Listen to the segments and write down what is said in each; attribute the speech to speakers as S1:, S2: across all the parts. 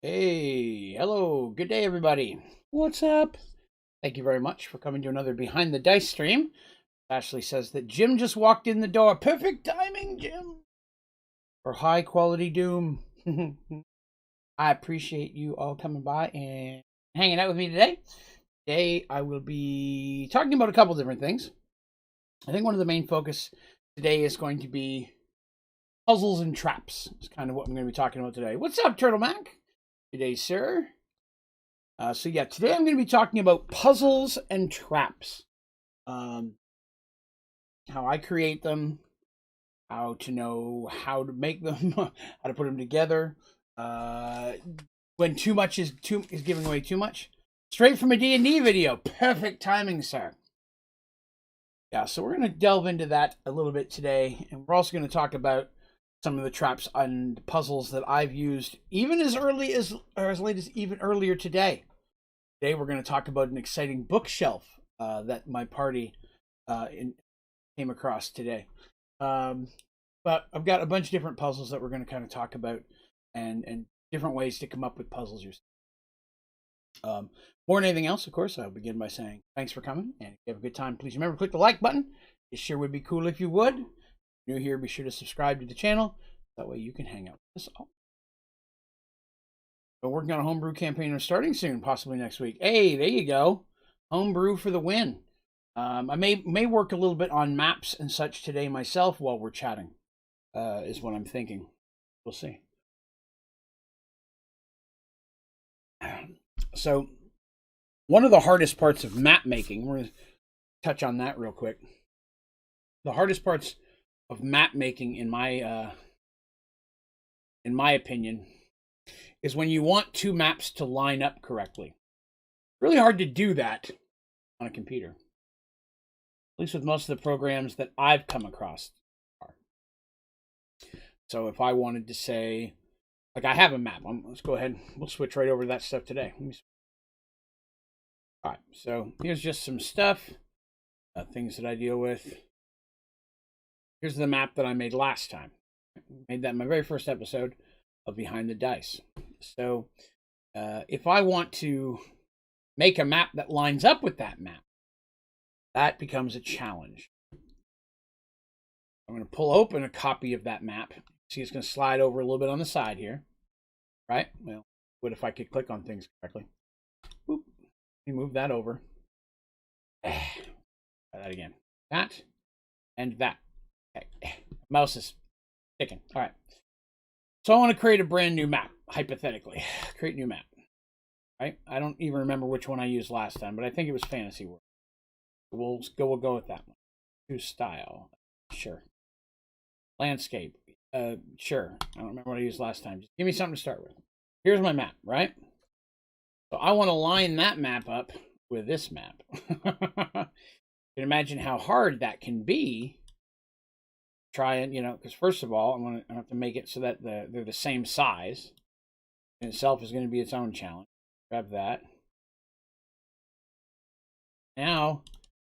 S1: Hey, hello, good day, everybody. What's up? Thank you very much for coming to another Behind the Dice stream. Ashley says that Jim just walked in the door. Perfect timing, Jim, for high quality Doom. I appreciate you all coming by and hanging out with me today. Today, I will be talking about a couple different things. I think one of the main focus today is going to be puzzles and traps. It's kind of what I'm going to be talking about today. What's up, Turtle Mac? Good day, sir. So yeah, today I'm going to be talking about puzzles and traps. How I create them, how to know how to make them, how to put them together. When too much is giving away too much. Straight from a D&D video. Perfect timing, sir. Yeah, so we're going to delve into that a little bit today, and we're also going to talk about some of the traps and puzzles that I've used even as early as, or as late as even earlier today. Today we're going to talk about an exciting bookshelf that my party came across today. But I've got a bunch of different puzzles that we're going to kind of talk about and different ways to come up with puzzles yourself. More than anything else, of course, I'll begin by saying thanks for coming. And if you have a good time, please remember to click the like button. It sure would be cool if you would. If you're new here, be sure to subscribe to the channel. That way you can hang out with us all. We're working on a homebrew campaign and starting soon, possibly next week. Hey, there you go. Homebrew for the win. I may work a little bit on maps and such today myself while we're chatting, is what I'm thinking. We'll see. So, one of the hardest parts of map making, we're going to touch on that real quick. The hardest parts of map making, in my opinion, is when you want two maps to line up correctly. Really hard to do that on a computer. At least with most of the programs that I've come across. So if I wanted to say, like I have a map, let's go ahead, we'll switch right over to that stuff today. All right, so here's just some stuff, things that I deal with. Here's the map that I made last time. I made that in my very first episode of Behind the Dice. So if I want to make a map that lines up with that map, that becomes a challenge. I'm going to pull open a copy of that map. See, it's going to slide over a little bit on the side here. Right? Well, what if I could click on things correctly? Boop. Let me move that over. Try that again. That and that. Okay. Mouse is sticking. All right. So I want to create a brand new map, hypothetically. Create a new map. Right? I don't even remember which one I used last time, but I think it was Fantasy World. We'll go with that one. Choose style. Sure. Landscape. Sure. I don't remember what I used last time. Just give me something to start with. Here's my map, right? So I want to line that map up with this map. You can imagine how hard that can be. Try and, because first of all, I'm going to have to make it so that they're the same size. In itself is going to be its own challenge. Grab that. Now,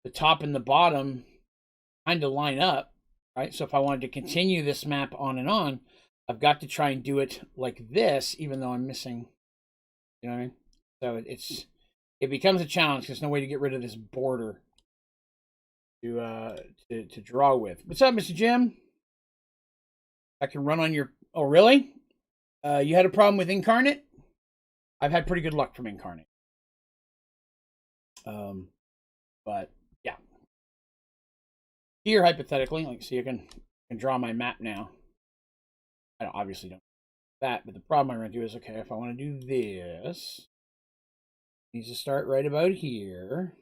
S1: the top and the bottom kind of line up, right? So if I wanted to continue this map on and on, I've got to try and do it like this, even though I'm missing, you know what I mean? So it becomes a challenge. There's no way to get rid of this border to draw with. What's up, Mr. Jim? I can run on your. Oh, really? You had a problem with Incarnate? I've had pretty good luck from Incarnate. But yeah. Here, hypothetically, like, see, I can draw my map now. I obviously don't do that, but the problem I'm going to do is, okay, if I want to do this, it needs to start right about here.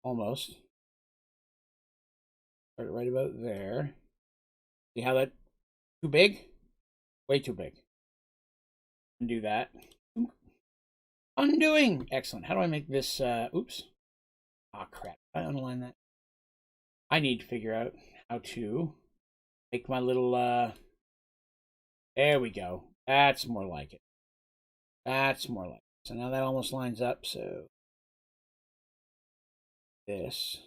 S1: Almost. Start right about there. See how that too big? Way too big. Undo that. Undoing! Excellent. How do I make this oops. Ah, crap. I underline that. I need to figure out how to make my little there we go. That's more like it. That's more like it. So now that almost lines up, so this.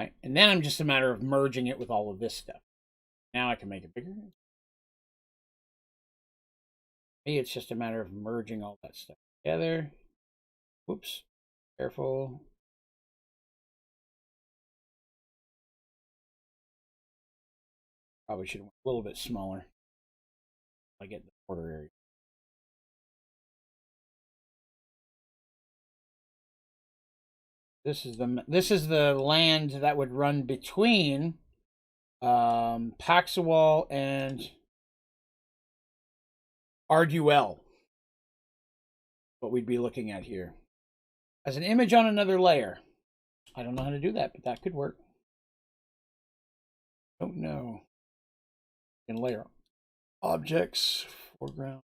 S1: Right? And then I'm just a matter of merging it with all of this stuff. Now I can make it bigger. Maybe it's just a matter of merging all that stuff together. Whoops. Careful. Probably should have went a little bit smaller. I get the border area. This is the land that would run between Paxawal and Arduel. What we'd be looking at here as an image on another layer. I don't know how to do that, but that could work. Don't know. In layer objects, foreground.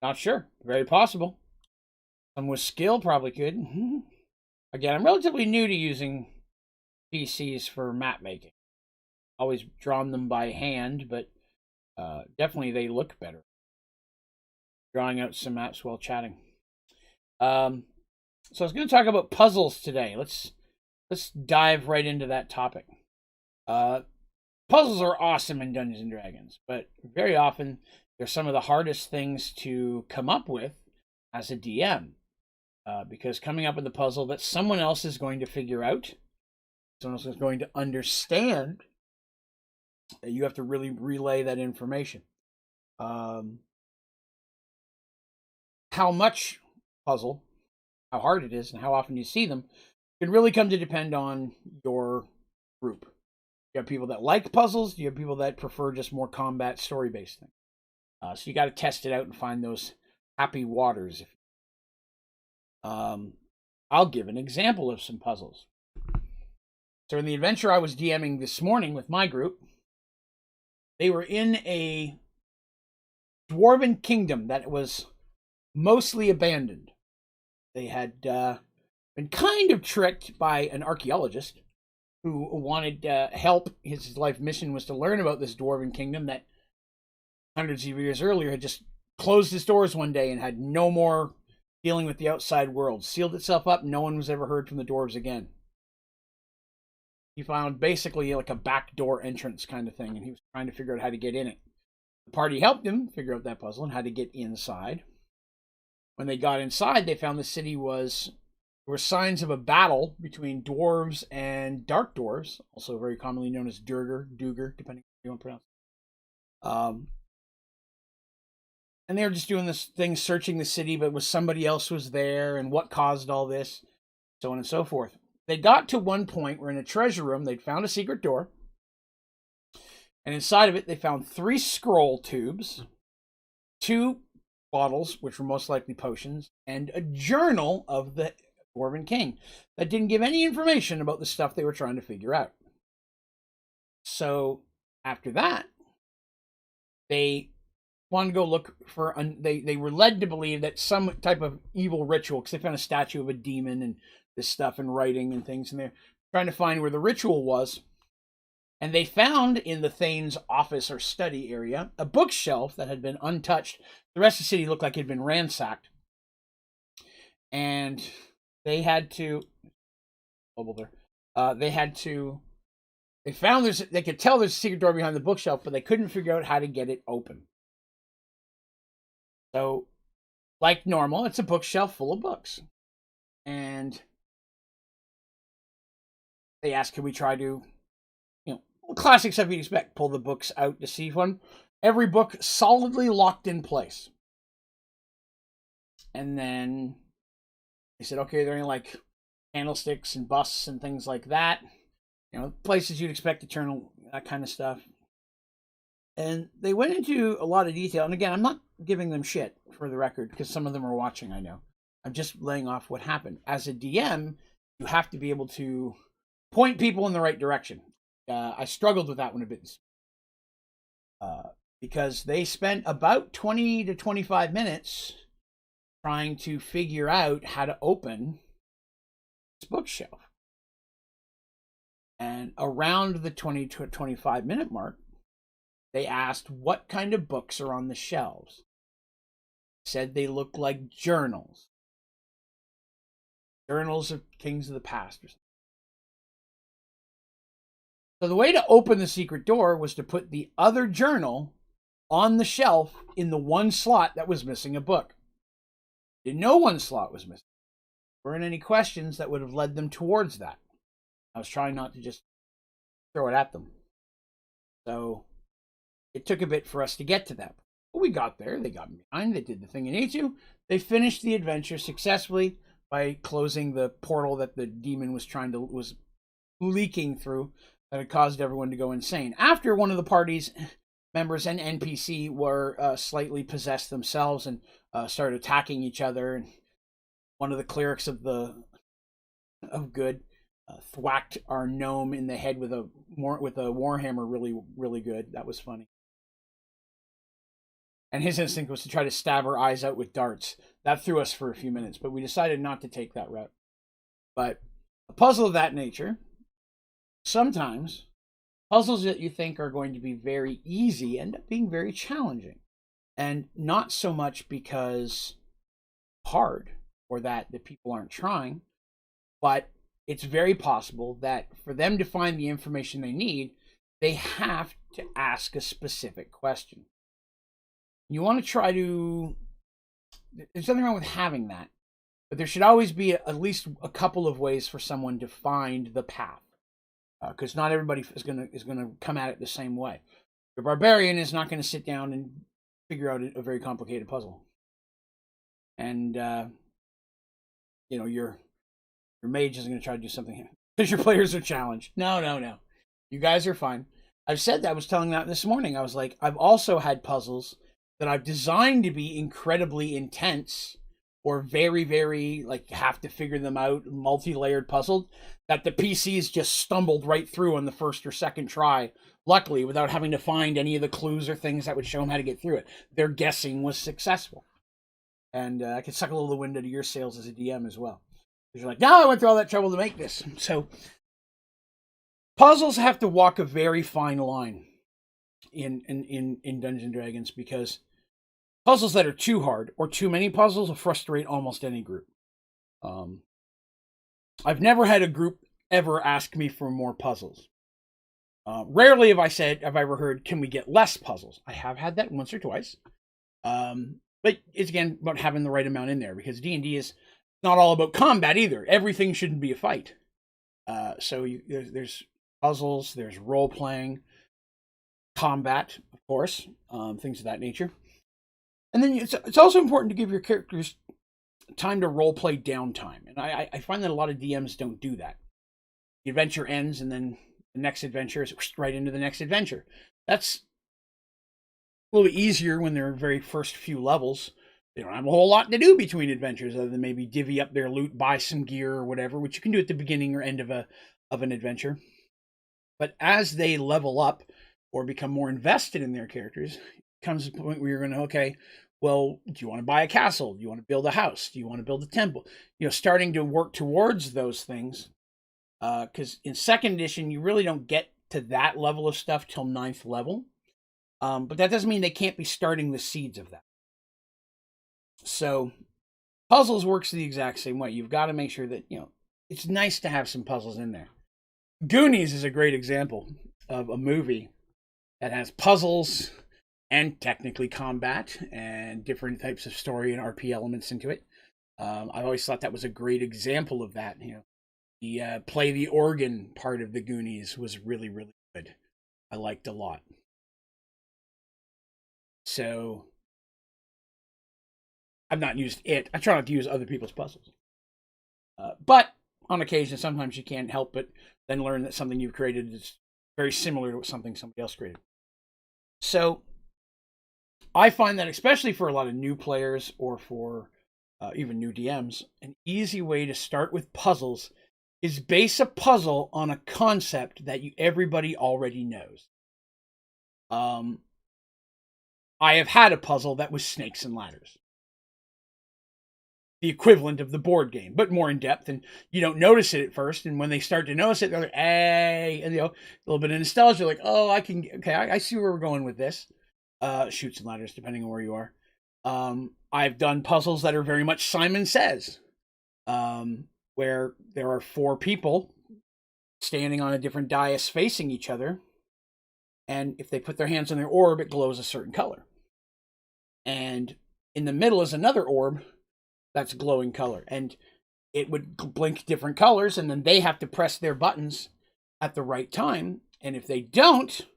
S1: Not sure. Very possible. Someone with skill probably could. Again, I'm relatively new to using PCs for map making. Always drawn them by hand, but definitely they look better. Drawing out some maps while chatting. So I was going to talk about puzzles today. Let's dive right into that topic. Puzzles are awesome in Dungeons and Dragons, but very often they're some of the hardest things to come up with as a DM. Because coming up with a puzzle that someone else is going to figure out, someone else is going to understand, you have to really relay that information. How much puzzle, how hard it is, and how often you see them can really come to depend on your group. You have people that like puzzles. You have people that prefer just more combat story-based things. So you got to test it out and find those happy waters. I'll give an example of some puzzles. So in the adventure I was DMing this morning with my group, they were in a dwarven kingdom that was mostly abandoned. They had been kind of tricked by an archaeologist who wanted help. His life mission was to learn about this dwarven kingdom that hundreds of years earlier had just closed its doors one day and had no more dealing with the outside world. Sealed itself up. No one was ever heard from the dwarves again. He found basically like a backdoor entrance kind of thing, and he was trying to figure out how to get in it. The party helped him figure out that puzzle and how to get inside. When they got inside, they found the city there were signs of a battle between dwarves and dark dwarves, also very commonly known as Duergar, depending on how you want to pronounce it. And they were just doing this thing, searching the city, but was somebody else was there, and what caused all this, so on and so forth. They got to one point where in a treasure room, they'd found a secret door, and inside of it, they found 3 scroll tubes, 2 bottles, which were most likely potions, and a journal of the Dwarven King that didn't give any information about the stuff they were trying to figure out. So after that, they wanted to go look for, they were led to believe that some type of evil ritual, because they found a statue of a demon and this stuff and writing and things, and they're trying to find where the ritual was. And they found in the Thane's office or study area a bookshelf that had been untouched. The rest of the city looked like it had been ransacked. And they had to, they found they could tell there's a secret door behind the bookshelf, but they couldn't figure out how to get it open. So, like normal, it's a bookshelf full of books. And they asked, can we try to, classic stuff you'd expect, pull the books out to see one. Every book solidly locked in place. And then they said, okay, there are any like candlesticks and busts and things like that. Places you'd expect eternal, that kind of stuff. And they went into a lot of detail. And again, I'm not giving them shit for the record, because some of them are watching, I know. I'm just laying off what happened. As a DM, you have to be able to point people in the right direction. I struggled with that one a bit. Because they spent about 20 to 25 minutes trying to figure out how to open this bookshelf. And around the 20 to 25 minute mark, they asked what kind of books are on the shelves. said they looked like journals. Journals of kings of the past or something. So the way to open the secret door was to put the other journal on the shelf in the one slot that was missing a book. Didn't know one slot was missing. There weren't any questions that would have led them towards that. I was trying not to just throw it at them. So it took a bit for us to get to that. But we got there. They got behind. They did the thing you need to. They finished the adventure successfully by closing the portal that the demon was leaking through, that had caused everyone to go insane. After one of the party's members and NPC were slightly possessed themselves and started attacking each other, and one of the clerics of good thwacked our gnome in the head with a warhammer really good. That was funny. And his instinct was to try to stab her eyes out with darts. That threw us for a few minutes, but we decided not to take that route. But a puzzle of that nature, sometimes puzzles that you think are going to be very easy end up being very challenging. And not so much because hard or that people aren't trying, but it's very possible that for them to find the information they need, they have to ask a specific question. You want to try to... There's nothing wrong with having that, but there should always be at least a couple of ways for someone to find the path, because not everybody is going to come at it the same way. The barbarian is not going to sit down and figure out a very complicated puzzle, and your mage isn't going to try to do something because your players are challenged. No, you guys are fine. I've said that. I was telling that this morning. I was like, I've also had puzzles that I've designed to be incredibly intense or very, very, like, have to figure them out, multi-layered puzzled, that the PCs just stumbled right through on the first or second try, luckily, without having to find any of the clues or things that would show them how to get through it. Their guessing was successful. And I could suck a little of the wind out of your sails as a DM as well. Because you're like, no, I went through all that trouble to make this. So puzzles have to walk a very fine line in Dungeons and Dragons, because puzzles that are too hard or too many puzzles will frustrate almost any group. I've never had a group ever ask me for more puzzles. Rarely have I ever heard, can we get less puzzles? I have had that once or twice. But it's, again, about having the right amount in there, because D&D is not all about combat either. Everything shouldn't be a fight. So there's puzzles, there's role-playing, combat, of course, things of that nature. And then it's also important to give your characters time to role-play downtime. And I find that a lot of DMs don't do that. The adventure ends, and then the next adventure is right into the next adventure. That's a little bit easier when they're very first few levels. They don't have a whole lot to do between adventures other than maybe divvy up their loot, buy some gear or whatever, which you can do at the beginning or end of an adventure. But as they level up or become more invested in their characters, it comes to a point where you're going to, okay, well, do you want to buy a castle? Do you want to build a house? Do you want to build a temple? Starting to work towards those things. Because in second edition, you really don't get to that level of stuff till 9th level. But that doesn't mean they can't be starting the seeds of that. So puzzles works the exact same way. You've got to make sure that, it's nice to have some puzzles in there. Goonies is a great example of a movie that has puzzles and technically combat and different types of story and RP elements into it. I've always thought that was a great example of that. The play the organ part of the Goonies was really, really good. I liked a lot. So I've not used it. I try not to use other people's puzzles. But on occasion, sometimes you can't help but then learn that something you've created is very similar to something somebody else created. So I find that, especially for a lot of new players or for even new DMs, an easy way to start with puzzles is base a puzzle on a concept that everybody already knows. I have had a puzzle that was snakes and ladders. The equivalent of the board game, but more in depth, and you don't notice it at first. And when they start to notice it, they're like, hey, and a little bit of nostalgia, like, oh, I see where we're going with this. Shoots and ladders, depending on where you are. I've done puzzles that are very much Simon Says, where there are 4 people standing on a different dais facing each other, and if they put their hands on their orb, it glows a certain color. And in the middle is another orb that's glowing color, and it would blink different colors, and then they have to press their buttons at the right time, and if they don't,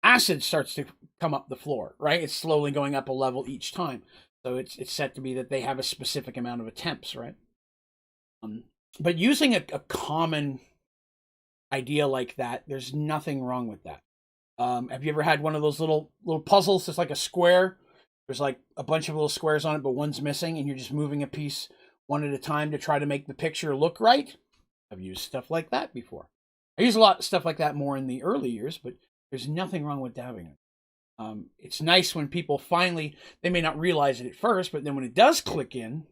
S1: acid starts to come up the floor, right? It's slowly going up a level each time. So it's set to be that they have a specific amount of attempts, right? But using a common idea like that, there's nothing wrong with that. Have you ever had one of those little puzzles? It's like a square. There's like a bunch of little squares on it, but one's missing, and you're just moving a piece one at a time to try to make the picture look right. I've used stuff like that before. I use a lot of stuff like that more in the early years, but there's nothing wrong with having it. It's nice when people finally, they may not realize it at first, but then when it does click in,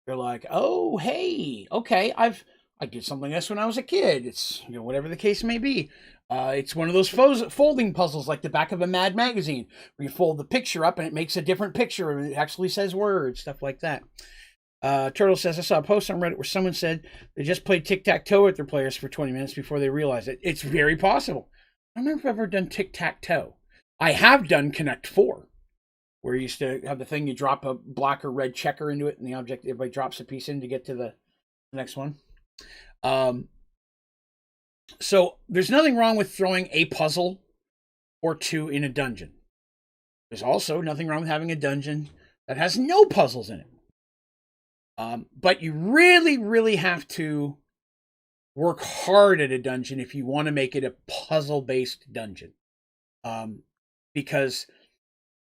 S1: they're like, oh, hey, okay, I did something else when I was a kid. It's, whatever the case may be. It's one of those folding puzzles like the back of a Mad magazine, where you fold the picture up and it makes a different picture and it actually says words, stuff like that. Turtle says, I saw a post on Reddit where someone said they just played tic-tac-toe with their players for 20 minutes before they realized it. It's very possible. I don't know if I've ever done tic-tac-toe. I have done Connect 4, where you used to have the thing, you drop a black or red checker into it, and the object, everybody drops a piece in to get to the next one. So there's nothing wrong with throwing a puzzle or 2 in a dungeon. There's also nothing wrong with having a dungeon that has no puzzles in it. But you really, really have to work hard at a dungeon if you want to make it a puzzle-based dungeon. Because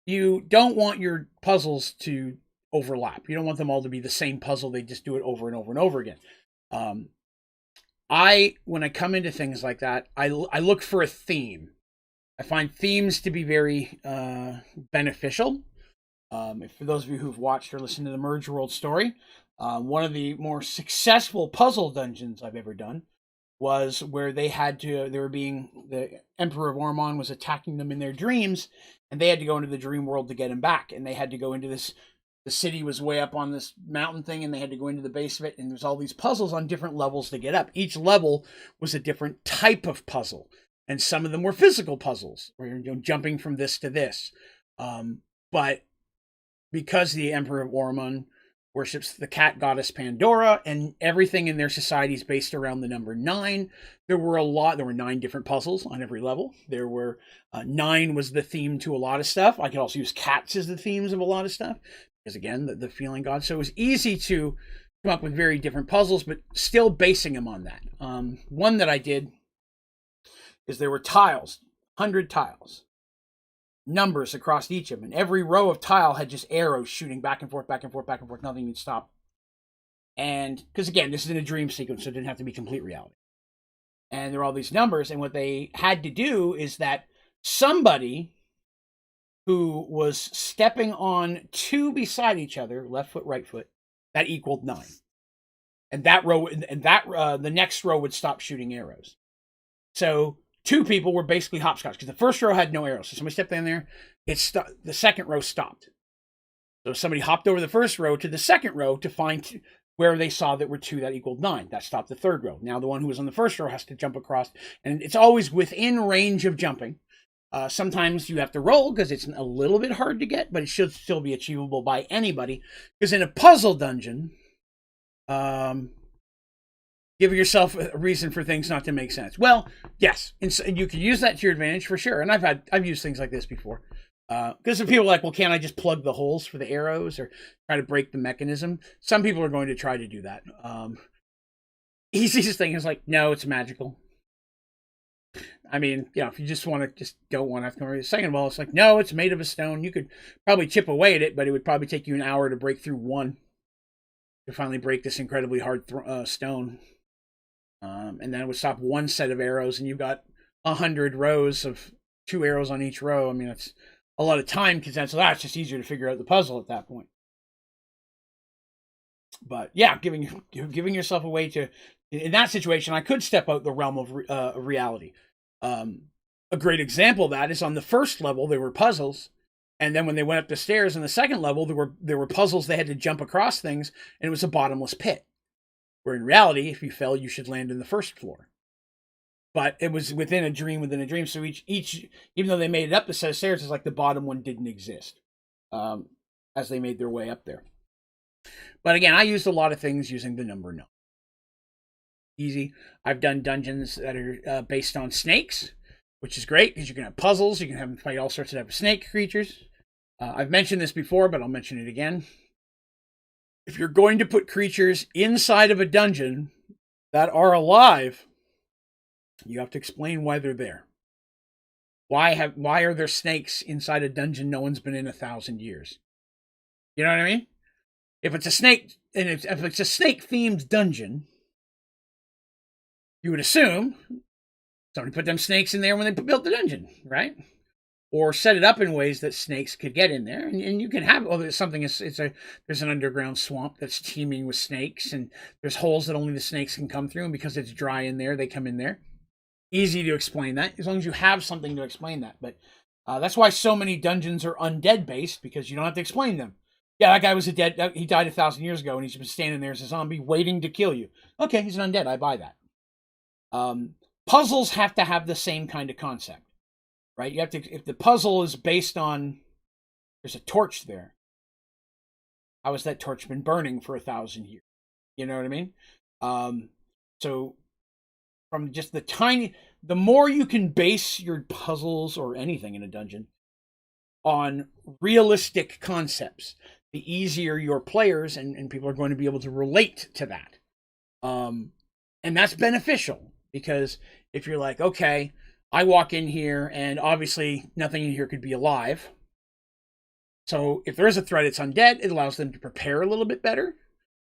S1: you don't want your puzzles to overlap. You don't want them all to be the same puzzle. They just do it over and over and over again. When I come into things like that, I look for a theme. I find themes to be very beneficial. For those of you who've watched or listened to the Mergedworlds story, one of the more successful puzzle dungeons I've ever done was where the Emperor of Ormond was attacking them in their dreams, and they had to go into the dream world to get him back, and they had to go into this, the city was way up on this mountain thing, and they had to go into the base of it, and there's all these puzzles on different levels to get up. Each level was a different type of puzzle, and some of them were physical puzzles, where you're jumping from this to this. But because the Emperor of Ormond worships the cat goddess Pandora, and everything in their society is based around the number 9. There were 9 different puzzles on every level. There were 9 was the theme to a lot of stuff. I could also use cats as the themes of a lot of stuff, because again, the feeling god. So it was easy to come up with very different puzzles, but still basing them on that. One that I did is there were tiles, 100 tiles. Numbers across each of them, and every row of tile had just arrows shooting back and forth, back and forth, back and forth. Nothing would stop. And because again, this is in a dream sequence, so it didn't have to be complete reality. And there were all these numbers, and what they had to do is that somebody who was stepping on 2 beside each other, left foot, right foot, that equaled 9. And that row, the next row would stop shooting arrows. So 2 people were basically hopscotch, because the first row had no arrows. So somebody stepped in there, the second row stopped. So somebody hopped over the first row to the second row to find where they saw that were 2 that equaled 9. That stopped the third row. Now the one who was on the first row has to jump across, and it's always within range of jumping. Sometimes you have to roll because it's a little bit hard to get, but it should still be achievable by anybody. Because in a puzzle dungeon, give yourself a reason for things not to make sense. Well, yes, and you can use that to your advantage for sure. And I've used things like this before. Because some people are like, well, can't I just plug the holes for the arrows or try to break the mechanism? Some people are going to try to do that. Easiest thing is like, no, it's magical. I mean, if you just don't want to have to come over. Second of all, it's like, no, it's made of a stone. You could probably chip away at it, but it would probably take you an hour to break through one to finally break this incredibly hard stone. And then it would stop one set of arrows, and you've got 100 rows of 2 arrows on each row. I mean, it's a lot of time condensed. So that's just easier to figure out the puzzle at that point. But yeah, giving yourself a way to, in that situation, I could step out the realm of reality. A great example of that is on the first level, there were puzzles, And then when they went up the stairs in the second level, there were puzzles they had to jump across things, and it was a bottomless pit. Where in reality, if you fell, you should land in the first floor. But it was within a dream within a dream. So each even though they made it up the set of stairs, it's like the bottom one didn't exist as they made their way up there. But again, I used a lot of things using the number 9. Easy. I've done dungeons that are based on snakes, which is great because you can have puzzles. You can have them fight all sorts of snake creatures. I've mentioned this before, but I'll mention it again. If you're going to put creatures inside of a dungeon that are alive, you have to explain why they're there. Why are there snakes inside a dungeon no one's been in 1,000 years? You know what I mean? If it's a snake, and if it's a snake-themed dungeon, you would assume somebody put them snakes in there when they built the dungeon, right? Or set it up in ways that snakes could get in there, and you can have there's an underground swamp that's teeming with snakes, and there's holes that only the snakes can come through, and because it's dry in there, they come in there. Easy to explain that as long as you have something to explain that. But that's why so many dungeons are undead based, because you don't have to explain them. Yeah, that guy was he died 1,000 years ago, and he's been standing there as a zombie waiting to kill you. Okay, he's an undead. I buy that. Puzzles have to have the same kind of concept. Right? You have to, if the puzzle is based on, there's a torch there. How has that torch been burning for 1,000 years? You know what I mean? So from just the more you can base your puzzles or anything in a dungeon on realistic concepts, the easier your players and people are going to be able to relate to that. And that's beneficial, because if you're like, okay, I walk in here, and obviously nothing in here could be alive. So if there is a threat, it's undead. It allows them to prepare a little bit better.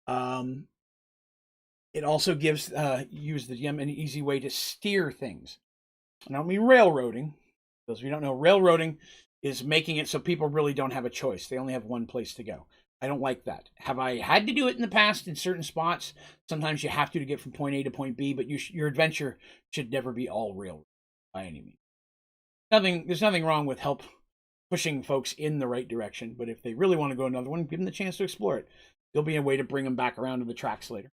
S1: It also gives use the GM an easy way to steer things. And I don't mean railroading. Those of you who don't know, railroading is making it so people really don't have a choice. They only have one place to go. I don't like that. Have I had to do it in the past in certain spots? Sometimes you have to get from point A to point B, but your adventure should never be all railroad by any means. There's nothing wrong with help pushing folks in the right direction, but if they really want to go another one, give them the chance to explore it. There'll be a way to bring them back around to the tracks later.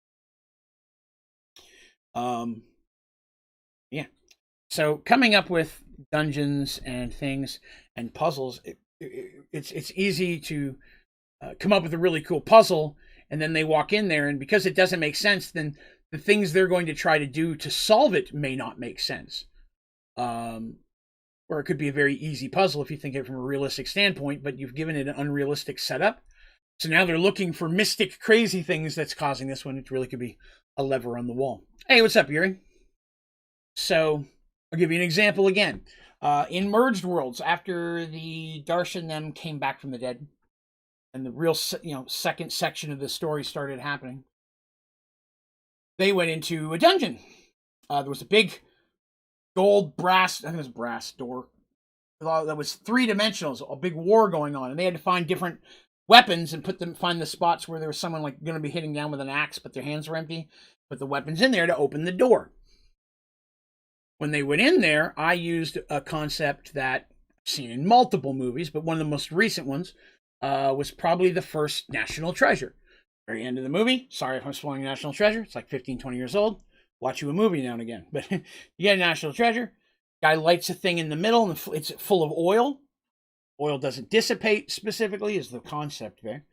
S1: Yeah. So coming up with dungeons and things and puzzles, it's easy to come up with a really cool puzzle, and then they walk in there, and because it doesn't make sense, then the things they're going to try to do to solve it may not make sense. Or it could be a very easy puzzle if you think of it from a realistic standpoint, but you've given it an unrealistic setup. So now they're looking for mystic, crazy things that's causing this one. It really could be a lever on the wall. Hey, what's up, Yuri? So I'll give you an example again. In Merged Worlds, after the Darsh and them came back from the dead, and the real, second section of the story started happening, they went into a dungeon. There was a big gold brass, I think it was brass door, that was 3-dimensional, a big war going on, and they had to find different weapons and find the spots where there was someone like going to be hitting down with an axe, but their hands were empty. Put the weapons in there to open the door. When they went in there, I used a concept that I've seen in multiple movies, but one of the most recent ones was probably the first National Treasure. Very end of the movie. Sorry if I'm spoiling National Treasure. It's like 15, 20 years old. Watch you a movie now and again. But you get a National Treasure. Guy lights a thing in the middle, and it's full of oil. Oil doesn't dissipate specifically, is the concept there.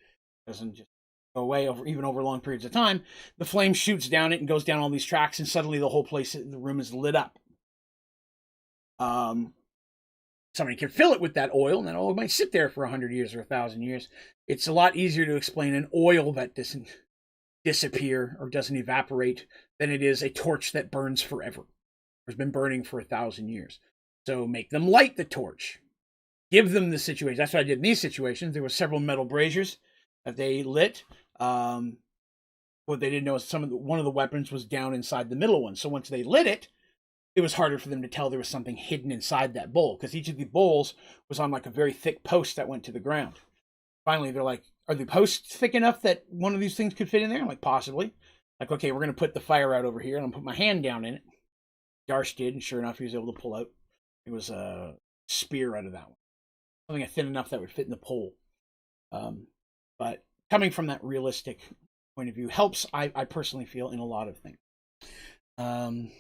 S1: It doesn't just go away even over long periods of time. The flame shoots down it and goes down all these tracks, and suddenly the whole place, the room is lit up. Somebody can fill it with that oil, and that oil might sit there for 100 years or 1,000 years. It's a lot easier to explain an oil that doesn't disappear or doesn't evaporate than it is a torch that burns forever. Has been burning for 1,000 years. So make them light the torch. Give them the situation. That's what I did in these situations. There were several metal braziers that they lit. What they didn't know is one of the weapons was down inside the middle one. So once they lit it, it was harder for them to tell there was something hidden inside that bowl, because each of the bowls was on like a very thick post that went to the ground. Finally, they're like, are the posts thick enough that one of these things could fit in there? I'm like, possibly. Like, okay, we're going to put the fire out over here, and I'm going to put my hand down in it. Darsh did, and sure enough, he was able to pull out. It was a spear out of that one. something thin enough that would fit in the pole. But coming from that realistic point of view helps, I personally feel, in a lot of things. I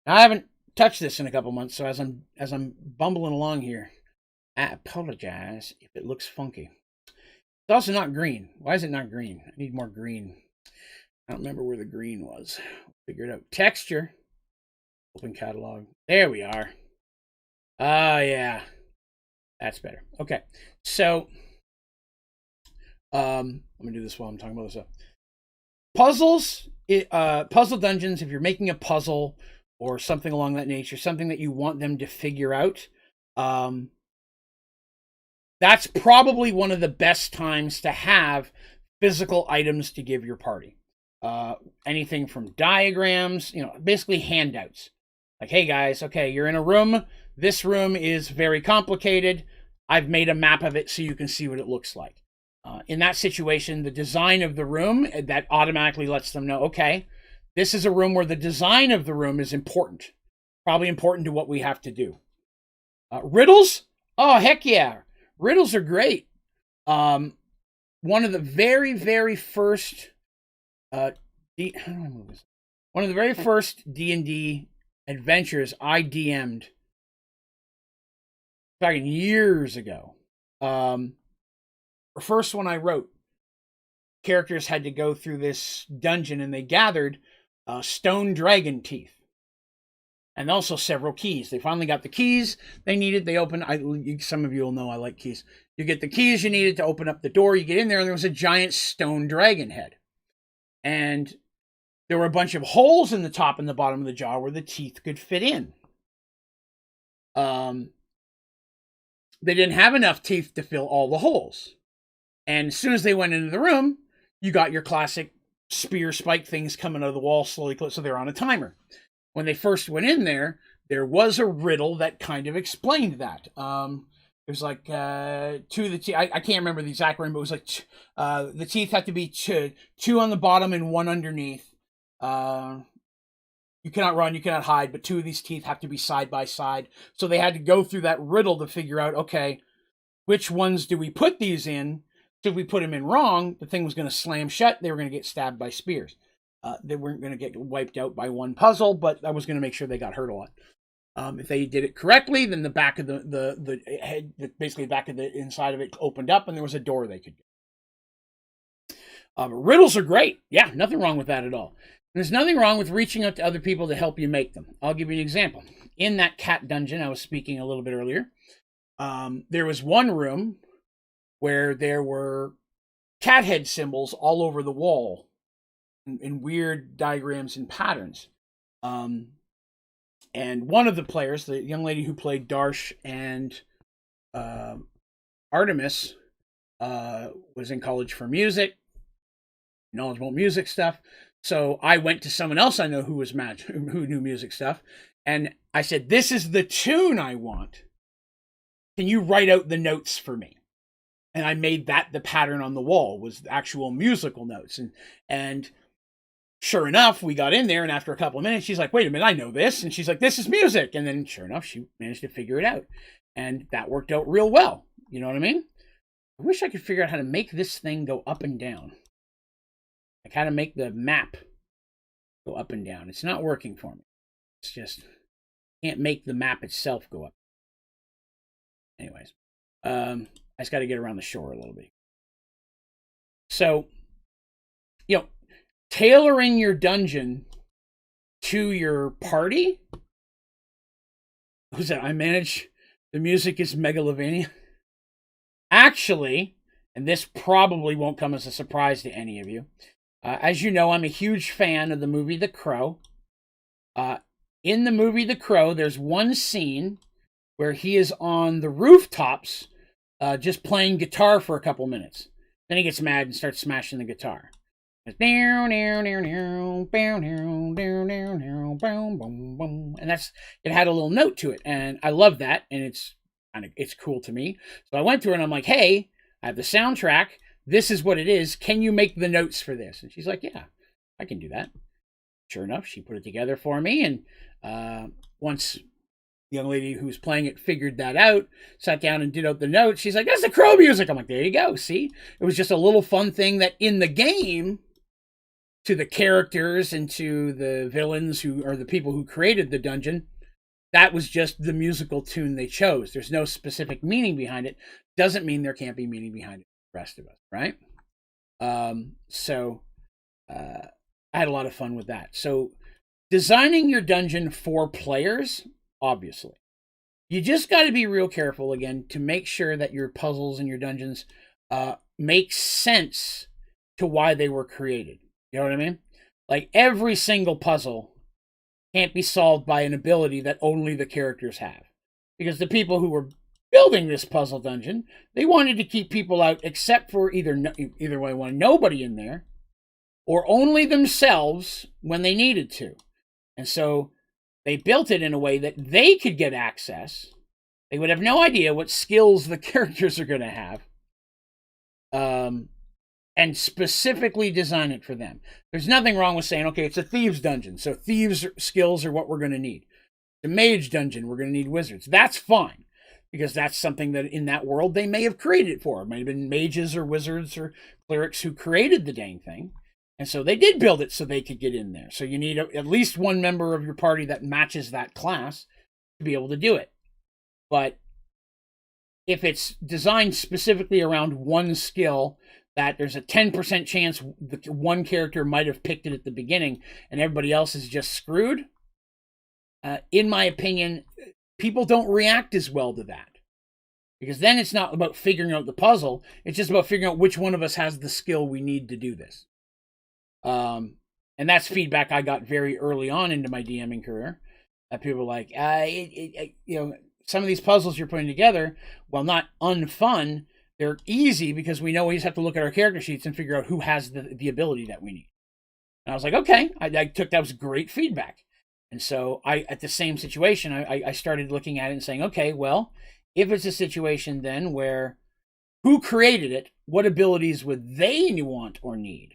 S1: haven't touched this in a couple months, so as I'm bumbling along here, I apologize if it looks funky. It's also not green. Why is it not green? I need more green. I don't remember where the green was. Figure it out. Texture. Open catalog. There we are. Yeah. That's better. Okay. So, I'm going to do this while I'm talking about this stuff. Puzzles, puzzle dungeons, if you're making a puzzle or something along that nature, something that you want them to figure out, that's probably one of the best times to have physical items to give your party. Anything from diagrams, basically handouts. Like, hey guys, okay, you're in a room. This room is very complicated. I've made a map of it so you can see what it looks like. In that situation, the design of the room, that automatically lets them know, okay, this is a room where the design of the room is important. Probably important to what we have to do. Riddles? Oh, heck yeah. Riddles are great. One of the very, very first how do I move this? One of the very first D&D adventures I DM'd back years ago. The first one I wrote, characters had to go through this dungeon and they gathered stone dragon teeth and also several keys. They finally got the keys they needed. They opened, some of you will know I like keys. You get the keys you needed to open up the door. You get in there and there was a giant stone dragon head. And there were a bunch of holes in the top and the bottom of the jaw where the teeth could fit in. They didn't have enough teeth to fill all the holes. And as soon as they went into the room, you got your classic spear spike things coming out of the wall slowly, so they're on a timer. When they first went in there was a riddle that kind of explained that. It was like two of the teeth. I can't remember the exact one, but it was like the teeth had to be two on the bottom and one underneath. You cannot run, you cannot hide, but two of these teeth have to be side by side. So they had to go through that riddle to figure out, okay, which ones do we put these in? So if we put them in wrong, the thing was going to slam shut. They were going to get stabbed by spears. They weren't going to get wiped out by one puzzle, but I was going to make sure they got hurt a lot. If they did it correctly, then the back of the head, basically the back of the inside of it opened up and there was a door they could get. Riddles are great. Yeah, nothing wrong with that at all. There's nothing wrong with reaching out to other people to help you make them. I'll give you an example. In that cat dungeon I was speaking a little bit earlier, there was one room where there were cat head symbols all over the wall in weird diagrams and patterns. And one of the players, the young lady who played Darsh and Artemis, was in college for music, knowledgeable music stuff. So I went to someone else I know who knew music stuff, and I said, "This is the tune I want. Can you write out the notes for me?" And I made that the pattern on the wall was the actual musical notes. And sure enough, we got in there, and after a couple of minutes, she's like, "Wait a minute, I know this." And she's like, "This is music." And then sure enough, she managed to figure it out. And that worked out real well. You know what I mean? I wish I could figure out how to make this thing go up and down. Like how to make the map go up and down. It's not working for me. It's just, can't make the map itself go up. Anyways, I just got to get around the shore a little bit. So, tailoring your dungeon to your party. Who's that? I manage the music is Megalovania. Actually, and this probably won't come as a surprise to any of you. As you know, I'm a huge fan of the movie The Crow. In the movie The Crow, there's one scene where he is on the rooftops just playing guitar for a couple minutes. Then he gets mad and starts smashing the guitar. And it had a little note to it, and I love that, and it's cool to me. So I went to her and I'm like, "Hey, I have the soundtrack. This is what it is. Can you make the notes for this?" And she's like, "Yeah, I can do that." Sure enough, she put it together for me, and once young lady who was playing it figured that out, sat down and did out the notes. She's like, that's the crow music. I'm like, there you go. See, it was just a little fun thing that in the game, to the characters and to the villains who are the people who created the dungeon, that was just the musical tune they chose. There's no specific meaning behind it. Doesn't mean there can't be meaning behind it for the rest of us, right? I had a lot of fun with that. So designing your dungeon for players, obviously. You just got to be real careful, again, to make sure that your puzzles and your dungeons make sense to why they were created. You know what I mean? Like, every single puzzle can't be solved by an ability that only the characters have. Because the people who were building this puzzle dungeon, they wanted to keep people out except for either way, nobody in there, or only themselves when they needed to. And so they built it in a way that they could get access. They would have no idea what skills the characters are going to have. And specifically design it for them. There's nothing wrong with saying, okay, it's a thieves dungeon, so thieves skills are what we're going to need. The mage dungeon, we're going to need wizards. That's fine, because that's something that in that world they may have created it for. It might have been mages or wizards or clerics who created the dang thing. And so they did build it so they could get in there. So you need at least one member of your party that matches that class to be able to do it. But if it's designed specifically around one skill, that there's a 10% chance the one character might have picked it at the beginning and everybody else is just screwed, in my opinion, people don't react as well to that. Because then it's not about figuring out the puzzle, it's just about figuring out which one of us has the skill we need to do this. And that's feedback I got very early on into my DMing career. That people were like, some of these puzzles you're putting together, while not unfun, they're easy because we know we just have to look at our character sheets and figure out who has the ability that we need. And I was like, okay, I took that was great feedback. And so at the same situation, I started looking at it and saying, okay, well, if it's a situation then where who created it, what abilities would they want or need?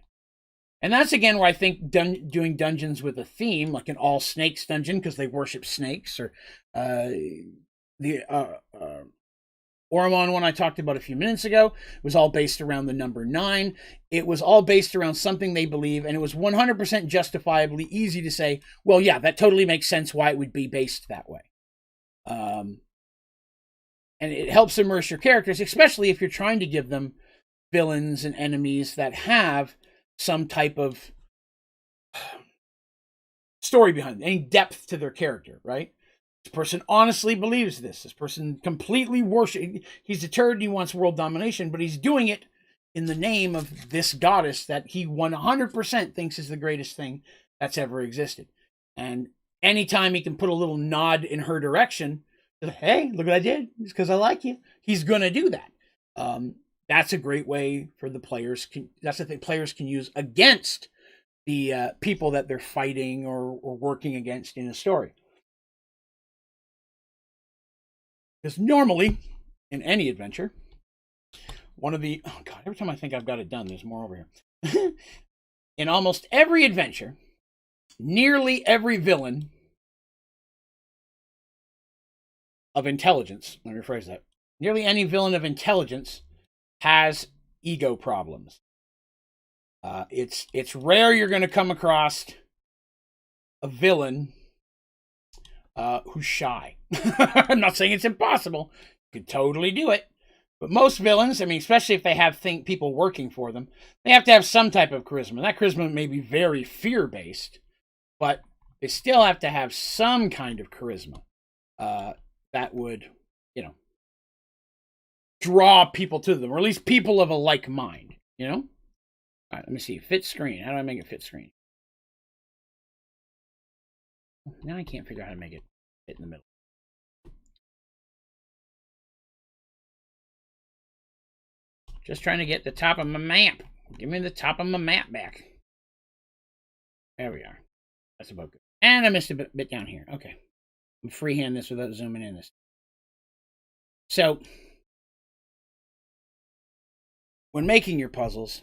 S1: And that's, again, where I think doing dungeons with a theme, like an all snakes dungeon because they worship snakes, or the Oromon one I talked about a few minutes ago was all based around the number 9. It was all based around something they believe, and it was 100% justifiably easy to say, well, yeah, that totally makes sense why it would be based that way. And it helps immerse your characters, especially if you're trying to give them villains and enemies that have some type of story behind it, any depth to their character, right? This person honestly believes this. This person completely worships. He's deterred and he wants world domination, but he's doing it in the name of this goddess that he 100% thinks is the greatest thing that's ever existed. And anytime he can put a little nod in her direction, hey, look what I did. It's because I like you. He's going to do that. That's a great way for the players. That's the thing players can use against the people that they're fighting or working against in a story. Because normally, in any adventure, every time I think I've got it done, there's more over here. In almost every adventure, nearly every villain of intelligence, let me rephrase that, nearly any villain of intelligence has ego problems. It's rare you're going to come across a villain who's shy. I'm not saying it's impossible. You could totally do it. But most villains, I mean, especially if they have people working for them, they have to have some type of charisma. That charisma may be very fear-based, but they still have to have some kind of charisma that would, draw people to them, or at least people of a like mind, All right, let me see. Fit screen. How do I make it fit screen? Now I can't figure out how to make it fit in the middle. Just trying to get the top of my map. Give me the top of my map back. There we are. That's about good. And I missed a bit down here. Okay. I'm freehand this without zooming in this. So, when making your puzzles,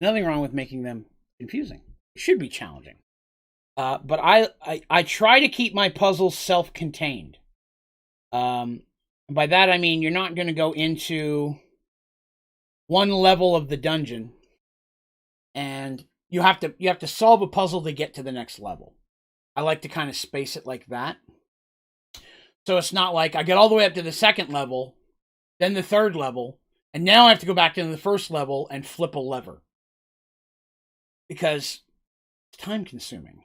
S1: nothing wrong with making them confusing. It should be challenging. But I try to keep my puzzles self-contained. By that I mean you're not going to go into one level of the dungeon and you have to solve a puzzle to get to the next level. I like to kind of space it like that. So it's not like I get all the way up to the second level, then the third level, and now I have to go back to the first level and flip a lever. Because it's time consuming.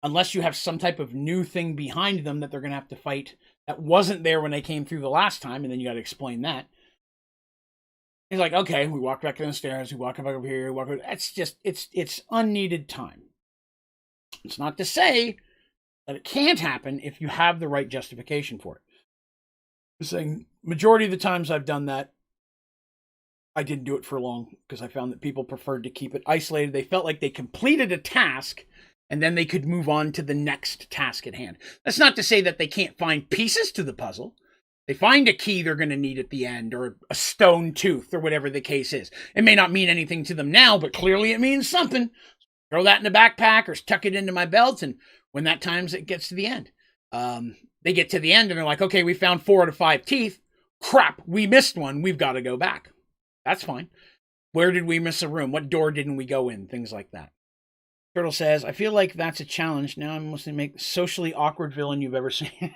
S1: Unless you have some type of new thing behind them that they're going to have to fight that wasn't there when they came through the last time, and then you got to explain that. He's like, okay, we walk back down the stairs, we walk back over here, That's just, it's unneeded time. It's not to say that it can't happen if you have the right justification for it. I'm saying majority of the times I've done that, I didn't do it for long because I found that people preferred to keep it isolated. They felt like they completed a task and then they could move on to the next task at hand. That's not to say that they can't find pieces to the puzzle. They find a key they're going to need at the end, or a stone tooth, or whatever the case is. It may not mean anything to them now, but clearly it means something. Throw that in the backpack or tuck it into my belt, and when that times it gets to the end. They get to the end and they're like, okay, we found 4 out of 5 teeth. Crap, we missed one. We've got to go back. That's fine. Where did we miss a room? What door didn't we go in? Things like that. Turtle says, I feel like that's a challenge. Now I'm mostly make the socially awkward villain you've ever seen.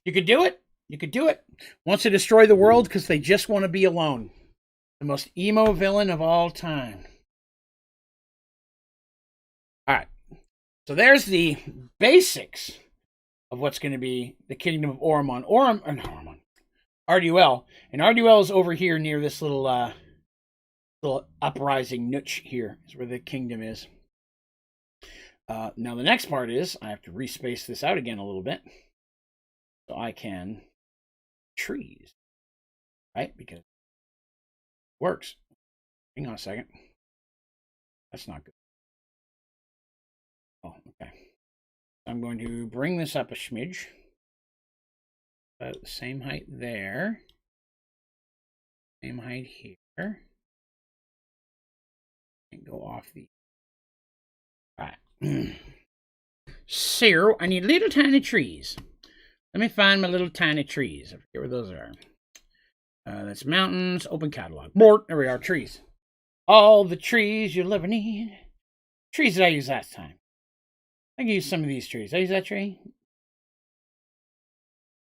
S1: You could do it. You could do it. Wants to destroy the world because they just want to be alone. The most emo villain of all time. All right. So there's the basics of what's going to be the Kingdom of Oromon. Arduel. And Arduel is over here near this little uprising niche here. Is where the kingdom is. Now the next part is I have to respace this out again a little bit. So I can trees. Right? Because it works. Hang on a second. That's not good. Oh, okay. I'm going to bring this up a smidge. About the same height there. Same height here. And go off the... Alright. So, I need little tiny trees. Let me find my little tiny trees. I forget where those are. That's mountains, open catalog. Mort, there we are, trees. All the trees you'll ever need. Trees that I used last time. I can use some of these trees. Did I use that tree? I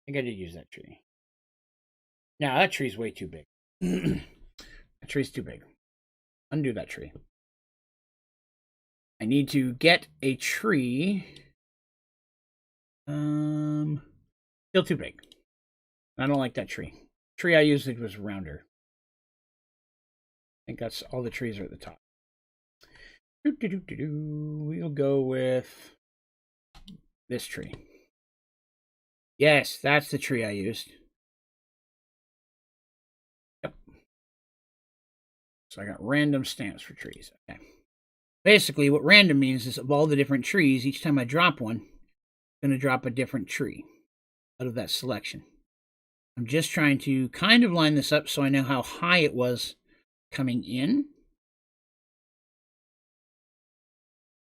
S1: think I did use that tree. No, that tree's way too big. That tree's too big. Undo that tree. I need to get a tree. Still too big. I don't like that tree. The tree I used was rounder. I think that's all the trees are at the top. We'll go with this tree. Yes, that's the tree I used. Yep. So I got random stamps for trees. Okay. Basically, what random means is of all the different trees, each time I drop one, I'm going to drop a different tree out of that selection. I'm just trying to kind of line this up so I know how high it was coming in.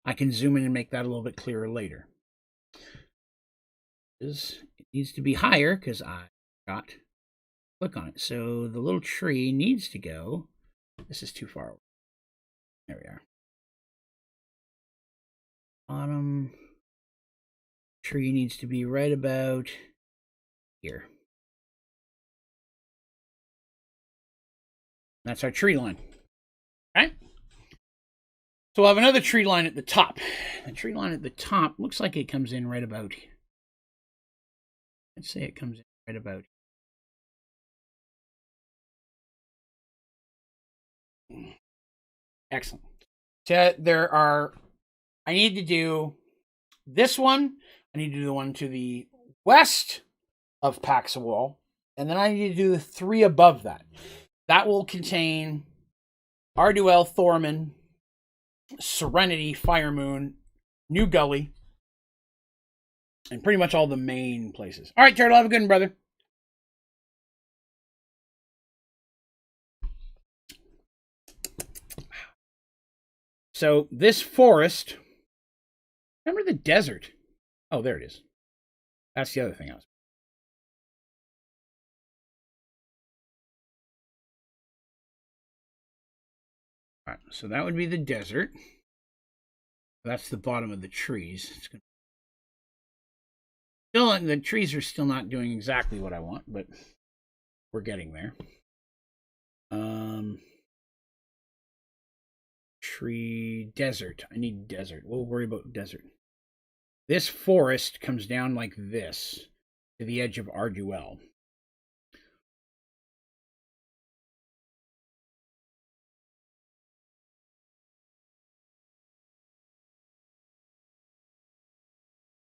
S1: I can zoom in and make that a little bit clearer later. It needs to be higher because I got click on it. So the little tree needs to go. This is too far away. There we are. Bottom tree needs to be right about here. That's our tree line. Right? So we'll have another tree line at the top. The tree line at the top looks like it comes in right about here. Let's say it comes in right about here. Excellent. So I need to do this one. I need to do the one to the west of Paxawal. And then I need to do the 3 above that. That will contain Arduel, Thorman, Serenity, Firemoon, New Gully, and pretty much all the main places. All right, Turtle, have a good one, brother. So this forest, remember the desert? Oh, there it is. That's the other thing I was. All right, so that would be the desert. That's the bottom of the trees. It's gonna... Still, the trees are still not doing exactly what I want, but we're getting there. Tree desert. I need desert. We'll worry about desert. This forest comes down like this to the edge of Arduel.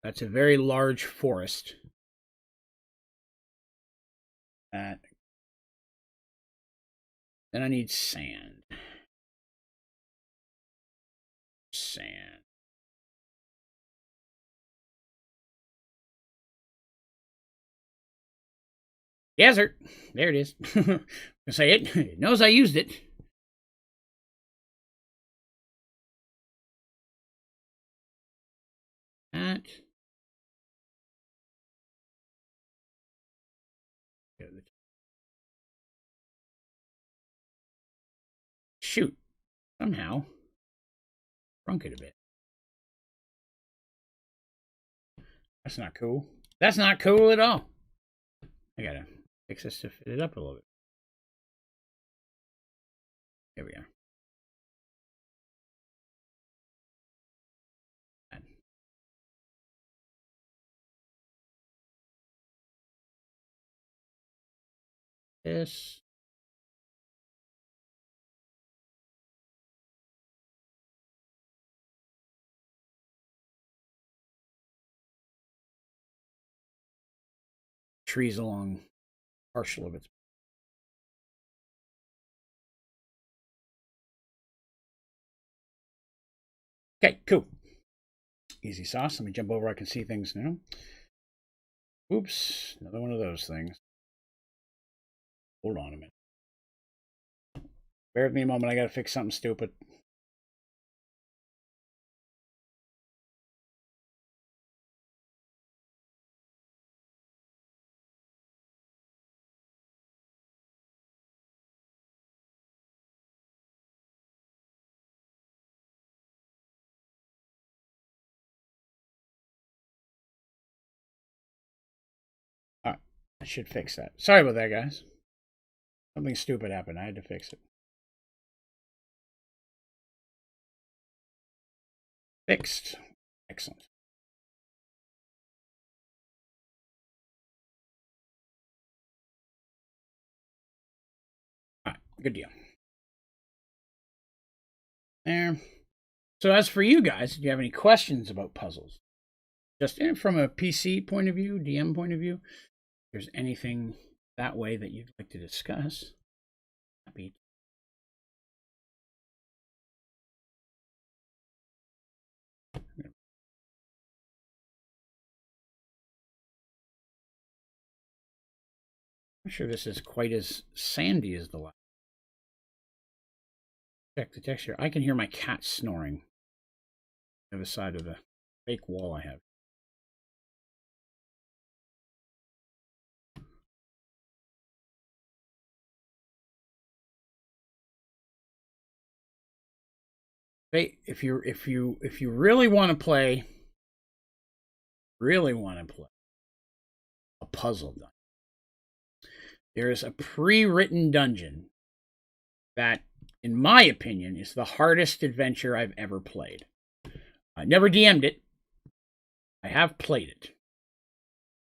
S1: That's a very large forest. Then I need sand. Sand. Desert. There it is. I say it. It knows I used it. That. Shoot. Somehow. Shrunk it a bit. That's not cool. That's not cool at all. I gotta fix this to fit it up a little bit. There we are. This. Trees along partial of its. Okay, cool. Easy sauce. Let me jump over. I can see things now. Oops, another one of those things. Hold on a minute. Bear with me a moment. I gotta fix something stupid. All right, I should fix that. Sorry about that, guys. Something stupid happened. I had to fix it. Fixed. Excellent. All right, good deal. There. So as for you guys, do you have any questions about puzzles? Just from a PC point of view, DM point of view, if there's anything that way that you'd like to discuss, happy. I'm sure this is quite as sandy as the last. Check the texture. I can hear my cat snoring on the other side of the fake wall I have. If you really want to play a puzzle dungeon, there is a pre-written dungeon that, in my opinion, is the hardest adventure I've ever played. I never DM'd it. I have played it.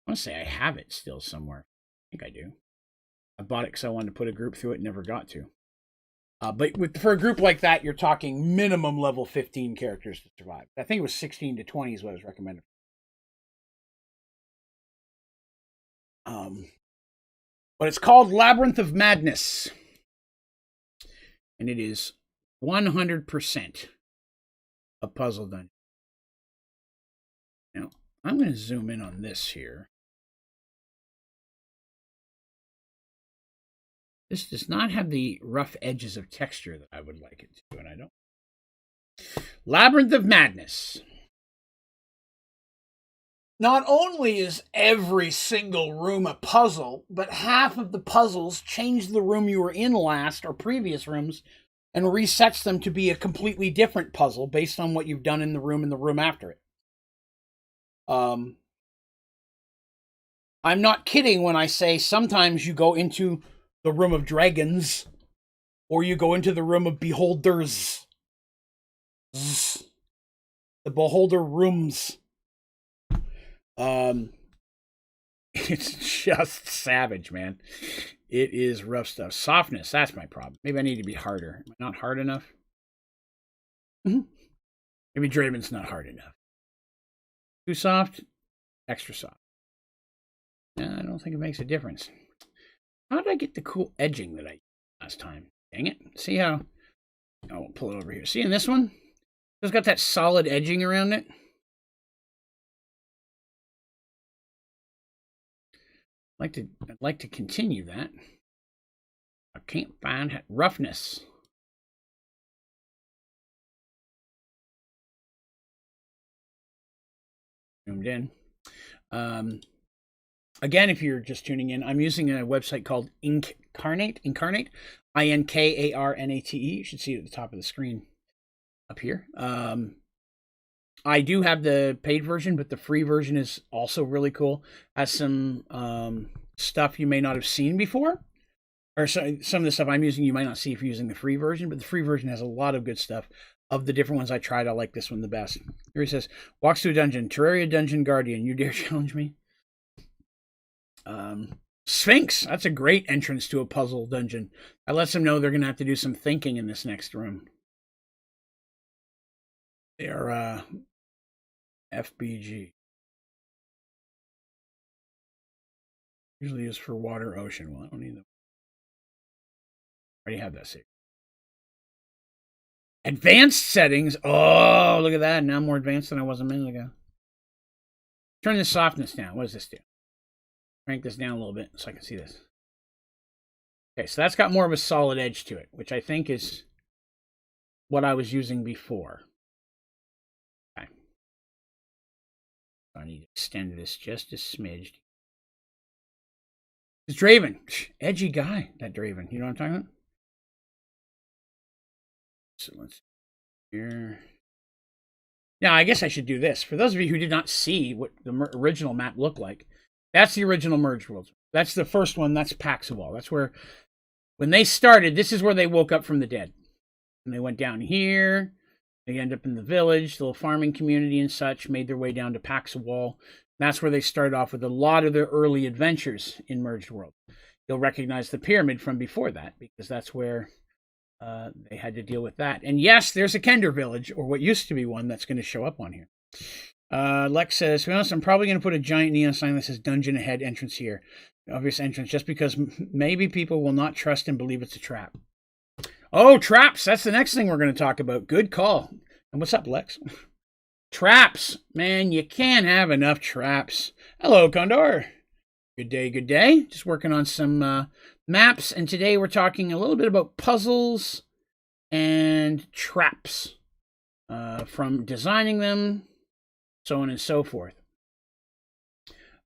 S1: I want to say I have it still somewhere. I think I do. I bought it because I wanted to put a group through it, never got to. But for a group like that, you're talking minimum level 15 characters to survive. I think it was 16 to 20 is what was recommended. But it's called Labyrinth of Madness. And it is 100% a puzzle dungeon. Now, I'm going to zoom in on this here. This does not have the rough edges of texture that I would like it to, and I don't. Labyrinth of Madness. Not only is every single room a puzzle, but half of the puzzles change the room you were in last or previous rooms and resets them to be a completely different puzzle based on what you've done in the room and the room after it. I'm not kidding when I say sometimes you go into the room of dragons or you go into the room of beholders. The beholder rooms. It's just savage, man. It is rough stuff. Softness, that's my problem. Maybe I need to be harder. Am I not hard enough? Maybe Draven's not hard enough. Too soft, extra soft. I don't think it makes a difference. How did I get the cool edging that I used last time? Dang it. See how... Oh, we'll pull it over here. See in this one? It's got that solid edging around it. I'd like to continue that. I can't find roughness. Zoomed in. Again, if you're just tuning in, I'm using a website called Inkarnate. Inkarnate. You should see it at the top of the screen up here. I do have the paid version, but the free version is also really cool. Has some stuff you may not have seen before. Or some of the stuff I'm using you might not see if you're using the free version, but the free version has a lot of good stuff. Of the different ones I tried, I like this one the best. Here he says, walks through a dungeon, Terraria Dungeon Guardian, you dare challenge me? Sphinx, that's a great entrance to a puzzle dungeon. That lets them know they're going to have to do some thinking in this next room. They are FBG. Usually used for water, ocean. Well, I don't need them. I already have that saved. Advanced settings. Oh, look at that. Now I'm more advanced than I was a minute ago. Turn the softness down. What does this do? Crank this down a little bit so I can see this. Okay, so that's got more of a solid edge to it, which I think is what I was using before. Okay. I need to extend this just a smidge. It's Draven. Edgy guy, that Draven. You know what I'm talking about? So let's see here. Now, I guess I should do this. For those of you who did not see what the original map looked like, that's the original Mergedworlds. That's the first one. That's Paxawal. That's where, when they started, this is where they woke up from the dead. And they went down here. They end up in the village, the little farming community and such, made their way down to Paxawal. That's where they started off with a lot of their early adventures in Mergedworld. You'll recognize the pyramid from before that, because that's where they had to deal with that. And yes, there's a Kender village, or what used to be one, that's going to show up on here. Lex says, to be honest, I'm probably going to put a giant neon sign that says dungeon ahead entrance here. Obvious entrance, just because maybe people will not trust and believe it's a trap. Oh, traps. That's the next thing we're going to talk about. Good call. And what's up, Lex? Traps. Man, you can't have enough traps. Hello, Condor. Good day, good day. Just working on some maps, and today we're talking a little bit about puzzles and traps. From designing them, so on and so forth.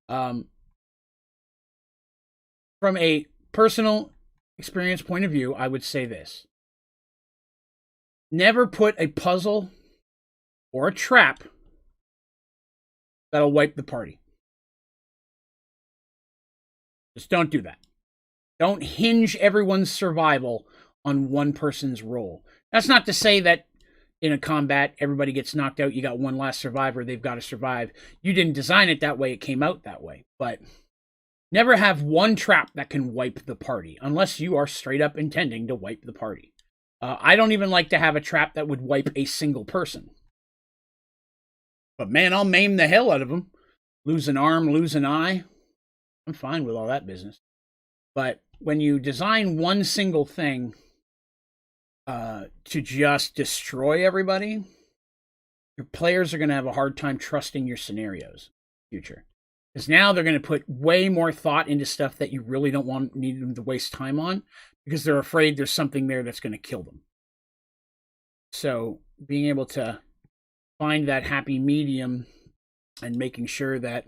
S1: From a personal experience point of view, I would say this. Never put a puzzle or a trap that'll wipe the party. Just don't do that. Don't hinge everyone's survival on one person's role. That's not to say that in a combat, everybody gets knocked out, you got one last survivor, they've got to survive. You didn't design it that way, it came out that way. But never have one trap that can wipe the party, unless you are straight up intending to wipe the party. I don't even like to have a trap that would wipe a single person. But man, I'll maim the hell out of them. Lose an arm, lose an eye. I'm fine with all that business. But when you design one single thing to just destroy everybody, your players are going to have a hard time trusting your scenarios in the future. Because now they're going to put way more thought into stuff that you really don't need them to waste time on, because they're afraid there's something there that's going to kill them. So being able to find that happy medium and making sure that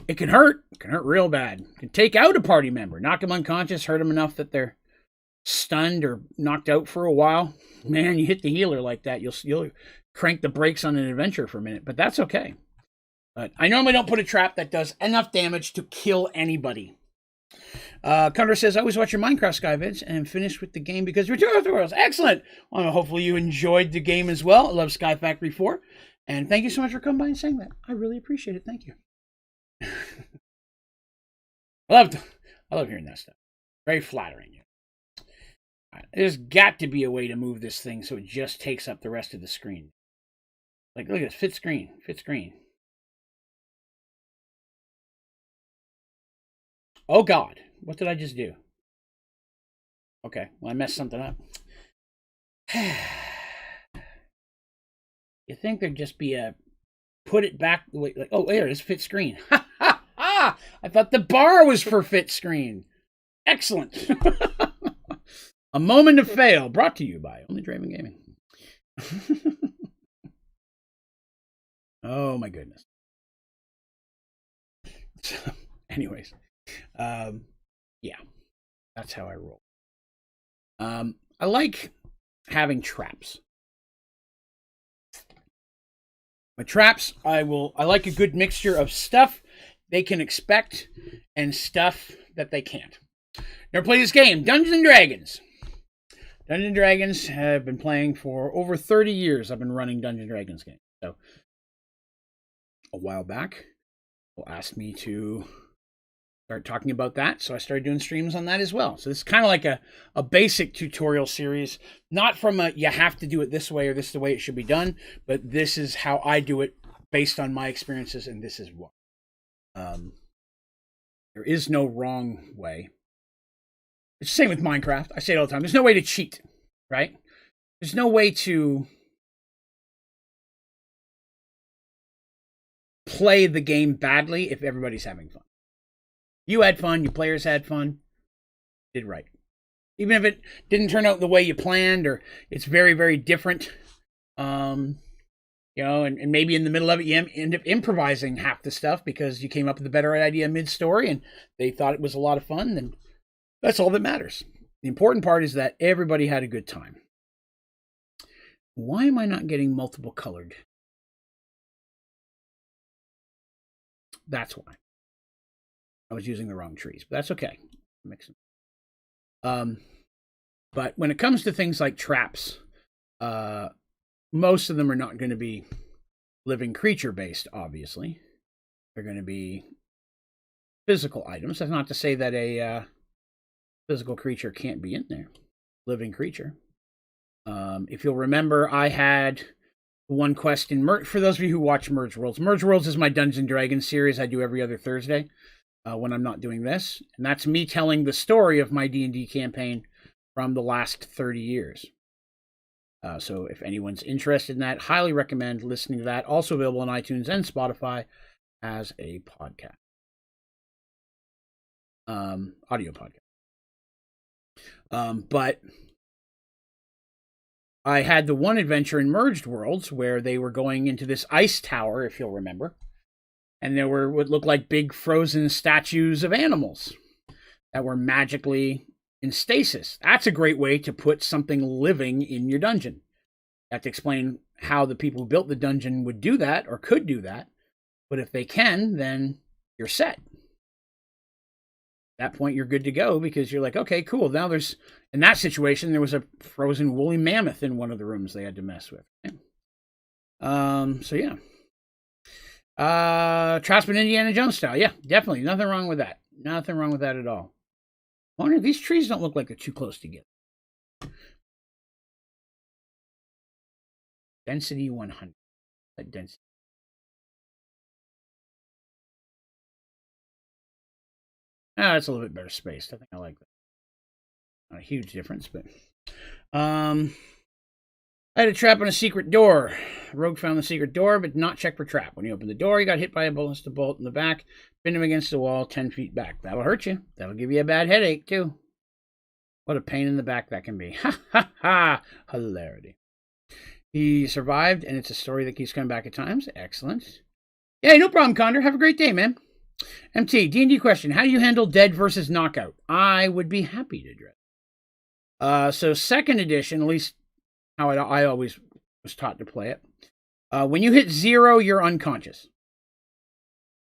S1: it can hurt real bad. It can take out a party member, knock them unconscious, hurt them enough that they're stunned or knocked out for a while, man, you hit the healer like that, you'll crank the brakes on an adventure for a minute, but that's okay. But I normally don't put a trap that does enough damage to kill anybody. Condor says, I always watch your Minecraft Sky vids and finished with the game because Return of the Worlds. Excellent. Well, hopefully you enjoyed the game as well. I love Sky Factory 4. And thank you so much for coming by and saying that. I really appreciate it. Thank you. I love hearing that stuff. Very flattering. Right, there's got to be a way to move this thing so it just takes up the rest of the screen. Like, look at this. Fit screen. Fit screen. Oh, God. What did I just do? Okay. Well, I messed something up. You think there'd just be a put it back the way, like, oh, there it is, fit screen. Ha, ha, ha! I thought the bar was for fit screen. Excellent. A moment of fail, brought to you by Onlydraven Gaming. Oh, my goodness. So, anyways. Yeah, that's how I roll. I like having traps. My traps, I like a good mixture of stuff they can expect and stuff that they can't. Never played this game, Dungeons & Dragons. Dungeons & Dragons have been playing for over 30 years. I've been running Dungeons & Dragons games. So, a while back, people asked me to start talking about that, so I started doing streams on that as well. So this is kind of like a basic tutorial series, not from a you have to do it this way or this is the way it should be done, but this is how I do it based on my experiences, and this is what. There is no wrong way. It's the same with Minecraft. I say it all the time. There's no way to cheat, right? There's no way to play the game badly if everybody's having fun. You had fun, your players had fun, did right. Even if it didn't turn out the way you planned or it's very, very different, and maybe in the middle of it you end up improvising half the stuff because you came up with a better idea mid-story and they thought it was a lot of fun, then that's all that matters. The important part is that everybody had a good time. Why am I not getting multiple colored? That's why. I was using the wrong trees, but that's okay. Mix them. But when it comes to things like traps, most of them are not going to be living creature based, obviously. They're going to be physical items. That's not to say that a physical creature can't be in there. Living creature. If you'll remember, I had one quest in for those of you who watch Mergedworlds. Mergedworlds is my Dungeons & Dragons series I do every other Thursday. When I'm not doing this. And that's me telling the story of my D&D campaign from the last 30 years. So if anyone's interested in that, highly recommend listening to that. Also available on iTunes and Spotify as a podcast. Audio podcast. But I had the one adventure in Mergedworlds where they were going into this ice tower, if you'll remember. And there were what looked like big frozen statues of animals that were magically in stasis. That's a great way to put something living in your dungeon. You have to explain how the people who built the dungeon would do that or could do that. But if they can, then you're set. At that point, you're good to go because you're like, okay, cool. Now in that situation, there was a frozen woolly mammoth in one of the rooms they had to mess with. So yeah. Trapsman Indiana Jones style. Yeah, definitely. Nothing wrong with that. Nothing wrong with that at all. I wonder if these trees don't look like they're too close together. Density 100. That density. That's a little bit better spaced. I think I like that. Not a huge difference, but I had a trap on a secret door. Rogue found the secret door, but did not check for trap. When he opened the door, he got hit by a ballistic bolt in the back, pinned him against the wall 10 feet back. That'll hurt you. That'll give you a bad headache, too. What a pain in the back that can be. Ha, ha, ha. Hilarity. He survived, and it's a story that keeps coming back at times. Excellent. Yeah, no problem, Condor. Have a great day, man. MT, D&D question. How do you handle dead versus knockout? I would be happy to address. So second edition, at least how I always was taught to play it. When you hit 0, you're unconscious.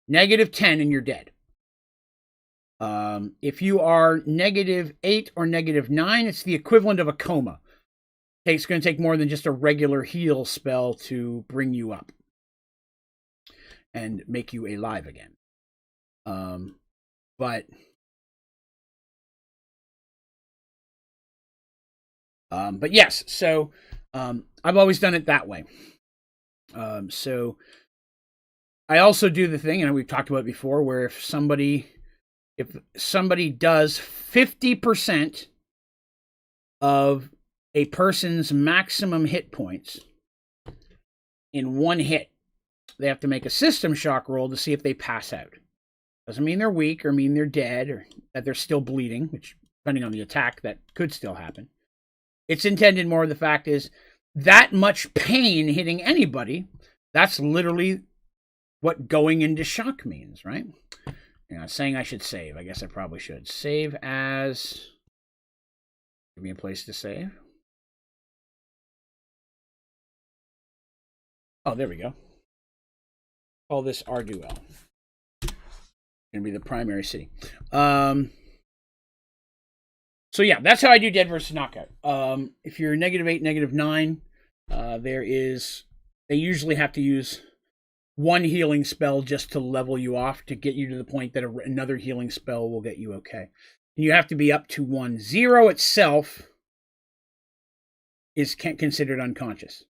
S1: -10 and you're dead. If you are -8 or -9, it's the equivalent of a coma. It's going to take more than just a regular heal spell to bring you up and make you alive again. But yes, so I've always done it that way. So I also do the thing, and we've talked about it before, where if somebody does 50% of a person's maximum hit points in one hit, they have to make a system shock roll to see if they pass out. Doesn't mean they're weak or mean they're dead or that they're still bleeding, which, depending on the attack, that could still happen. It's intended more, the fact is, that much pain hitting anybody, that's literally what going into shock means, right? You know, saying I should save. I guess I probably should. Save as... Give me a place to save. Oh, there we go. Call this Arduel. Going to be the primary city. So yeah, that's how I do Dead versus Knockout. If you're -8, -9, they usually have to use one healing spell just to level you off, to get you to the point that another healing spell will get you okay. And you have to be up to 1. 0 itself is considered unconscious.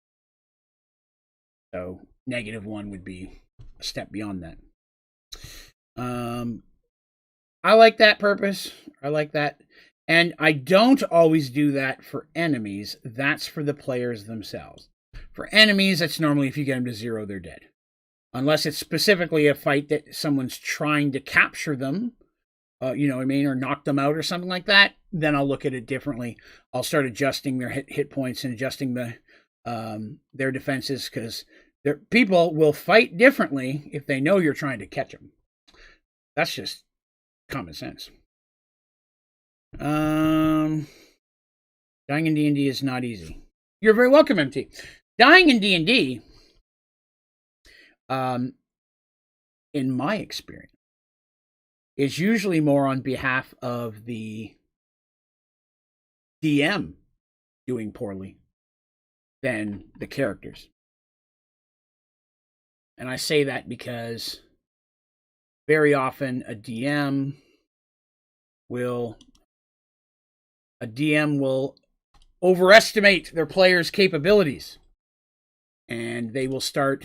S1: So -1 would be a step beyond that. I like that purpose. I like that. And I don't always do that for enemies. That's for the players themselves. For enemies, that's normally if you get them to 0, they're dead. Unless it's specifically a fight that someone's trying to capture them, you know what I mean, or knock them out or something like that, then I'll look at it differently. I'll start adjusting their hit points and adjusting their defenses, because people will fight differently if they know you're trying to catch them. That's just common sense. Dying in D&D is not easy. You're very welcome, MT. Dying in D&D, in my experience, is usually more on behalf of the DM doing poorly than the characters. And I say that because very often a DM will overestimate their players' capabilities, and they will start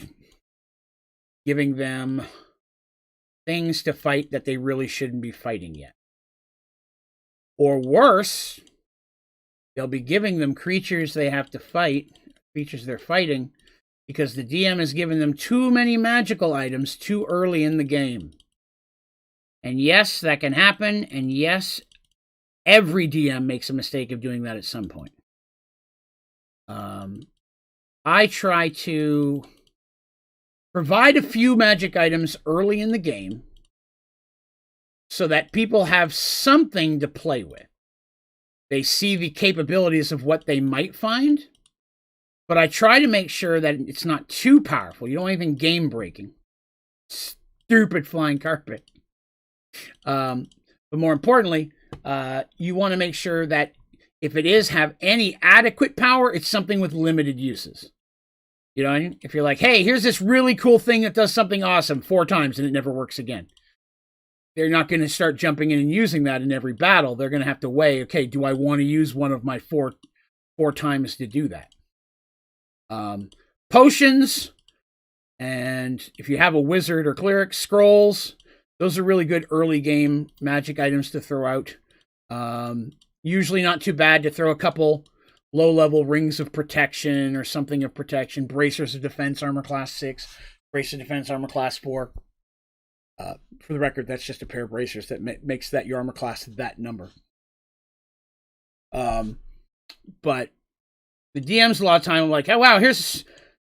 S1: giving them things to fight that they really shouldn't be fighting yet. Or worse, they'll be giving them creatures they have to fight, creatures they're fighting, because the DM has given them too many magical items too early in the game. And yes, that can happen, and yes, every DM makes a mistake of doing that at some point. I try to provide a few magic items early in the game so that people have something to play with. They see the capabilities of what they might find, but I try to make sure that it's not too powerful. You don't want anything game-breaking. Stupid flying carpet. But more importantly, you want to make sure that if it is have any adequate power, it's something with limited uses. You know what I mean? If you're like, hey, here's this really cool thing that does something awesome 4 times and it never works again, they're not going to start jumping in and using that in every battle. They're going to have to weigh, okay, do I want to use one of my four times to do that? Potions, and if you have a wizard or cleric, scrolls, those are really good early game magic items to throw out. Usually not too bad to throw a couple low-level rings of protection or something of protection. Bracers of defense, armor class 6. Bracer of defense, armor class 4. For the record, that's just a pair of bracers that makes that your armor class that number. But the DMs a lot of time are like, oh wow,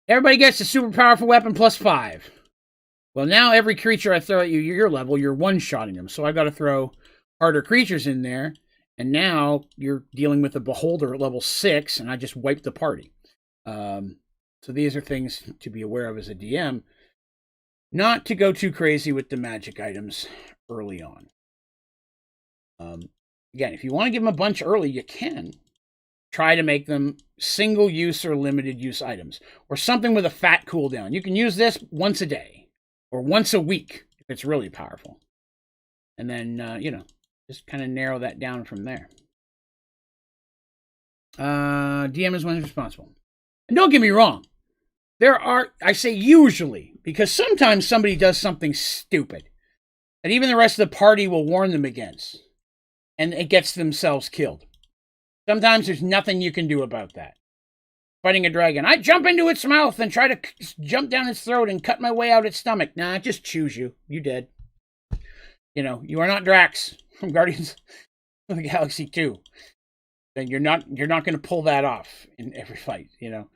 S1: everybody gets a super powerful weapon plus 5. Well, now every creature I throw at you, your level, you're one-shotting them. So I've got to throw harder creatures in there. And now you're dealing with a beholder at level 6, and I just wiped the party. So these are things to be aware of as a DM. Not to go too crazy with the magic items early on. Again, if you want to give them a bunch early, you can. Try to make them single-use or limited-use items. Or something with a fat cooldown. You can use this once a day. Or once a week, if it's really powerful. And then, you know, just kind of narrow that down from there. DM is one responsible. And don't get me wrong. There are, I say usually, because sometimes somebody does something stupid that even the rest of the party will warn them against. And it gets themselves killed. Sometimes there's nothing you can do about that. Fighting a dragon. I jump into its mouth and try to jump down its throat and cut my way out its stomach. Nah, just choose you. You dead. You know, you are not Drax from Guardians of the Galaxy 2. And you're not going to pull that off in every fight, you know.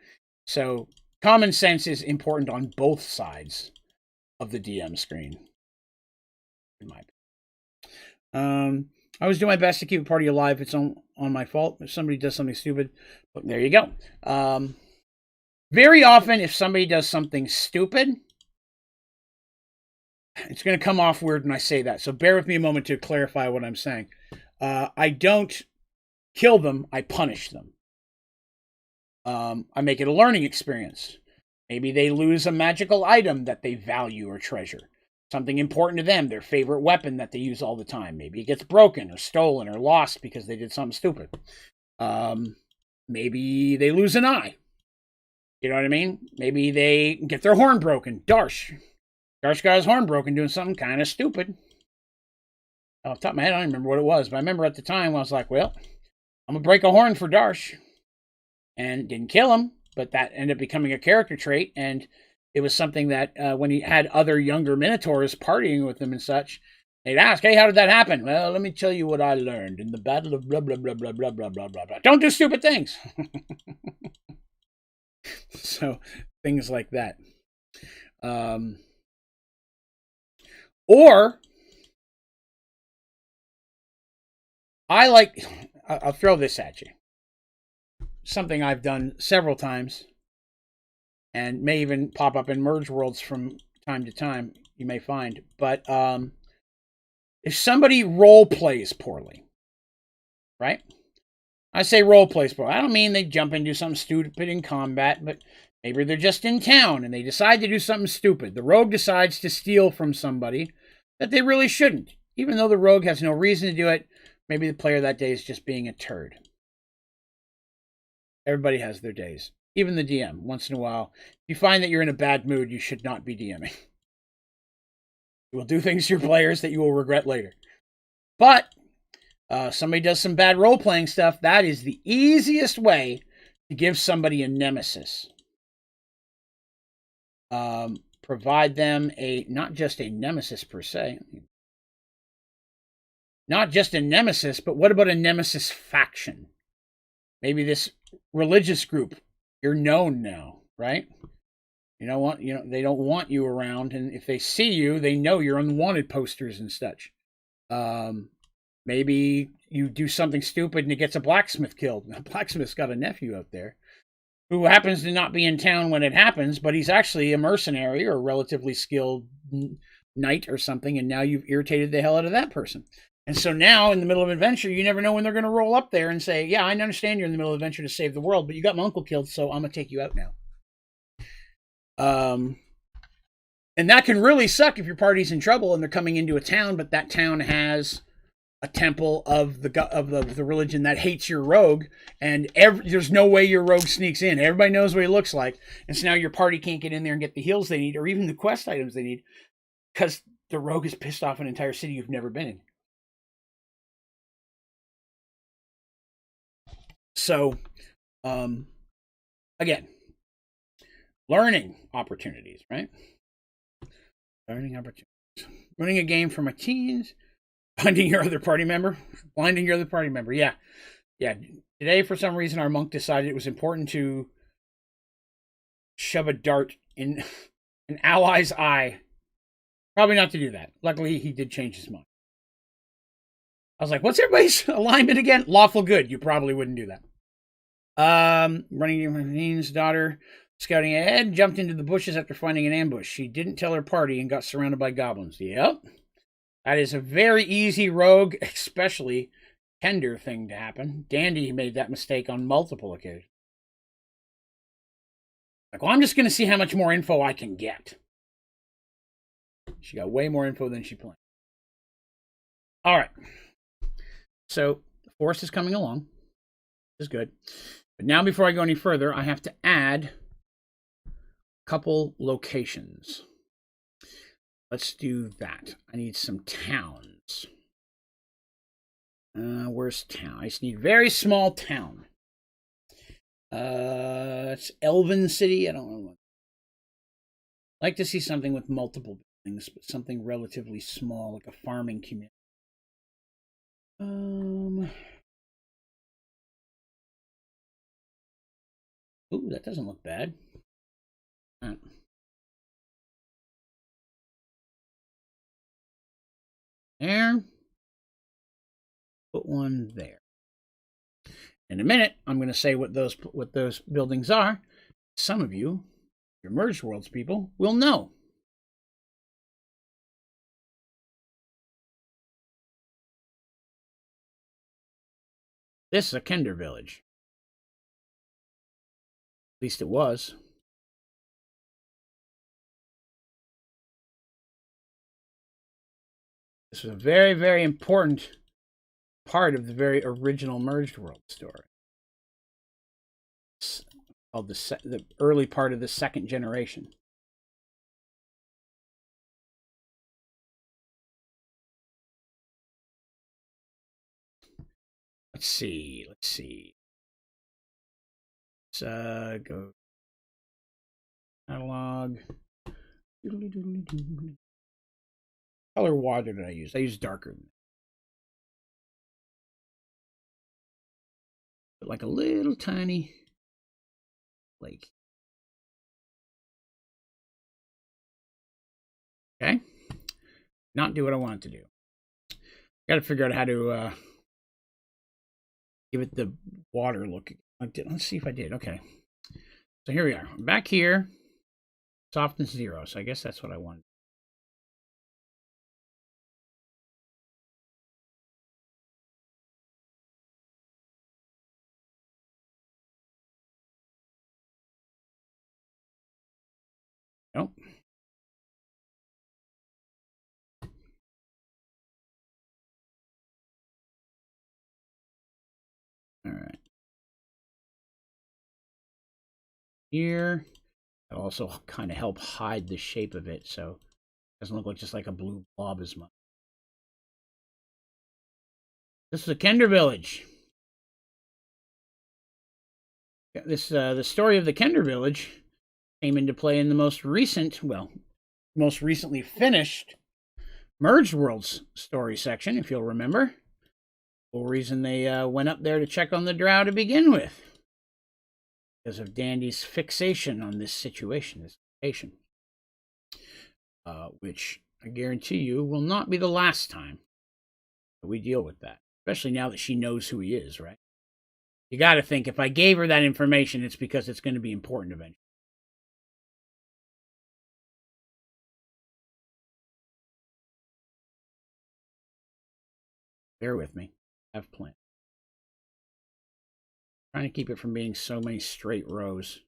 S1: So common sense is important on both sides of the DM screen. In my opinion. I always do my best to keep a party alive. It's on my fault if somebody does something stupid. But there you go. Very often, if somebody does something stupid, it's going to come off weird when I say that. So bear with me a moment to clarify what I'm saying. I don't kill them. I punish them. I make it a learning experience. Maybe they lose a magical item that they value or treasure. Something important to them, their favorite weapon that they use all the time. Maybe it gets broken or stolen or lost because they did something stupid. Maybe they lose an eye. You know what I mean? Maybe they get their horn broken. Darsh got his horn broken doing something kind of stupid. Off the top of my head, I don't remember what it was. But I remember at the time, I was like, well, I'm going to break a horn for Darsh. And didn't kill him, but that ended up becoming a character trait. And it was something that when he had other younger Minotaurs partying with him and such, they'd ask, hey, how did that happen? Well, let me tell you what I learned in the battle of blah, blah, blah, blah, blah, blah, blah, blah, blah. Don't do stupid things. So, things like that. Or, I'll throw this at you. Something I've done several times. And may even pop up in Mergedworlds from time to time, you may find. But if somebody role plays poorly, right? I say role plays poorly. I don't mean they jump and do something stupid in combat, but maybe they're just in town and they decide to do something stupid. The rogue decides to steal from somebody that they really shouldn't. Even though the rogue has no reason to do it, maybe the player that day is just being a turd. Everybody has their days. Even the DM, once in a while. If you find that you're in a bad mood, you should not be DMing. You will do things to your players that you will regret later. But, somebody does some bad role-playing stuff, that is the easiest way to give somebody a nemesis. Provide them not just a nemesis per se. Not just a nemesis, but what about a nemesis faction? Maybe this religious group. You're known now, right? You know what? They don't want you around, and if they see you, they know you're on the wanted posters and such. Maybe you do something stupid and it gets a blacksmith killed. A blacksmith's got a nephew out there who happens to not be in town when it happens, but he's actually a mercenary or a relatively skilled knight or something, and now you've irritated the hell out of that person. And so now, in the middle of an adventure, you never know when they're going to roll up there and say, yeah, I understand you're in the middle of an adventure to save the world, but you got my uncle killed, so I'm going to take you out now. And that can really suck if your party's in trouble and they're coming into a town, but that town has a temple of the religion that hates your rogue, and there's no way your rogue sneaks in. Everybody knows what he looks like. And so now your party can't get in there and get the heals they need, or even the quest items they need, because the rogue is pissed off an entire city you've never been in. So, again, learning opportunities, right? Learning opportunities. Running a game for my teens. Blinding your other party member. Yeah. Today, for some reason, our monk decided it was important to shove a dart in an ally's eye. Probably not to do that. Luckily, he did change his mind. was like, what's everybody's alignment again? Lawful good. You probably wouldn't do that. Running Marlene's daughter, scouting ahead, jumped into the bushes after finding an ambush. She didn't tell her party and got surrounded by goblins. Yep. That is a very easy rogue, especially tender thing to happen. Dandy made that mistake on multiple occasions. Like, well, I'm just going to see how much more info I can get. She got way more info than she planned. All right. So the forest is coming along. This is good. But now before I go any further, I have to add a couple locations. Let's do that. I need some towns. Where's town? I just need a very small town. It's Elven City. I don't know. I'd like to see something with multiple buildings, but something relatively small, like a farming community. Ooh, that doesn't look bad. There. Put one there. In a minute, I'm going to say what those buildings are. Some of you, your Merged Worlds people, will know. This is a Kender village. At least it was. This was a very, very important part of the very original Merged World story. It's called the early part of the second generation. Let's see. Let's go catalog. Color water did I use? I used darker than that. But like a little tiny lake. Okay. Not do what I want it to do. Got to figure out how to give it the water look. Let's see if I did. Okay. So here we are. I'm back here. Softness 0. So I guess that's what I wanted. Nope. All right. Here. That'll also kind of help hide the shape of it so it doesn't look like just like a blue blob as much. This is a Kender village. This the story of the Kender village came into play in the most recently finished Merged Worlds story section, if you'll remember. The whole reason they went up there to check on the drow to begin with. Because of Dandy's fixation on this situation, this location. Which I guarantee you will not be the last time that we deal with that. Especially now that she knows who he is, right? You got to think, if I gave her that information, it's because it's going to be important eventually. Bear with me. I have plans. Trying to keep it from being so many straight rows.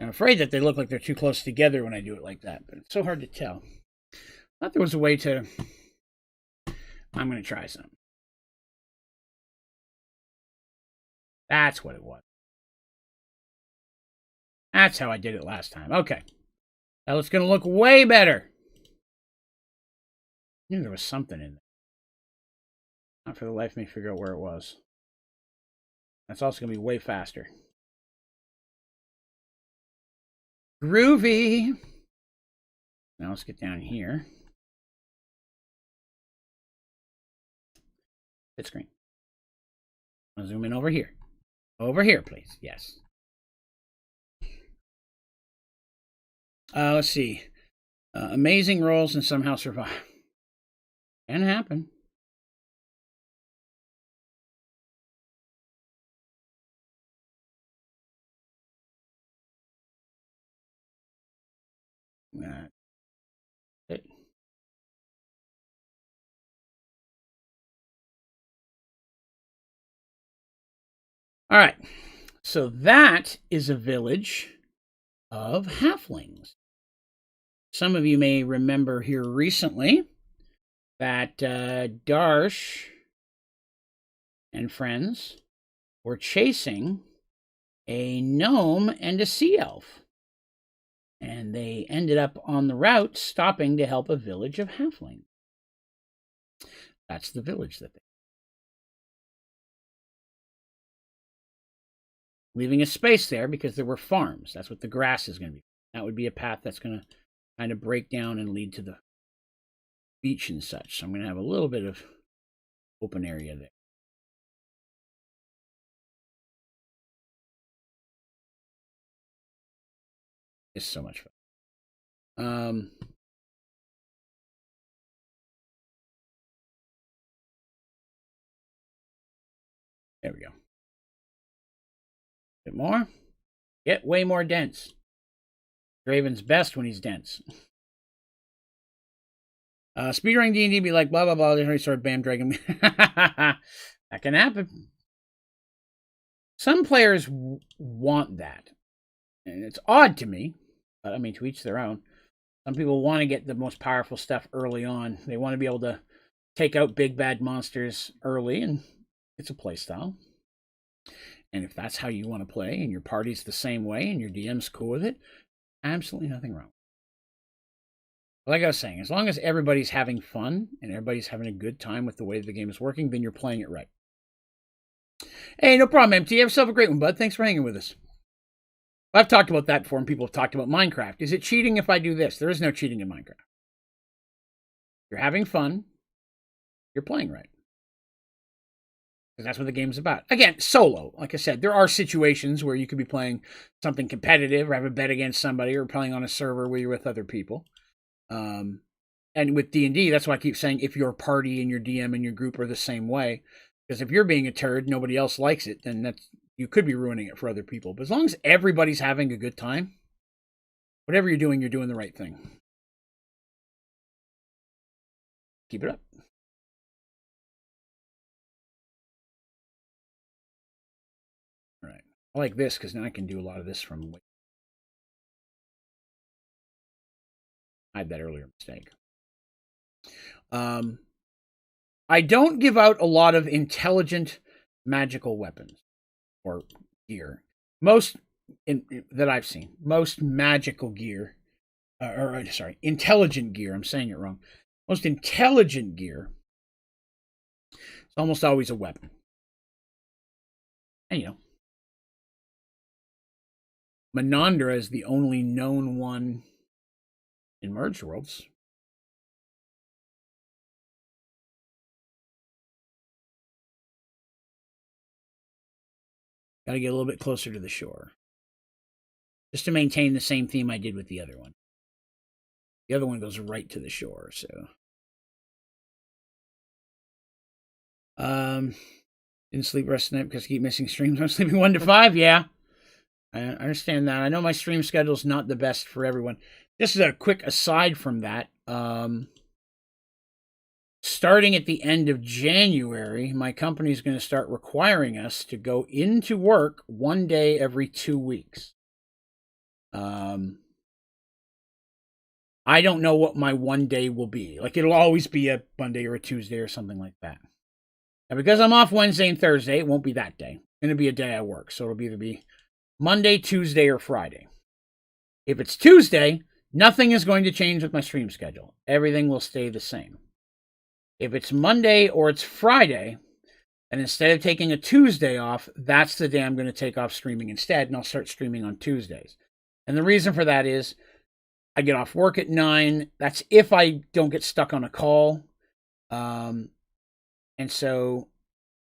S1: I'm afraid that they look like they're too close together when I do it like that, but it's so hard to tell. I thought there was a way to... I'm going to try some. That's what it was. That's how I did it last time. Okay. Now it's going to look way better. I knew there was something in there. Not for the life of me figure out where it was. That's also going to be way faster. Groovy. Now let's get down here. Hit screen. I'll zoom in over here. Over here, please. Yes. Let's see. Amazing rolls and somehow survive. Can happen. It. All right. So that is a village of halflings. Some of you may remember here recently that Darsh and friends were chasing a gnome and a sea elf. And they ended up on the route stopping to help a village of halflings. That's the village that they leaving a space there because there were farms. That's what the grass is going to be. That would be a path that's going to kind of break down and lead to the beach and such. So I'm going to have a little bit of open area there. It's so much fun. There we go. A bit more. Get way more dense. Draven's best when he's dense. Speedrunning D&D be like, blah, blah, blah, then sort of bam, dragon. That can happen. Some players want that. And it's odd to me, but I mean, to each their own. Some people want to get the most powerful stuff early on. They want to be able to take out big bad monsters early, and it's a play style. And if that's how you want to play, and your party's the same way, and your DM's cool with it, absolutely nothing wrong. Like I was saying, as long as everybody's having fun and everybody's having a good time with the way the game is working, then you're playing it right. Hey, no problem, MT. Have yourself a great one, bud. Thanks for hanging with us. I've talked about that before, and people have talked about Minecraft. Is it cheating if I do this? There is no cheating in Minecraft. You're having fun. You're playing right. Because that's what the game's about. Again, solo. Like I said, there are situations where you could be playing something competitive or have a bet against somebody or playing on a server where you're with other people. And with D&D, that's why I keep saying if your party and your DM and your group are the same way. Because if you're being a turd, nobody else likes it, then that's you could be ruining it for other people. But as long as everybody's having a good time, whatever you're doing the right thing. Keep it up. All right. I like this because now I can do a lot of this from I had that earlier mistake. I don't give out a lot of intelligent magical weapons or gear. Most that I've seen, most magical gear, intelligent gear. I'm saying it wrong. Most intelligent gear is almost always a weapon. And Menandra is the only known one in Merged Worlds. Got to get a little bit closer to the shore. Just to maintain the same theme I did with the other one. The other one goes right to the shore, so. Didn't sleep rest of the night because I keep missing streams. I'm sleeping 1 to 5, yeah. I understand that. I know my stream schedule is not the best for everyone. Just as a quick aside from that, starting at the end of January, my company is going to start requiring us to go into work 1 day every 2 weeks. I don't know what my 1 day will be. Like, it'll always be a Monday or a Tuesday or something like that. And because I'm off Wednesday and Thursday, it won't be that day. It's going to be a day I work. So it'll either be Monday, Tuesday, or Friday. If it's Tuesday, nothing is going to change with my stream schedule. Everything will stay the same. If it's Monday or it's Friday, and instead of taking a Tuesday off, that's the day I'm going to take off streaming instead, and I'll start streaming on Tuesdays. And the reason for that is I get off work at 9. That's if I don't get stuck on a call. And so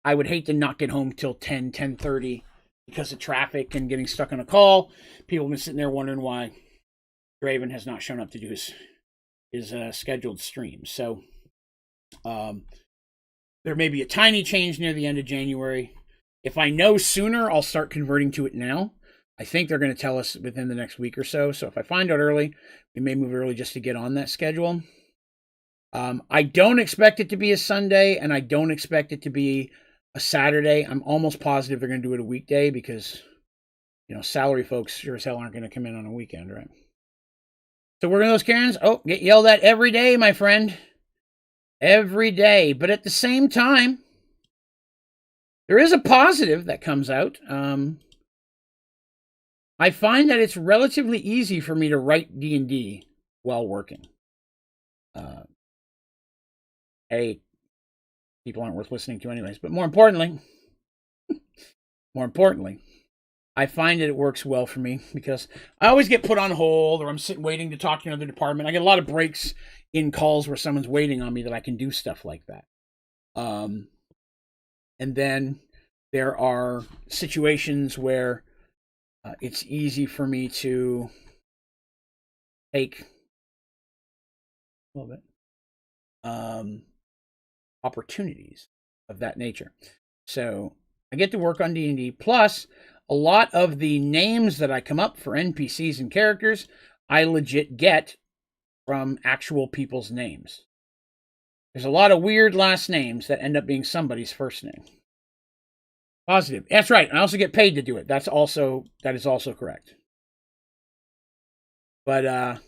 S1: I would hate to not get home till 10, 10:30 because of traffic and getting stuck on a call. People have been sitting there wondering why Draven has not shown up to do his scheduled stream. So there may be a tiny change near the end of January. If I know sooner, I'll start converting to it now. I think they're going to tell us within the next week or so. So if I find out early, we may move early just to get on that schedule. I don't expect it to be a Sunday, and I don't expect it to be a Saturday. I'm almost positive they're going to do it a weekday because, salary folks sure as hell aren't going to come in on a weekend, right? So we're going to those Karens. Oh, get yelled at every day, my friend. Every day. But at the same time, there is a positive that comes out. I find that it's relatively easy for me to write D&D while working. People aren't worth listening to anyways. But more importantly, I find that it works well for me because I always get put on hold or I'm sitting waiting to talk to another department. I get a lot of breaks in calls where someone's waiting on me that I can do stuff like that. And then there are situations where it's easy for me to take a little bit opportunities of that nature. So I get to work on D&D. Plus, a lot of the names that I come up for NPCs and characters, I legit get from actual people's names. There's a lot of weird last names that end up being somebody's first name. Positive. That's right. I also get paid to do it. That is also correct. But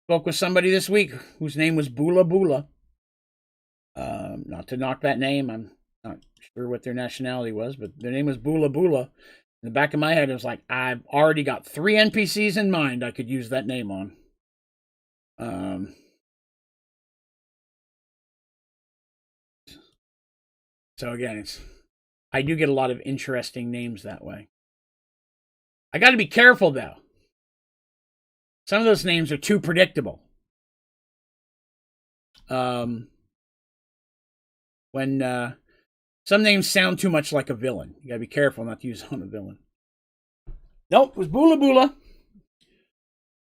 S1: spoke with somebody this week whose name was Bula Bula. Not to knock that name. I'm not sure what their nationality was, but their name was Bula Bula. In the back of my head, it was like, I've already got 3 NPCs in mind I could use that name on. So again, I do get a lot of interesting names that way. I got to be careful, though. Some of those names are too predictable. When some names sound too much like a villain. You got to be careful not to use on a villain. Nope, it was Bula Bula.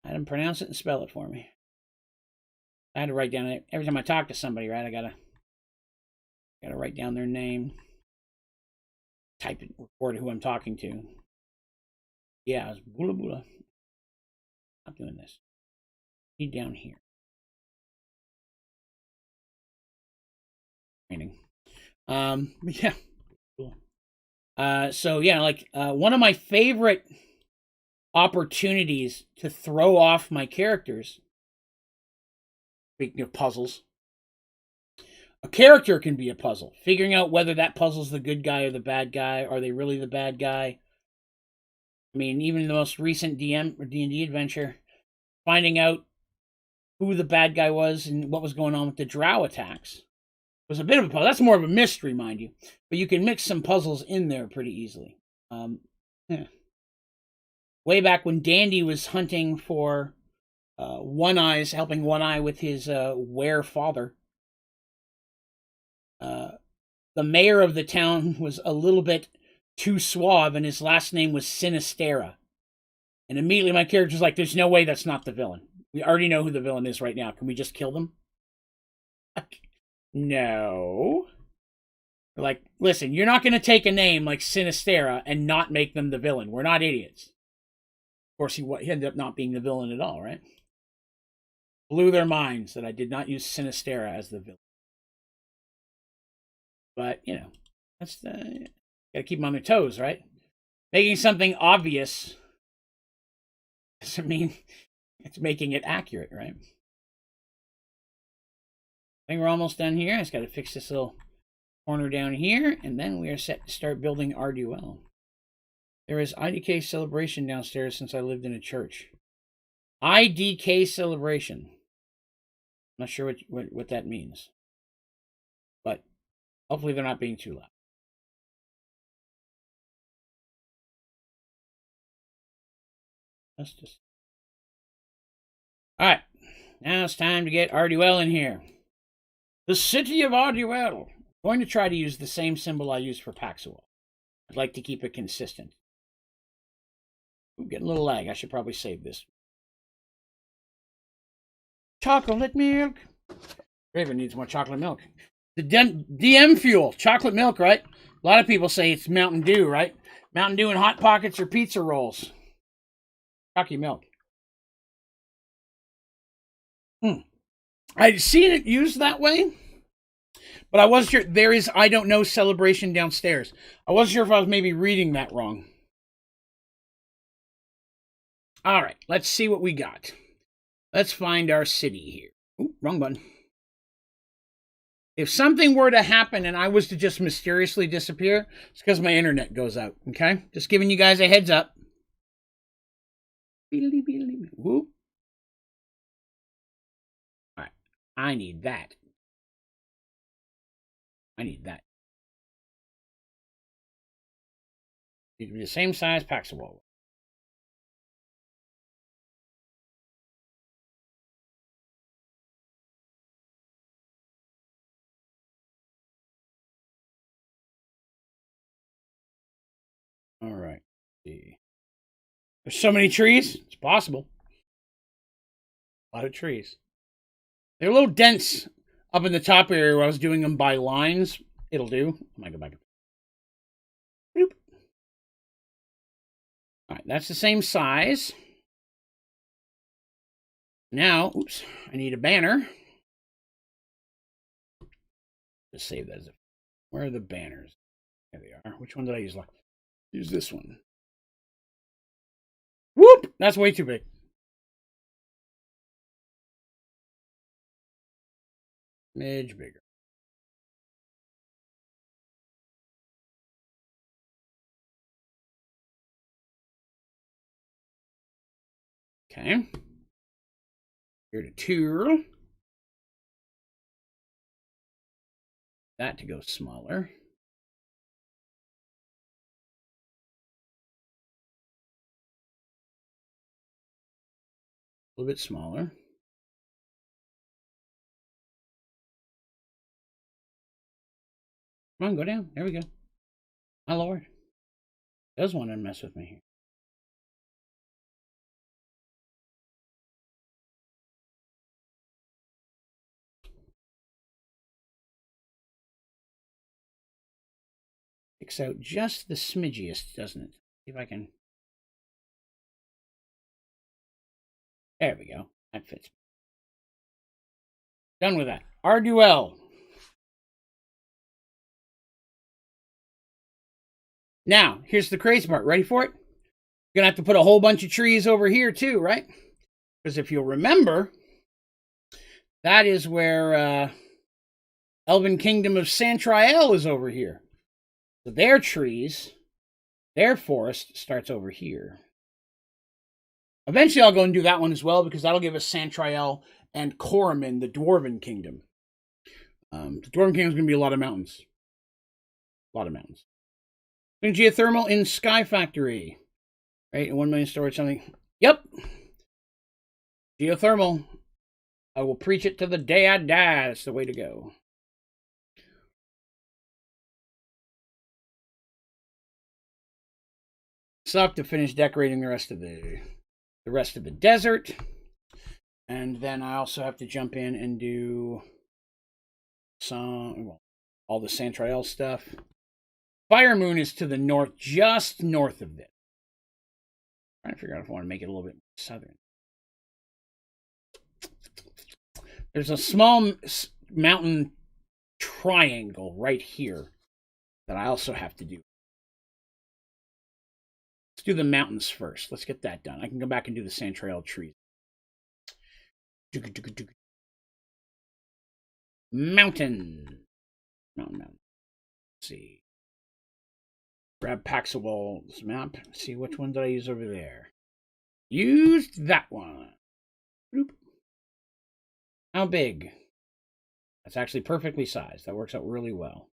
S1: I had him pronounce it and spell it for me. I had to write down it. Every time I talk to somebody, right, I got to write down their name. Type it, record who I'm talking to. Yeah, it was Bula Bula. I'm doing this. Need down here. Training. Yeah. So yeah, like one of my favorite opportunities to throw off my characters. Speaking of puzzles, a character can be a puzzle. Figuring out whether that puzzle's the good guy or the bad guy. Are they really the bad guy? I mean, even the most recent DM or D&D adventure, finding out who the bad guy was and what was going on with the drow attacks was a bit of a puzzle. That's more of a mystery, mind you. But you can mix some puzzles in there pretty easily. Yeah. Way back when Dandy was hunting for One Eye's, helping One Eye with his were father, the mayor of the town was a little bit too suave, and his last name was Sinistera. And immediately my character's like, there's no way that's not the villain. We already know who the villain is right now. Can we just kill them? No. Like, listen, you're not going to take a name like Sinistera and not make them the villain. We're not idiots. Of course, he ended up not being the villain at all, right? Blew their minds that I did not use Sinistera as the villain. But, that's the... Gotta keep them on their toes, right? Making something obvious doesn't mean it's making it accurate, right? I think we're almost done here. I just gotta fix this little corner down here, and then we are set to start building our duel. There is IDK celebration downstairs since I lived in a church. IDK celebration. I'm not sure what that means. But hopefully they're not being too loud. Alright. Now it's time to get Arduel in here. The city of Arduel. I'm going to try to use the same symbol I used for Paxual. I'd like to keep it consistent. I'm getting a little lag. I should probably save this. Chocolate milk. Raven needs more chocolate milk. The DM fuel, chocolate milk, right? A lot of people say it's Mountain Dew, right? Mountain Dew and Hot Pockets or pizza rolls. Chocolate milk. I'd seen it used that way, but I wasn't sure. There is I don't know celebration downstairs. I wasn't sure if I was maybe reading that wrong. All right, let's see what we got. Let's find our city here. Ooh, wrong button. If something were to happen and I was to just mysteriously disappear, it's because my internet goes out, okay? Just giving you guys a heads up. Whoop. All right, I need that. I need that. Need to be the same size Paxawall. All right. See. There's so many trees. It's possible. A lot of trees. They're a little dense up in the top area where I was doing them by lines. It'll do. I might go back. Boop. All right, that's the same size. Now, oops, I need a banner. Just save that as a. Where are the banners? There they are. Which one did I use? Use this one. Whoop! That's way too big. Smidge bigger. Okay. Here to 2. That to go smaller. A little bit smaller. Come on, go down. There we go. My lord. Does want to mess with me here. Sticks out just the smidgiest, doesn't it? See if I can. There we go. That fits. Done with that. Arduel. Now, here's the crazy part. Ready for it? You're going to have to put a whole bunch of trees over here too, right? Because if you'll remember, that is where Elven Kingdom of Santriel is over here. So their trees, their forest starts over here. Eventually I'll go and do that one as well because that'll give us Santriel and Coromon, the Dwarven Kingdom. The Dwarven Kingdom is going to be a lot of mountains. A lot of mountains. Geothermal in Sky Factory. Right, 1 million storage something. Yep. Geothermal. I will preach it to the day I die. That's the way to go. Suck to finish decorating the rest of the desert. And then I also have to jump in and do all the Santriel stuff. Fire Moon is to the north, just north of this. I'm trying to figure out if I want to make it a little bit southern. There's a small mountain triangle right here that I also have to do. Let's do the mountains first. Let's get that done. I can go back and do the Santriel trees. Mountain. Let's see. Grab Paxawall's map. See which one did I use over there. Used that one. Bloop. How big? That's actually perfectly sized. That works out really well.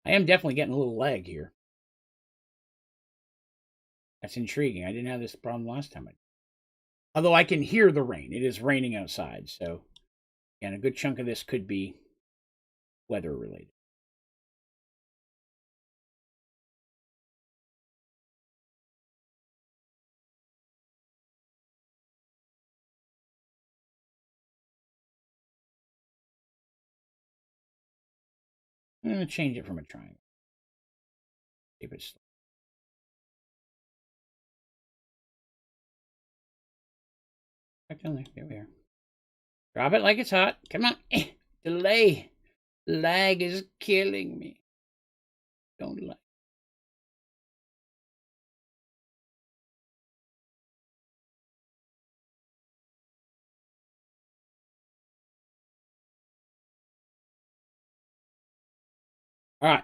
S1: I am definitely getting a little lag here. That's intriguing. I didn't have this problem last time. Although I can hear the rain. It is raining outside, so And a good chunk of this could be weather related. I'm going to change it from a triangle. Keep it slow. Back down there. There we are. Drop it like it's hot. Come on. Delay. Lag is killing me. Don't lag. All right.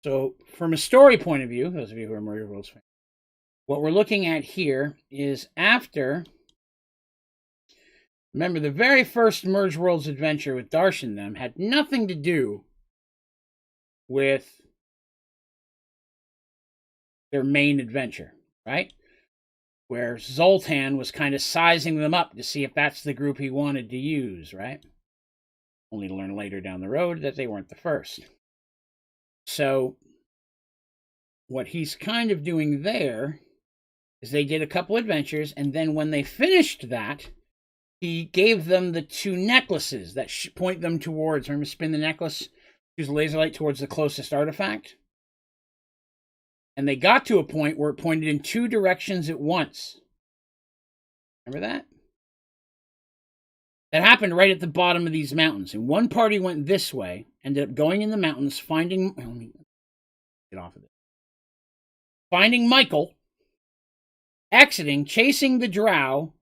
S1: So from a story point of view, those of you who are Mergedworlds fans, what we're looking at here is after. Remember, the very first Mergedworlds adventure with Darsh and them had nothing to do with their main adventure, right? Where Zoltan was kind of sizing them up to see if that's the group he wanted to use, right? Only to learn later down the road that they weren't the first. So what he's kind of doing there is they did a couple adventures, and then when they finished that, he gave them the 2 necklaces that point them towards, remember, spin the necklace, use the laser light towards the closest artifact. And they got to a point where it pointed in 2 directions at once. Remember that? That happened right at the bottom of these mountains. And one party went this way, ended up going in the mountains, finding... Let me get off of it. Finding Michael, exiting, chasing the drow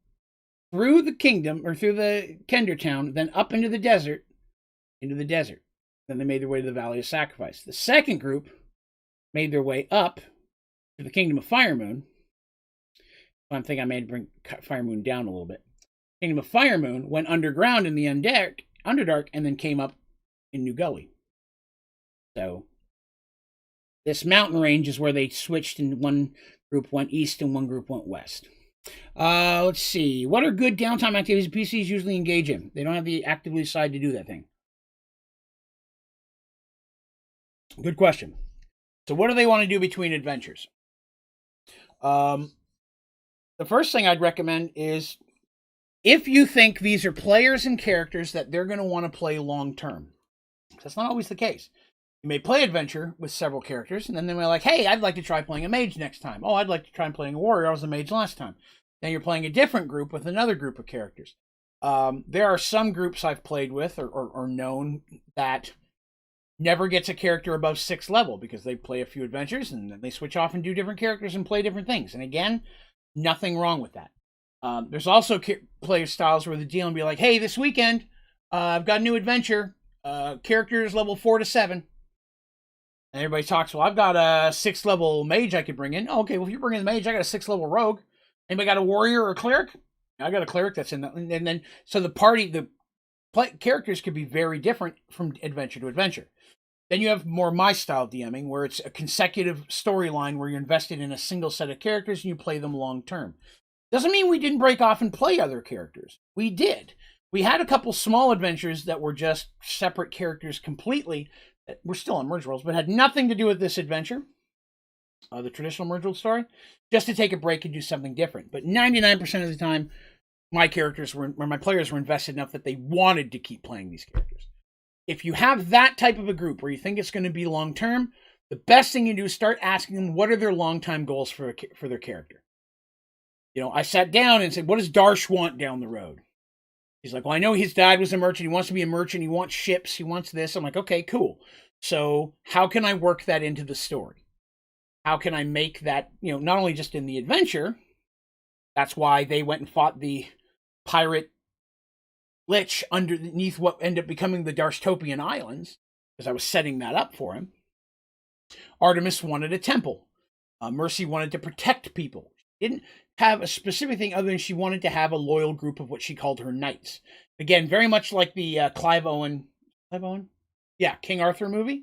S1: through the kingdom, or through the Kender town, then up into the desert. Then they made their way to the Valley of Sacrifice. The second group made their way up to the Kingdom of Firemoon. I think I may bring Firemoon down a little bit. Kingdom of Firemoon went underground in the Underdark, and then came up in New Gully. So this mountain range is where they switched, and one group went east and one group went west. Let's see. What are good downtime activities PCs usually engage in? They don't have the actively side to do that thing. Good question. So what do they want to do between adventures? The first thing I'd recommend is, if you think these are players and characters that they're going to want to play long term. That's not always the case. You may play adventure with several characters, and then they're like, hey, I'd like to try playing a mage next time. Oh, I'd like to try playing a warrior. I was a mage last time. Then you're playing a different group with another group of characters. There are some groups I've played with or known that never gets a character above 6th level because they play a few adventures and then they switch off and do different characters and play different things. And again, nothing wrong with that. There's also player styles where the deal and be like, hey, this weekend, I've got a new adventure. Characters level 4 to 7. And everybody talks, well, I've got a 6th level mage I could bring in. Oh, okay, well, if you're bringing the mage, I got a 6th level rogue. Anybody got a warrior or a cleric? I got a cleric that's in that. And then, so the characters could be very different from adventure to adventure. Then you have more my style DMing, where it's a consecutive storyline where you're invested in a single set of characters and you play them long term. Doesn't mean we didn't break off and play other characters. We did. We had a couple small adventures that were just separate characters completely. We're still on Mergedworlds, but had nothing to do with this adventure, the traditional Mergedworlds story, just to take a break and do something different. But 99% of the time, my players were invested enough that they wanted to keep playing these characters. If you have that type of a group where you think it's going to be long term, the best thing you do is start asking them what are their long time goals for their character. You know, I sat down and said, what does Darsh want down the road? He's like, well, I know his dad was a merchant. He wants to be a merchant. He wants ships. He wants this. I'm like, okay, cool. So how can I work that into the story? How can I make that, not only just in the adventure, that's why they went and fought the pirate lich underneath what ended up becoming the Darshtopian Islands, because I was setting that up for him. Artemis wanted a temple. Mercy wanted to protect people. She didn't have a specific thing other than she wanted to have a loyal group of what she called her knights. Again, very much like the King Arthur movie,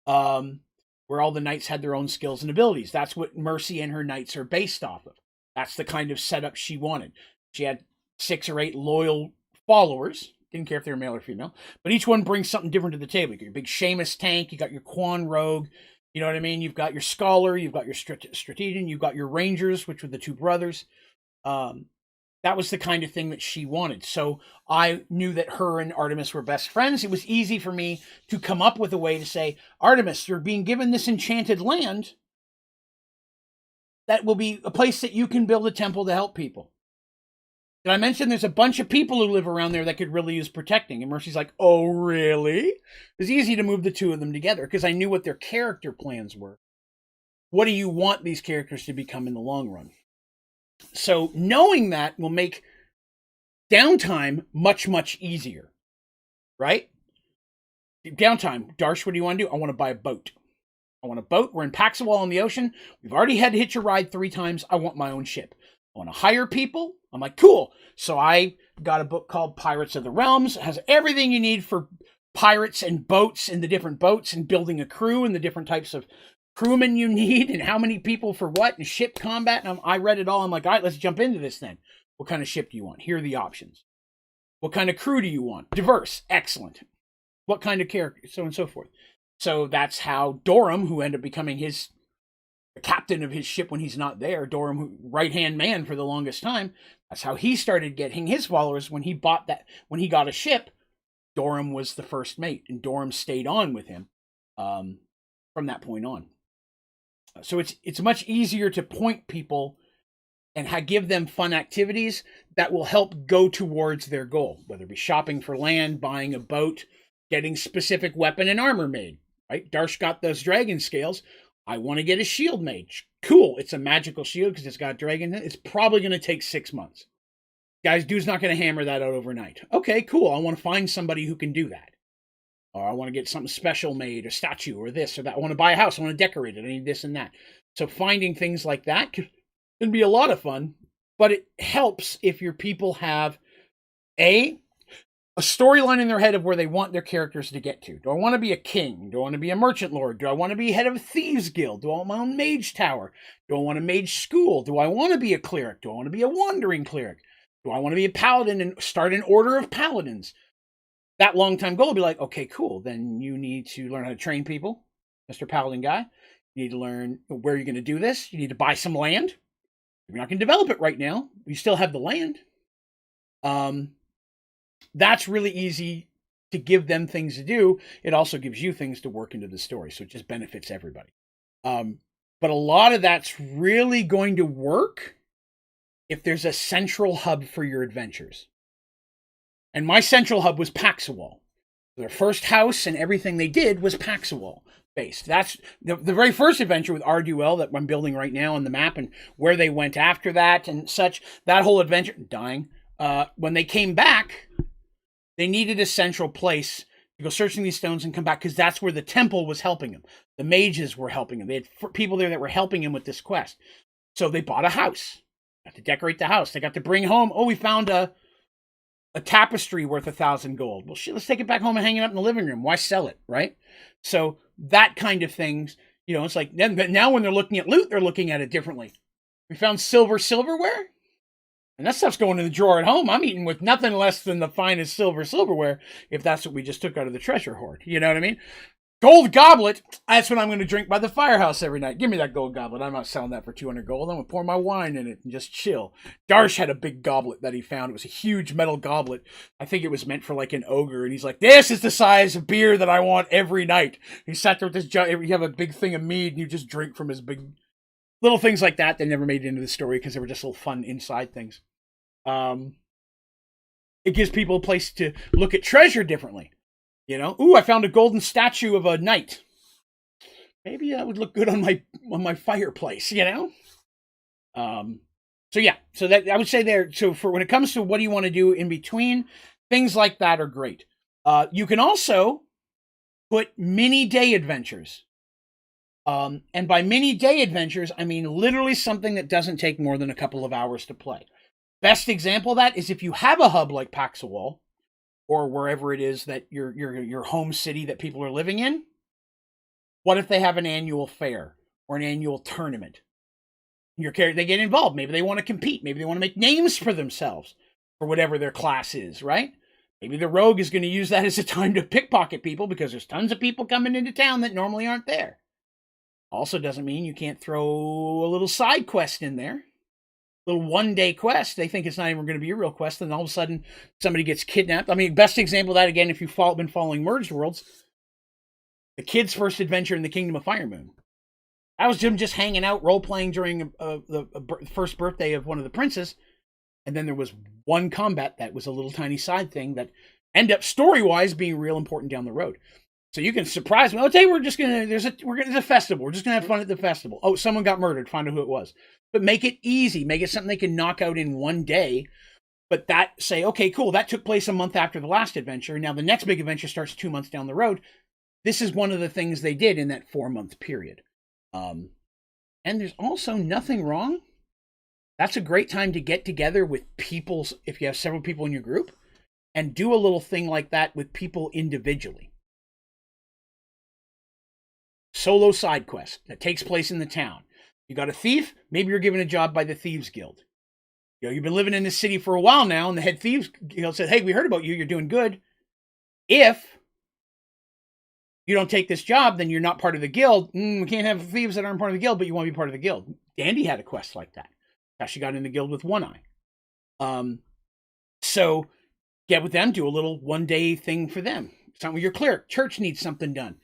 S1: where all the knights had their own skills and abilities. That's what Mercy and her knights are based off of. That's the kind of setup she wanted. She had 6 or 8 loyal followers, Didn't care if they were male or female. But each one brings something different to the table. You got your big Seamus tank. You got your Quan Rogue. You know what I mean? You've got your Scholar. You've got your Strategian. You've got your Rangers, which were the two brothers. That was the kind of thing that she wanted. So I knew that her and Artemis were best friends. It was easy for me to come up with a way to say, Artemis, you're being given this enchanted land that will be a place that you can build a temple to help people. Did I mention there's a bunch of people who live around there that could really use protecting? And Mercy's like, oh, really? It was easy to move the two of them together because I knew what their character plans were. What do you want these characters to become in the long run? So knowing that will make downtime much, much easier, right? Downtime. Darsh, what do you want to do? I want to buy a boat. I want a boat. We're in Paxawal on the ocean. We've already had to hitch a ride 3 times. I want my own ship. I want to hire people. I'm like, cool. So I got a book called Pirates of the Realms. It has everything you need for pirates and boats and the different boats and building a crew and the different types of crewmen you need and how many people for what and ship combat. And I read it all. I'm like, all right, let's jump into this then. What kind of ship do you want? Here are the options. What kind of crew do you want? Diverse. Excellent. What kind of character? So on and so forth. So that's how Dorum, who ended up becoming the captain of his ship when he's not there, Dorum, right-hand man for the longest time, that's how he started getting his followers. When he got a ship, Dorum was the first mate, and Dorum stayed on with him from that point on. So it's much easier to point people and give them fun activities that will help go towards their goal, whether it be shopping for land, buying a boat, getting specific weapon and armor made, right? Darsh got those dragon scales. I want to get a shield made. Cool. It's a magical shield because it's got dragon. It's probably going to take 6 months. Guys, dude's not going to hammer that out overnight. Okay, cool. I want to find somebody who can do that. Or I want to get something special made, a statue, or this or that. I want to buy a house. I want to decorate it. I need this and that. So finding things like that can be a lot of fun, but it helps if your people have a storyline in their head of where they want their characters to get to. Do I want to be a king? Do I want to be a merchant lord? Do I want to be head of a thieves guild? Do I want my own mage tower? Do I want a mage school? Do I want to be a cleric? Do I want to be a wandering cleric? Do I want to be a paladin and start an order of paladins? That long-time goal will be like, okay, cool. Then you need to learn how to train people, Mr. Paladin guy. You need to learn where you're going to do this. You need to buy some land. You're not going to develop it right now. You still have the land. That's really easy to give them things to do. It also gives you things to work into the story, so it just benefits everybody. But a lot of that's really going to work if there's a central hub for your adventures. And my central hub was Paxawal. Their first house and everything they did was Paxawal based. That's the very first adventure with Arduel that I'm building right now on the map, and where they went after that and such. That whole adventure, dying. When they came back, they needed a central place to go searching these stones and come back, because that's where the temple was helping them. The mages were helping them. They had people there that were helping him with this quest. So they bought a house. Got to decorate the house. They got to bring home, we found a tapestry worth 1,000 gold. Well, shit, let's take it back home and hang it up in the living room. Why sell it, right? So that kind of things, it's like, now when they're looking at loot, they're looking at it differently. We found silverware, and that stuff's going in the drawer at home. I'm eating with nothing less than the finest silverware, if that's what we just took out of the treasure hoard. You know what I mean? Gold goblet, that's what I'm going to drink by the firehouse every night. Give me that gold goblet. I'm not selling that for 200 gold. I'm going to pour my wine in it and just chill. Darsh had a big goblet that he found. It was a huge metal goblet. I think it was meant for like an ogre. And he's like, this is the size of beer that I want every night. He sat there with this you have a big thing of mead and you just drink from his big... Little things like that never made it into the story because they were just little fun inside things. It gives people a place to look at treasure differently. I found a golden statue of a knight. Maybe that would look good on my fireplace, So that I would say there. So for when it comes to what do you want to do in between, things like that are great. You can also put mini day adventures. And by mini day adventures, I mean literally something that doesn't take more than a couple of hours to play. Best example of that is if you have a hub like Paxawal, or wherever it is that your home city that people are living in. What if they have an annual fair or an annual tournament? They get involved. Maybe they want to compete. Maybe they want to make names for themselves for whatever their class is, right? Maybe the rogue is going to use that as a time to pickpocket people because there's tons of people coming into town that normally aren't there. Also doesn't mean you can't throw a little side quest in there. Little one-day quest. They think it's not even going to be a real quest, and all of a sudden somebody gets kidnapped. I mean, best example of that, again, if you've been following Merged Worlds, the kid's first adventure in the Kingdom of Firemoon. That was Jim just hanging out, role-playing during the first birthday of one of the princes, and then there was one combat that was a little tiny side thing that ended up story-wise being real important down the road. So you can surprise me. Oh, today there's a festival. We're just gonna have fun at the festival. Oh, someone got murdered. Find out who it was. But make it easy. Make it something they can knock out in one day. But say, okay, cool. That took place a month after the last adventure. Now the next big adventure starts 2 months down the road. This is one of the things they did in that 4-month period. And there's also nothing wrong. That's a great time to get together with people if you have several people in your group, and do a little thing like that with people individually. Solo side quest that takes place in the town. You got a thief, maybe you're given a job by the Thieves Guild. You know, you've been living in this city for a while now, and the head Thieves Guild said, hey, we heard about you, you're doing good. If you don't take this job, then you're not part of the guild. We can't have thieves that aren't part of the guild, but you want to be part of the guild. Dandy had a quest like that. She got in the guild with one eye. So get with them, do a little one-day thing for them. Something with your cleric. Church needs something done.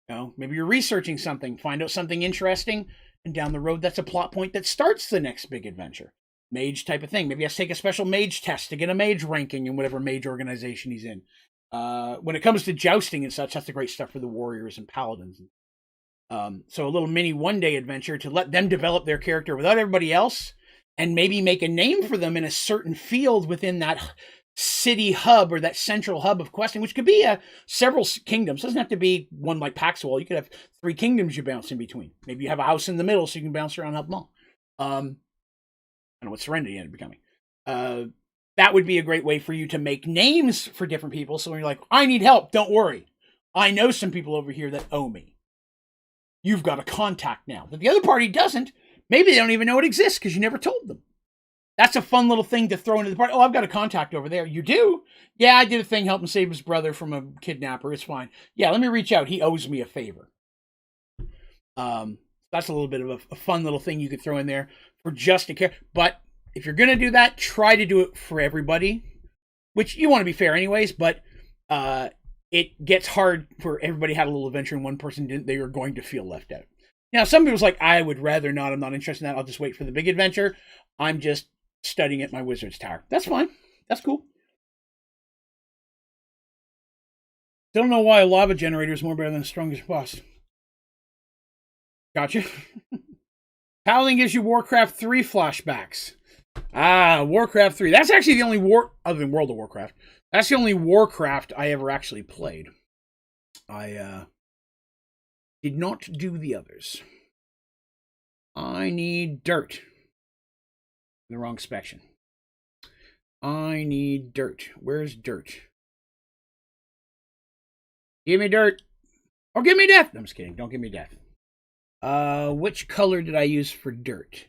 S1: You know, maybe you're researching something, find out something interesting, and down the road, that's a plot point that starts the next big adventure. Mage type of thing. Maybe he has to take a special mage test to get a mage ranking in whatever mage organization he's in. When it comes to jousting and such, that's the great stuff for the warriors and paladins. So a little mini one-day adventure to let them develop their character without everybody else, and maybe make a name for them in a certain field within that city hub or that central hub of questing, which could be several kingdoms. It doesn't have to be one like Paxwell. You could have 3 kingdoms you bounce in between. Maybe you have a house in the middle so you can bounce around and help them all. I don't know what Serenity ended up becoming. That would be a great way for you to make names for different people. So when you're like, I need help, don't worry. I know some people over here that owe me. You've got a contact now. But the other party doesn't. Maybe they don't even know it exists because you never told them. That's a fun little thing to throw into the party. Oh, I've got a contact over there. You do? Yeah, I did a thing helping save his brother from a kidnapper. It's fine. Yeah, let me reach out. He owes me a favor. That's a little bit of a fun little thing you could throw in there for just a care. But if you're going to do that, try to do it for everybody, which you want to be fair anyways, but it gets hard for everybody had a little adventure and one person didn't. They were going to feel left out. Now, some people's like, I would rather not. I'm not interested in that. I'll just wait for the big adventure. I'm just studying at my wizard's tower. That's fine. That's cool. Don't know why a lava generator is more better than the strongest boss. Gotcha. Paladin gives you Warcraft 3 flashbacks. Warcraft 3. That's actually the only other than World of Warcraft. That's the only Warcraft I ever actually played. I did not do the others. I need dirt. The wrong section. I need dirt. Where's dirt? Give me dirt. Or give me death. No, I'm just kidding. Don't give me death. Which color did I use for dirt?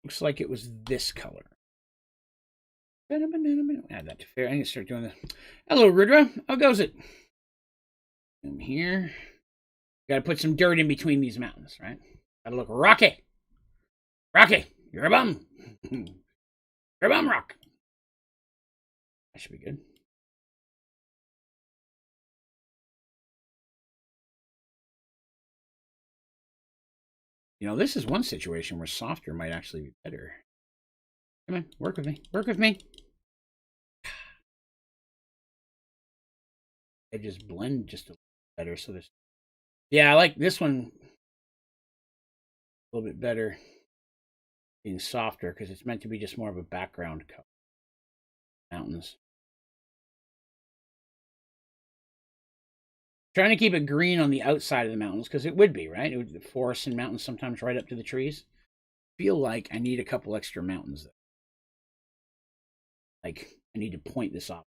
S1: Looks like it was this color. Add that to fair. I need to start doing this. Hello, Rudra. How goes it? I'm here. Gotta put some dirt in between these mountains, right? Gotta look rocky. Rocky, you're a bum. You're a bum rock. That should be good. You know, this is one situation where softer might actually be better. Come on, work with me. Work with me. Edges blend just a little better. So this, yeah, I like this one a little bit better being softer because it's meant to be just more of a background color. Mountains. Trying to keep it green on the outside of the mountains because it would be, right? It would be the forests and mountains sometimes right up to the trees. I feel like I need a couple extra mountains though. Like I need to point this off.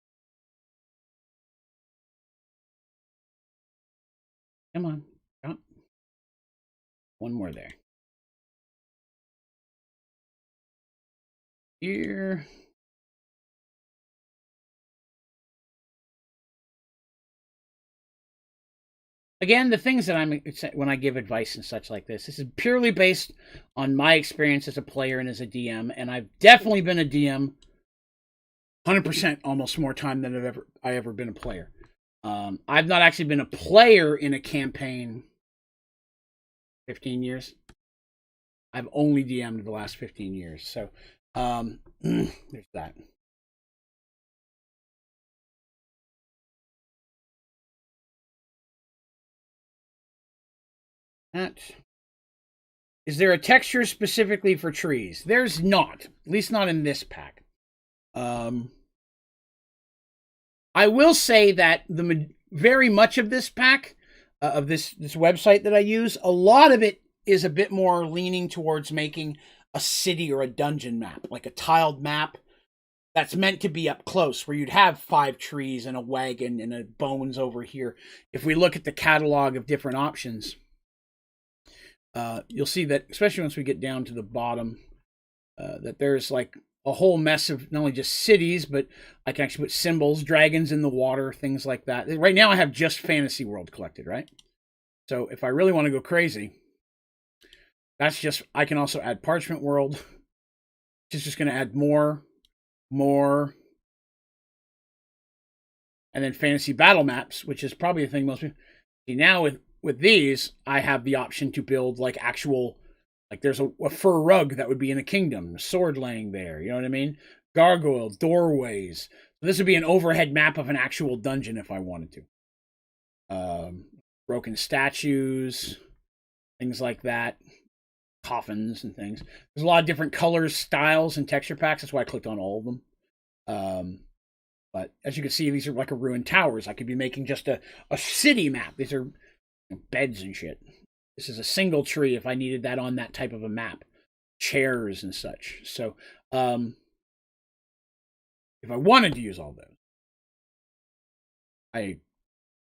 S1: Come on. Oh. One more there. Here. Again, the things that I'm when I give advice and such like this is purely based on my experience as a player and as a DM, and I've definitely been a DM 100% almost more time than I ever been a player. I've not actually been a player in a campaign 15 years. I've only DM'd the last 15 years. So there's that. Is there a texture specifically for trees? There's not. At least not in this pack. I will say that very much of this pack, of this website that I use, a lot of it is a bit more leaning towards making a city or a dungeon map, like a tiled map that's meant to be up close, where you'd have 5 trees and a wagon and a bones over here. If we look at the catalog of different options, you'll see that, especially once we get down to the bottom, that there's like a whole mess of not only just cities, but I can actually put symbols, dragons in the water, things like that. Right now I have just Fantasy World collected, right? So if I really want to go crazy, that's just, I can also add Parchment World, which is just going to add more, and then Fantasy Battle Maps, which is probably the thing most people see. Now with these, I have the option to build like actual, like there's a fur rug that would be in a kingdom, sword laying there, you know what I mean? Gargoyle, doorways. So this would be an overhead map of an actual dungeon if I wanted to. Broken statues, things like that. Coffins and things. There's a lot of different colors, styles, and texture packs. That's why I clicked on all of them. But as you can see, these are like a ruined towers. I could be making just a city map. These are beds and shit. This is a single tree if I needed that on that type of a map. Chairs and such. So, if I wanted to use all those, I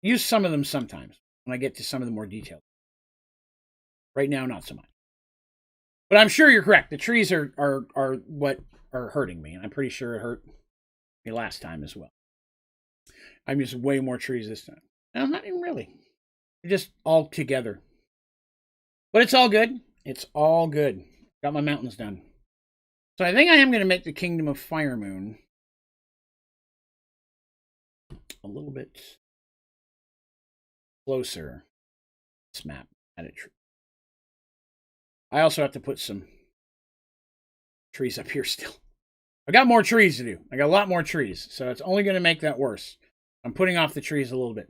S1: use some of them sometimes when I get to some of the more detailed. Right now, not so much. But I'm sure you're correct. The trees are what are hurting me. And I'm pretty sure it hurt me last time as well. I'm using way more trees this time. No, not even really. Just all together. But it's all good. It's all good. Got my mountains done. So I think I am going to make the Kingdom of Firemoon a little bit closer. This map. I also have to put some trees up here still. I got more trees to do. I got a lot more trees. So it's only going to make that worse. I'm putting off the trees a little bit.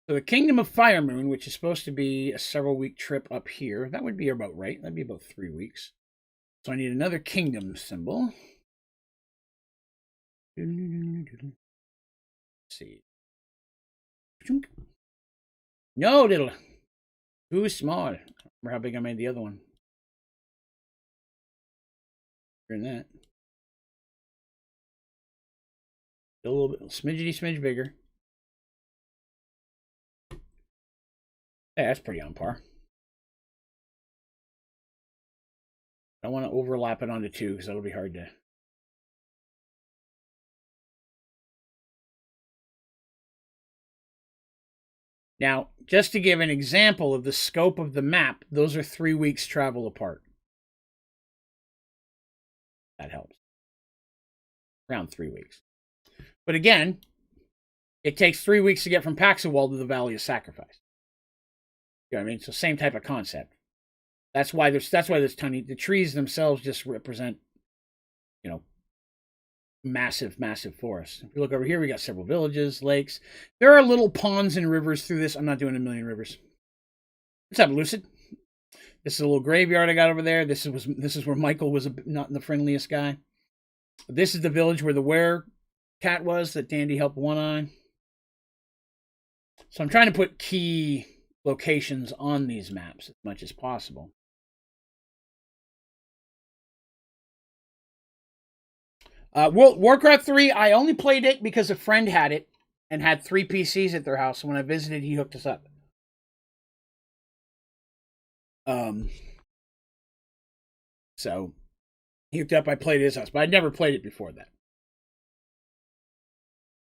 S1: So the Kingdom of Firemoon, which is supposed to be a several-week trip up here, that would be about right. That'd be about 3 weeks. So I need another kingdom symbol. Let's see. No, little. Too small. I don't remember how big I made the other one. Than that. Still a little bit, smidgety-smidge bigger. Hey, that's pretty on par. I don't want to overlap it onto 2 because that'll be hard to. Now, just to give an example of the scope of the map, those are 3 weeks travel apart. That helps. Around 3 weeks. But again, it takes 3 weeks to get from Paxawal to the Valley of Sacrifice. You know what I mean? So same type of concept. That's why there's tiny. The trees themselves just represent, you know, massive forests. If you look over here, we got several villages, lakes. There are little ponds and rivers through this. I'm not doing a million rivers. What's up, Lucid? This is a little graveyard I got over there. This is where Michael was not the friendliest guy. This is the village where the were-cat was that Dandy helped one eye. So I'm trying to put key locations on these maps as much as possible. Warcraft 3, I only played it because a friend had it and had 3 PCs at their house. So when I visited, he hooked us up. So he hooked up, I played at his house, but I'd never played it before that.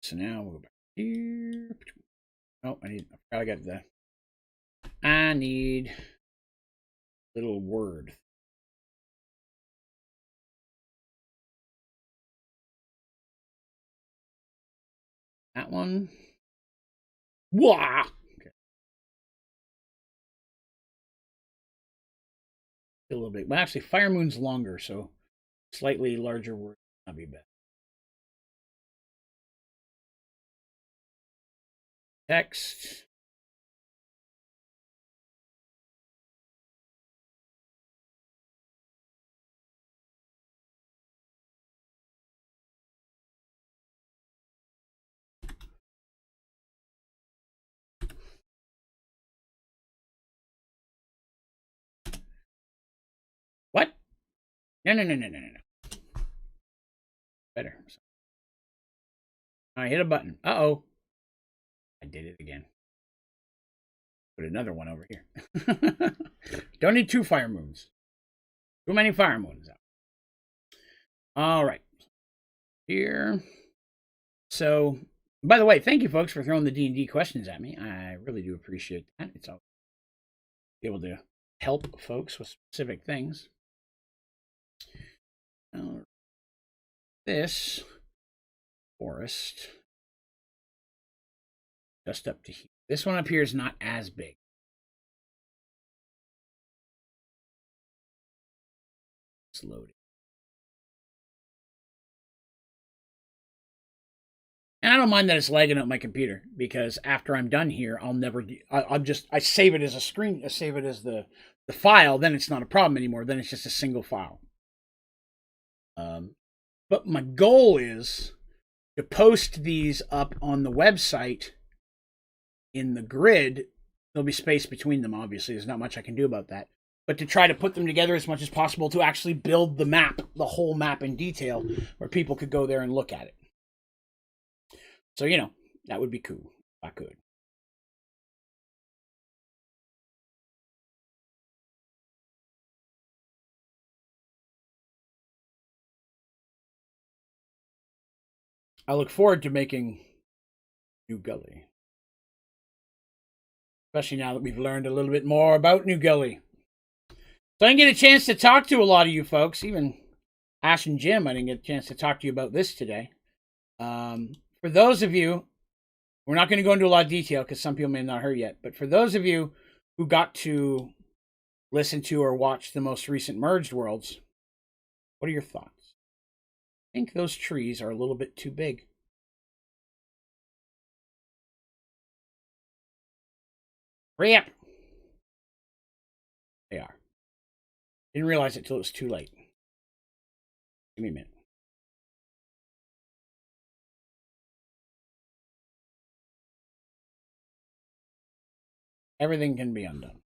S1: So now we'll go back here. Oh, I got the I need little word. That one. Wah! Okay. A little bit. Well, actually, Fire Moon's longer, so slightly larger word would not be bad. Text. What? No. Better. I hit a button. Uh-oh. I did it again. Put another one over here. Don't need 2 Fire Moons. Too many Fire Moons out. All right. Here. So, by the way, thank you, folks, for throwing the D&D questions at me. I really do appreciate that. It's all able to help folks with specific things. This forest just up to here. This one up here is not as big. It's loading. And I don't mind that it's lagging up my computer, because after I'm done here, I'll never. I save it as a screen. I save it as the file. Then it's not a problem anymore. Then it's just a single file. But my goal is to post these up on the website in the grid. There'll be space between them. Obviously, there's not much I can do about that. But to try to put them together as much as possible to actually build the map, the whole map in detail, where people could go there and look at it. So, you know, that would be cool if I could. I look forward to making New Gully. Especially now that we've learned a little bit more about New Gully. So I didn't get a chance to talk to a lot of you folks, even Ash and Jim. I didn't get a chance to talk to you about this today. For those of you, we're not going to go into a lot of detail because some people may not have heard yet, but for those of you who got to listen to or watch the most recent Merged Worlds, what are your thoughts? I think those trees are a little bit too big. Hurry up! They are. Didn't realize it till it was too late. Give me a minute. Everything can be undone.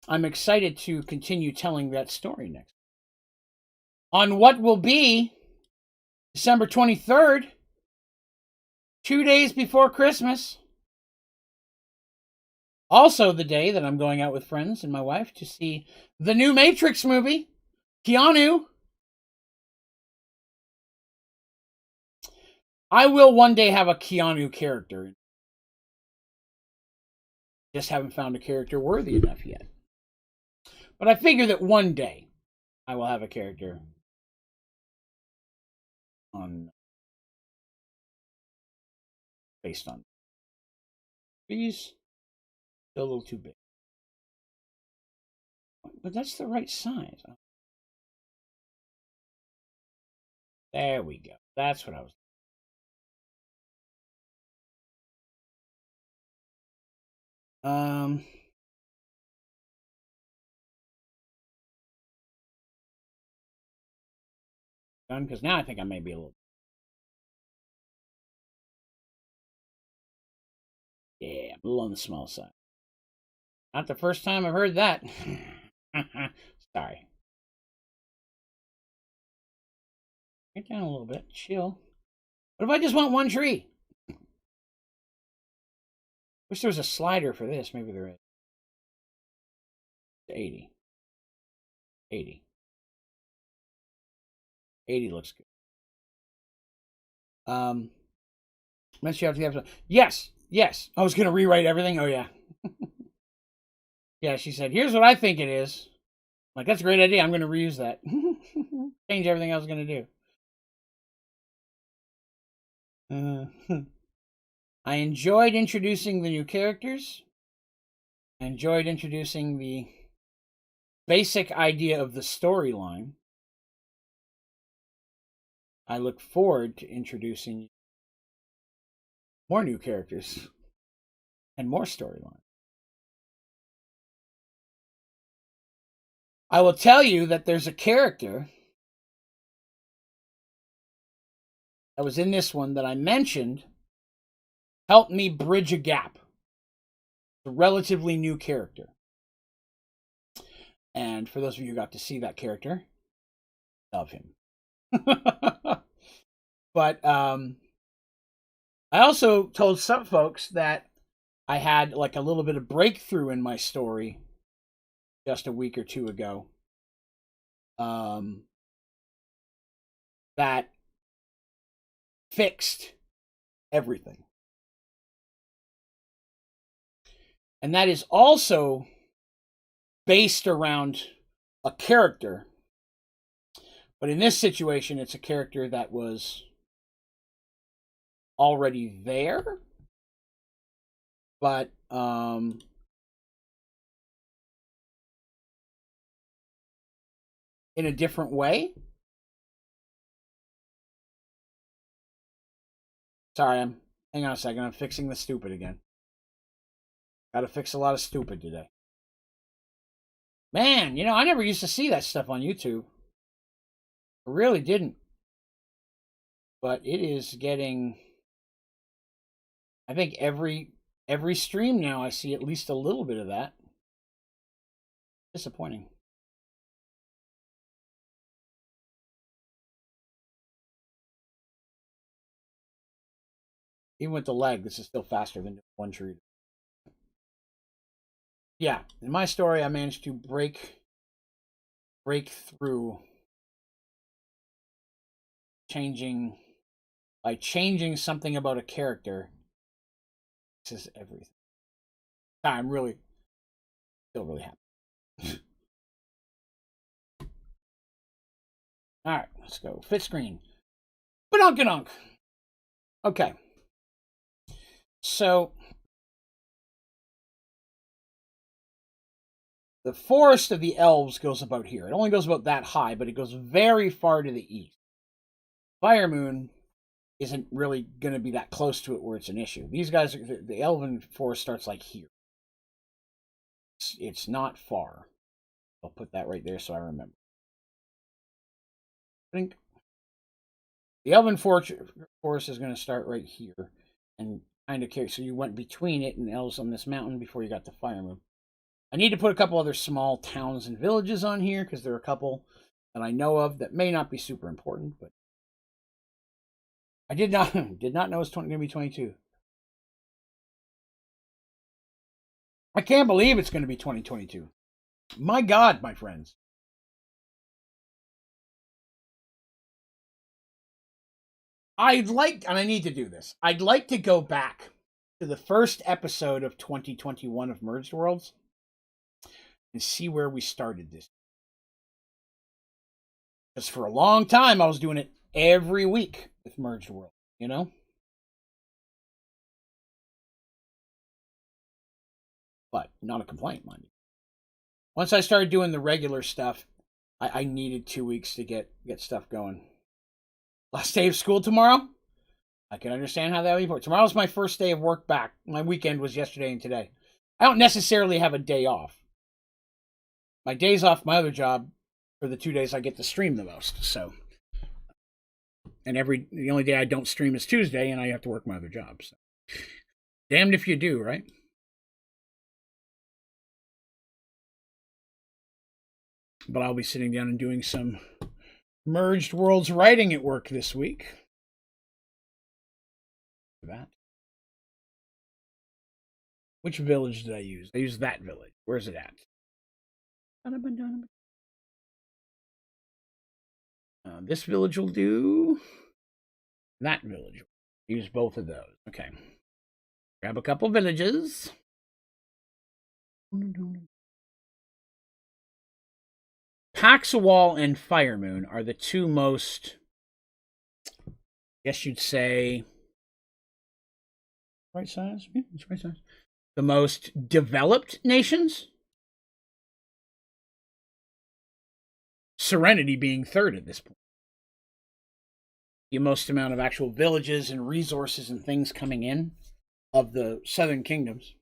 S1: I'm excited to continue telling that story next. On what will be December 23rd, 2 days before Christmas. Also the day that I'm going out with friends and my wife to see the new Matrix movie, Keanu. I will one day have a Keanu character. Just haven't found a character worthy enough yet. But I figure that one day I will have a character based on these. Still a little too big. But that's the right size. There we go. That's what I was. Done, because now I think I may be a little. Yeah, a little on the small side. Not the first time I've heard that. Sorry. Get down a little bit. Chill. What if I just want one tree? Wish there was a slider for this. Maybe there is. 80. 80. 80 looks good. Unless you have to have some. Yes. I was going to rewrite everything. Oh, yeah. Yeah, she said, here's what I think it is. I'm like, that's a great idea. I'm going to reuse that. Change everything I was going to do. I enjoyed introducing the new characters. I enjoyed introducing the basic idea of the storyline. I look forward to introducing more new characters and more storyline. I will tell you that there's a character that was in this one that I mentioned helped me bridge a gap. It's a relatively new character. And for those of you who got to see that character, love him. But I also told some folks that I had like a little bit of breakthrough in my story just a week or two ago. That fixed everything. And that is also based around a character. But in this situation, it's a character that was already there. But in a different way. Sorry, hang on a second. I'm fixing the stupid again. Got to fix a lot of stupid today. Man, you know, I never used to see that stuff on YouTube. I really didn't. But it is getting, I think every stream now I see at least a little bit of that. Disappointing. Even with the lag, this is still faster than one tree. Yeah, in my story, I managed to break through by changing something about a character. This is everything. I'm still really happy. All right, let's go. Fit screen. Badunk-a-dunk. Okay. So the forest of the elves goes about here. It only goes about that high, but it goes very far to the east. Fire Moon isn't really going to be that close to it where it's an issue. These guys, the elven forest starts like here. It's not far. I'll put that right there so I remember. I think the elven forest is going to start right here and kind of carry. So you went between it and the elves on this mountain before you got to Fire Moon. I need to put a couple other small towns and villages on here because there are a couple that I know of that may not be super important, but I did not know it's going to be 22. I can't believe it's going to be 2022. My God, my friends. I'd like, and I need to do this, I'd like to go back to the first episode of 2021 of Merged Worlds and see where we started this. Because for a long time, I was doing it every week with Merged World, you know? But not a complaint, mind you. Once I started doing the regular stuff, I needed 2 weeks to get stuff going. Last day of school tomorrow? I can understand how that would be. Tomorrow's my first day of work back. My weekend was yesterday and today. I don't necessarily have a day off. My days off my other job are the 2 days I get to stream the most. So, and the only day I don't stream is Tuesday, and I have to work my other job. So. Damned if you do, right? But I'll be sitting down and doing some Merged Worlds writing at work this week. That. Which village did I use? I used that village. Where's it at? This village will do. That village. Use both of those. Okay. Grab a couple villages. Paxawal and Firemoon are the two most, I guess you'd say, right size? Yeah, it's right size. The most developed nations. Serenity being third at this point. The most amount of actual villages and resources and things coming in of the southern kingdoms.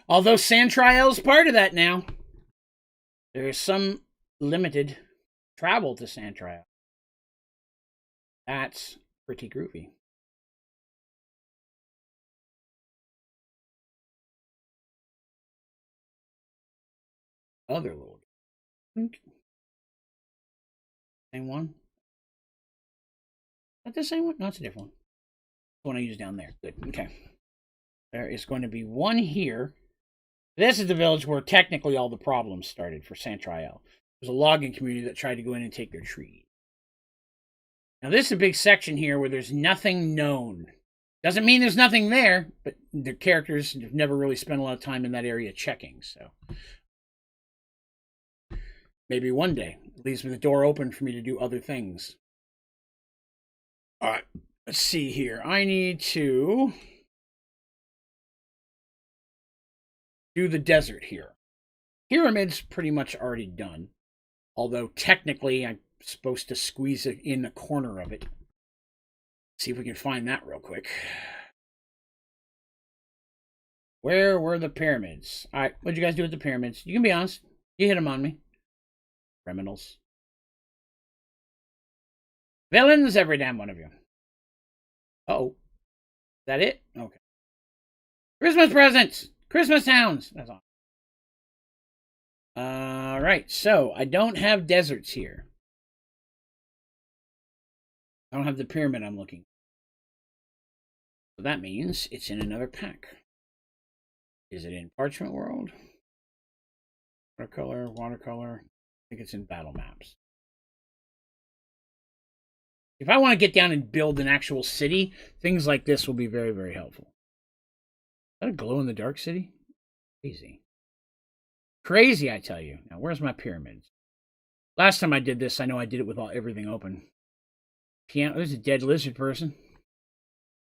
S1: Although Santriel's part of that now. There is some limited travel to Santriel. That's pretty groovy. Other little. Same one? Is that the same one? No, it's a different one. The one I used down there. Good. Okay. There is going to be one here. This is the village where technically all the problems started for Santriel. There's a logging community that tried to go in and take their trees. Now, this is a big section here where there's nothing known. Doesn't mean there's nothing there, but the characters have never really spent a lot of time in that area checking, so. Maybe one day. It leaves the door open for me to do other things. All right, let's see here. I need to do the desert here. Pyramid's pretty much already done. Although technically I'm supposed to squeeze it in a corner of it. See if we can find that real quick. Where were the pyramids? All right, what'd you guys do with the pyramids? You can be honest. You hit them on me. Criminals. Villains, every damn one of you. Uh-oh. Is that it? Okay. Christmas presents! Christmas towns! That's all. Alright, so I don't have deserts here. I don't have the pyramid I'm looking for. So that means it's in another pack. Is it in Parchment World? Watercolor, watercolor. I think it's in Battle Maps. If I want to get down and build an actual city, things like this will be very, very helpful. Is that a glow-in-the-dark city? Crazy. Crazy, I tell you. Now, where's my pyramids? Last time I did this, I know I did it with everything open. Piano. There's a dead lizard person.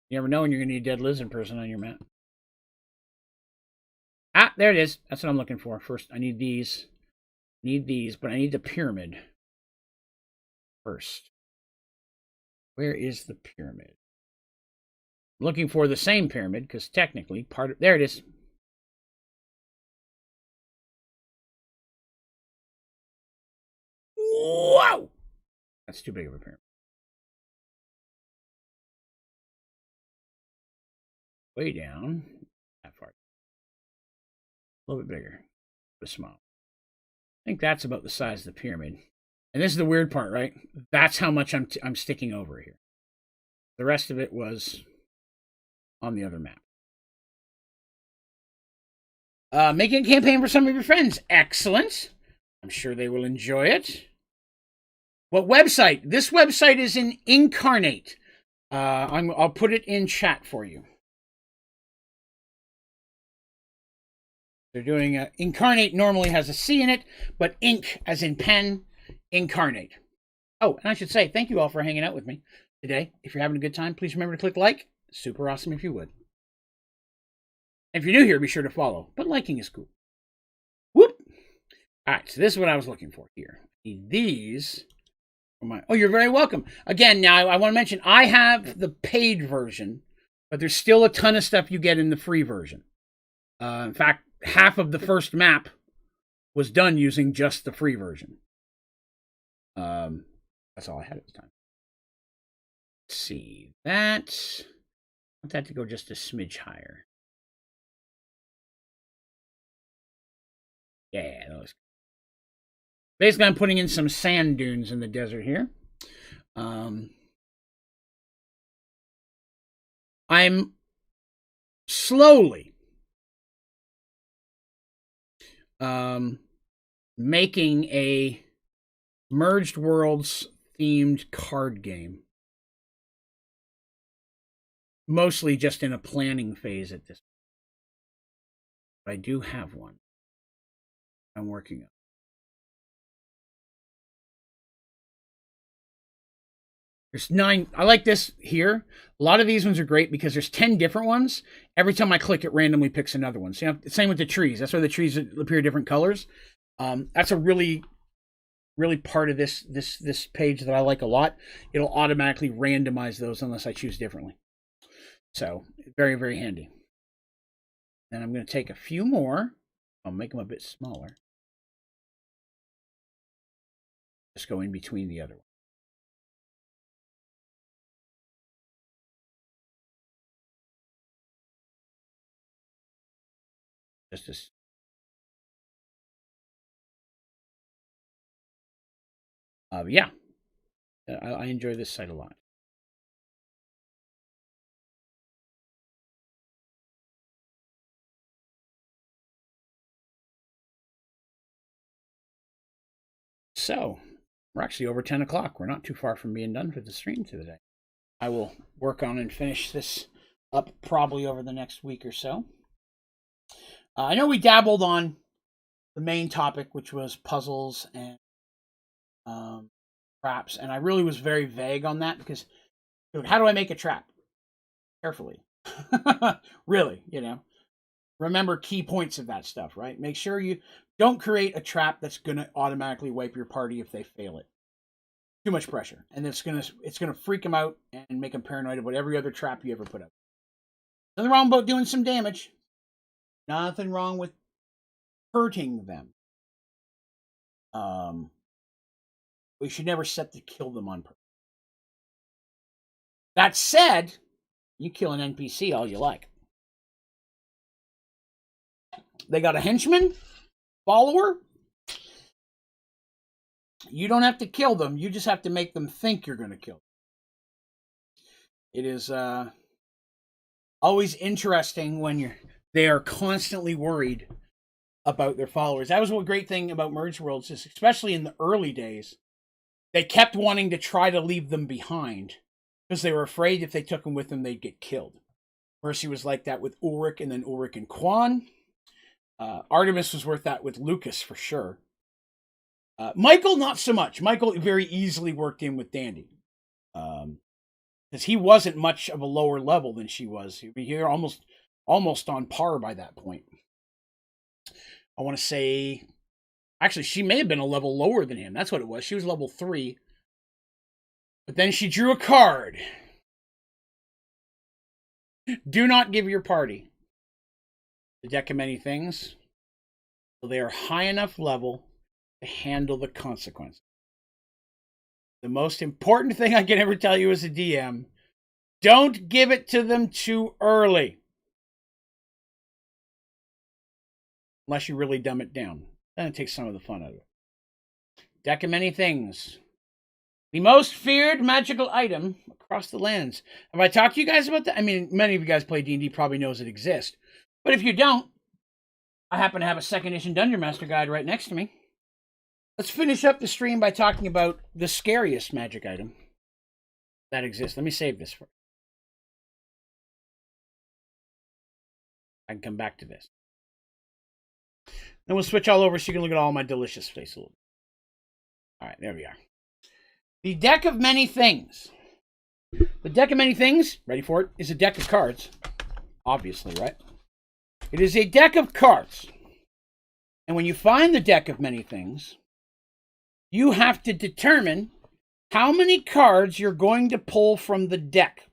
S1: You never know when you're going to need a dead lizard person on your map. Ah, there it is. That's what I'm looking for. First, I need these. I need these, but I need the pyramid first. Where is the pyramid? I'm looking for the same pyramid, because technically part of... There it is. Whoa! That's too big of a pyramid. Way down. That far. A little bit bigger. But small. I think that's about the size of the pyramid. And this is the weird part, right? That's how much I'm sticking over here. The rest of it was on the other map. Making a campaign for some of your friends. Excellent. I'm sure they will enjoy it. What website? This website is in Incarnate. I'll put it in chat for you. They're doing Incarnate normally has a C in it, but ink as in pen, Incarnate. Oh, and I should say, thank you all for hanging out with me today. If you're having a good time, please remember to click like. Super awesome if you would. If you're new here, be sure to follow. But liking is cool. Whoop! All right, so this is what I was looking for here. These are my... Oh, you're very welcome. Again, now I want to mention, I have the paid version, but there's still a ton of stuff you get in the free version. In fact, half of the first map was done using just the free version. That's all I had at the time. Let's see. I want that to go just a smidge higher. Yeah, that looks good. Basically, I'm putting in some sand dunes in the desert here. I'm slowly making a Merged Worlds themed card game. Mostly just in a planning phase at this point. But I do have one I'm working on. There's 9. I like this here. A lot of these ones are great because there's 10 different ones. Every time I click, it randomly picks another one. So, same with the trees. That's why the trees appear different colors. That's a really part of this page that I like a lot. It'll automatically randomize those unless I choose differently. So very, very handy. And I'm going to take a few more. I'll make them a bit smaller. Just go in between the other one. Just as yeah, I enjoy this site a lot. So we're actually over 10 o'clock. We're not too far from being done for the stream today. I will work on and finish this up probably over the next week or so. I know we dabbled on the main topic, which was puzzles and traps, and I really was very vague on that because, dude, how do I make a trap? Carefully. Really, remember key points of that stuff, right? Make sure you don't create a trap that's going to automatically wipe your party if they fail it. Too much pressure, and it's gonna freak them out and make them paranoid about every other trap you ever put up. Nothing wrong about doing some damage. Nothing wrong with hurting them. We should never set to kill them on purpose. That said, you kill an NPC all you like. They got a henchman, follower. You don't have to kill them. You just have to make them think you're going to kill them. It is always interesting when they are constantly worried about their followers. That was one great thing about Mergedworlds, is especially in the early days, they kept wanting to try to leave them behind because they were afraid if they took them with them, they'd get killed. Mercy was like that with Ulrich, and then Ulrich and Quan. Artemis was worth that with Lucas for sure. Michael, not so much. Michael very easily worked in with Dandy. Because he wasn't much of a lower level than she was. He was almost on par by that point. I want to say, actually, she may have been a level lower than him. That's what it was. She was level 3. But then she drew a card. Do not give your party the deck of many things so they are high enough level to handle the consequences. The most important thing I can ever tell you as a DM, don't give it to them too early. Unless you really dumb it down. Then it takes some of the fun out of it. Deck of many things. The most feared magical item across the lands. Have I talked to you guys about that? I mean, many of you guys play D&D probably knows it exists. But if you don't, I happen to have a 2nd edition Dungeon Master guide right next to me. Let's finish up the stream by talking about the scariest magic item that exists. Let me save this for you. I can come back to this. Then we'll switch all over so you can look at all my delicious face a little bit. All right, there we are. The deck of many things. The deck of many things, ready for it, is a deck of cards. Obviously, right? It is a deck of cards. And when you find the deck of many things, you have to determine how many cards you're going to pull from the deck.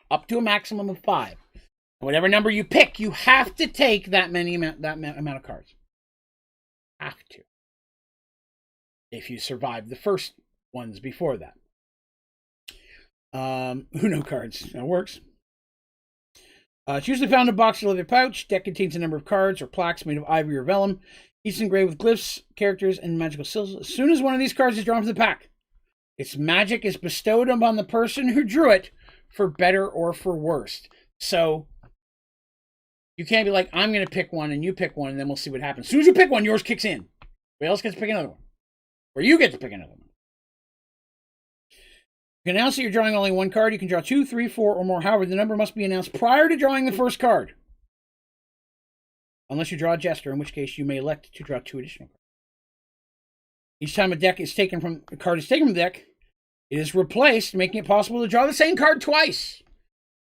S1: Up to a maximum of 5. Whatever number you pick, you have to take that amount of cards. Have to. If you survive the first ones before that. Uno cards. That works. It's usually found in a box or leather pouch. Deck contains a number of cards or plaques made of ivory or vellum, each engraved with glyphs, characters, and magical symbols. As soon as one of these cards is drawn from the pack, its magic is bestowed upon the person who drew it for better or for worse. So you can't be like, I'm going to pick one and you pick one and then we'll see what happens. As soon as you pick one, yours kicks in. Everybody else gets to pick another one. Or you get to pick another one. You can announce that you're drawing only one card. You can draw 2, 3, 4, or more. However, the number must be announced prior to drawing the first card. unless you draw a Jester, in which case you may elect to draw 2 additional cards. Each time a card is taken from the deck, it is replaced, making it possible to draw the same card twice.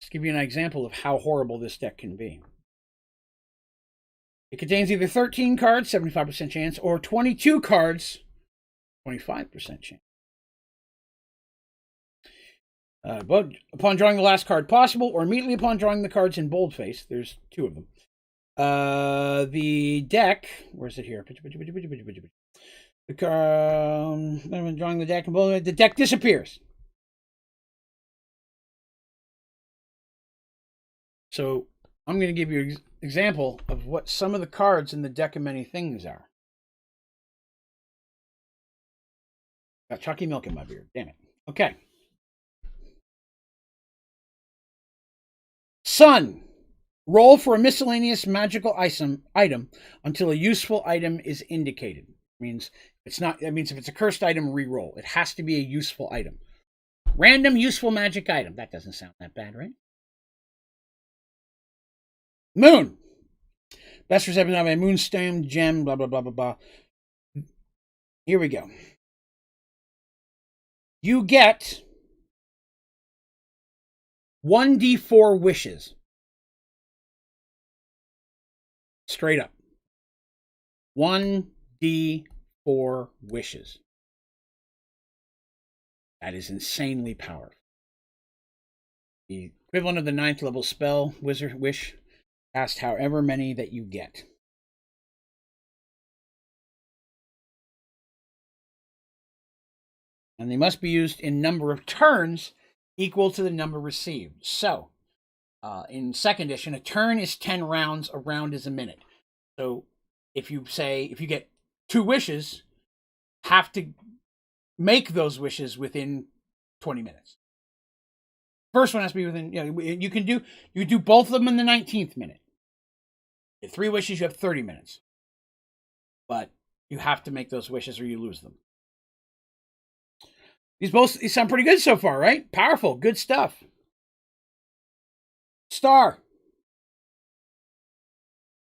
S1: Let's give you an example of how horrible this deck can be. It contains either 13 cards, 75% chance, or 22 cards, 25% chance. But upon drawing the last card possible, or immediately upon drawing the cards in boldface, there's 2 of them. The deck, where's it here? Drawing the deck in bold, the deck disappears. So I'm going to give you an example of what some of the cards in the deck of many things are. Got chalky milk in my beard. Damn it. Okay. Sun. Roll for a miscellaneous magical item until a useful item is indicated. Means it's not. That means if it's a cursed item, re-roll. It has to be a useful item. Random useful magic item. That doesn't sound that bad, right? Moon. Best reception of a moonstem gem. Blah blah blah blah blah. Here we go. You get 1d4 wishes. Straight up. 1d4 wishes. That is insanely powerful. The equivalent of the 9th level spell, Wizard Wish, cast however many that you get. And they must be used in number of turns equal to the number received. So, in 2nd edition, a turn is 10 rounds, a round is a minute. So, if you get 2 wishes, have to make those wishes within 20 minutes. First one has to be within, you can do both of them in the 19th minute. At 3 wishes, you have 30 minutes. But you have to make those wishes or you lose them. These sound pretty good so far, right? Powerful, good stuff. Star.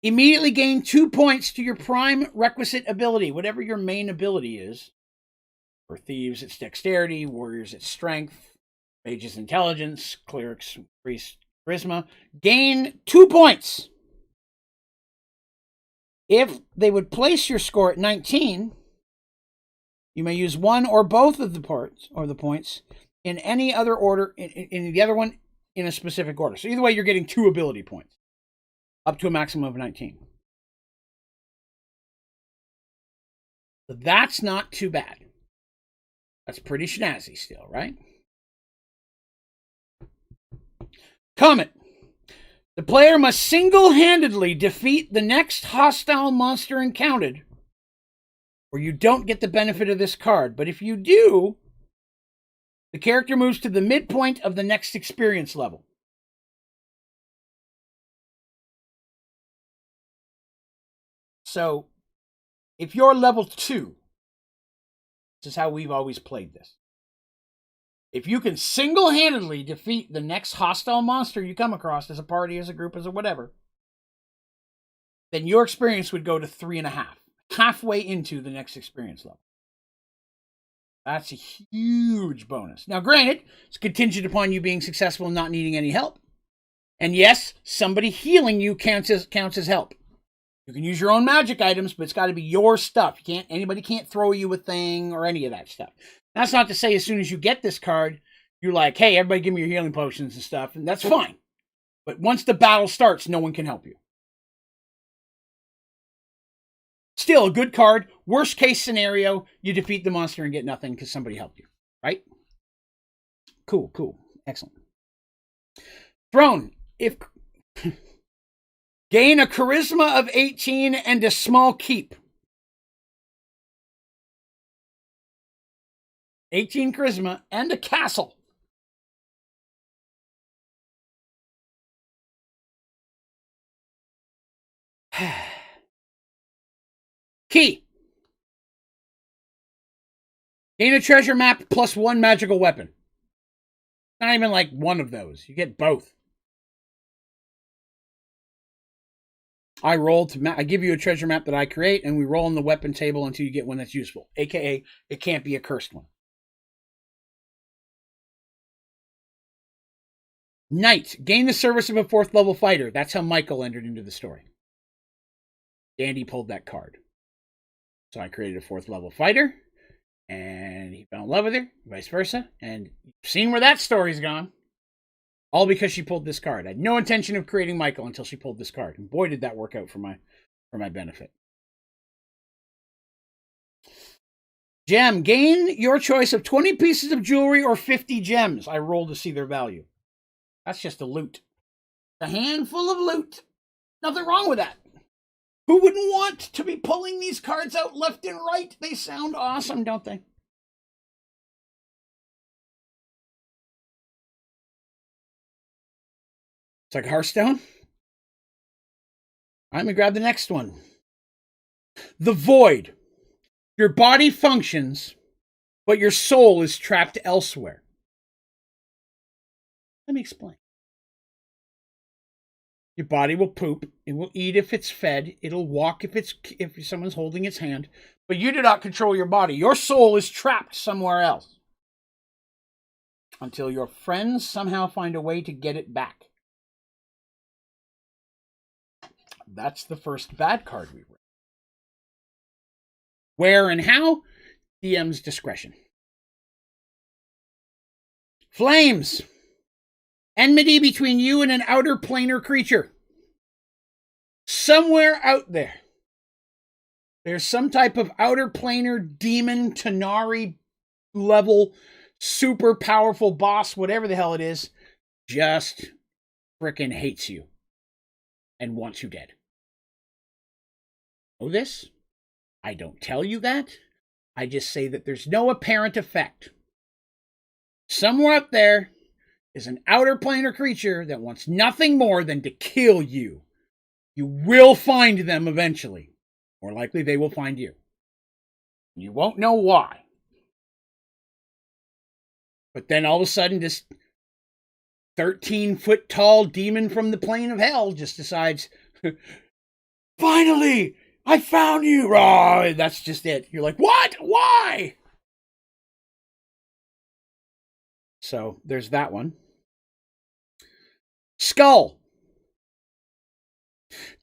S1: Immediately gain 2 points to your prime requisite ability, whatever your main ability is. For thieves, it's dexterity. Warriors, it's strength. Mages, intelligence. Clerics, priest, charisma. Gain 2 points. If they would place your score at 19, you may use one or both of the parts or the points in any other order, in the other one in a specific order. So either way, you're getting 2 ability points, up to a maximum of 19. So that's not too bad. That's pretty snazzy still, right? Comet. The player must single-handedly defeat the next hostile monster encountered, or you don't get the benefit of this card. But if you do, the character moves to the midpoint of the next experience level. So, if you're level 2, this is how we've always played this. If you can single-handedly defeat the next hostile monster you come across as a party, as a group, as a whatever, then your experience would go to 3.5. Halfway into the next experience level. That's a huge bonus. Now, granted, it's contingent upon you being successful and not needing any help. And yes, somebody healing you counts as help. You can use your own magic items, but it's got to be your stuff. Anybody can't throw you a thing or any of that stuff. That's not to say as soon as you get this card, you're like, hey, everybody give me your healing potions and stuff, and that's fine. But once the battle starts, no one can help you. Still a good card. Worst case scenario, you defeat the monster and get nothing because somebody helped you. Right? Cool. Excellent. Throne. Gain a charisma of 18 and a small keep. 18 charisma and a castle. Key. Gain a treasure map plus 1 magical weapon. Not even like one of those. You get both. I roll to I give you a treasure map that I create, and we roll on the weapon table until you get one that's useful. AKA, it can't be a cursed one. Knight. Gain the service of a 4th level fighter. That's how Michael entered into the story. Dandy pulled that card. So I created a 4th level fighter, and he fell in love with her, vice versa. And you've seen where that story's gone. All because she pulled this card. I had no intention of creating Michael until she pulled this card. And boy, did that work out for my benefit. Gem. Gain your choice of 20 pieces of jewelry or 50 gems. I roll to see their value. That's just a loot. A handful of loot. Nothing wrong with that. Who wouldn't want to be pulling these cards out left and right? They sound awesome, don't they? It's like Hearthstone. I'm going to grab the next one. The Void. Your body functions, but your soul is trapped elsewhere. Let me explain. Your body will poop. It will eat if it's fed. It'll walk if someone's holding its hand. But you do not control your body. Your soul is trapped somewhere else. Until your friends somehow find a way to get it back. That's the first bad card we read. Where and how? DM's discretion. Flames. Enmity between you and an outer planar creature. Somewhere out there, there's some type of outer planar demon, Tanari level, super powerful boss, whatever the hell it is, just frickin' hates you and wants you dead. Know this? I don't tell you that. I just say that there's no apparent effect. Somewhere up there is an outer planar creature that wants nothing more than to kill you. You will find them eventually. More likely, they will find you. You won't know why. But then all of a sudden, this 13-foot tall demon from the plane of hell just decides, finally, I found you. Oh, that's just it. You're like, what? Why? So there's that one. Skull.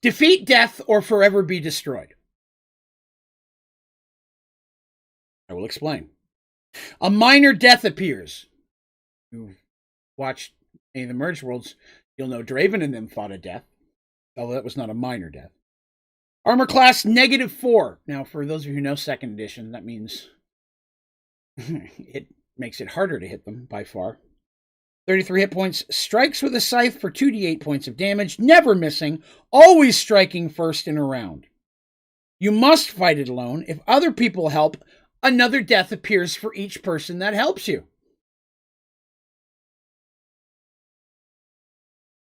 S1: Defeat death or forever be destroyed. I will explain. A minor death appears. You've watched any of the Merged Worlds, you'll know Draven and them fought a death. Although that was not a minor death. Armor class -4. Now, for those of you who know 2nd edition, that means it makes it harder to hit them by far. 33 hit points. Strikes with a scythe for 2d8 points of damage. Never missing. Always striking first in a round. You must fight it alone. If other people help, another death appears for each person that helps you.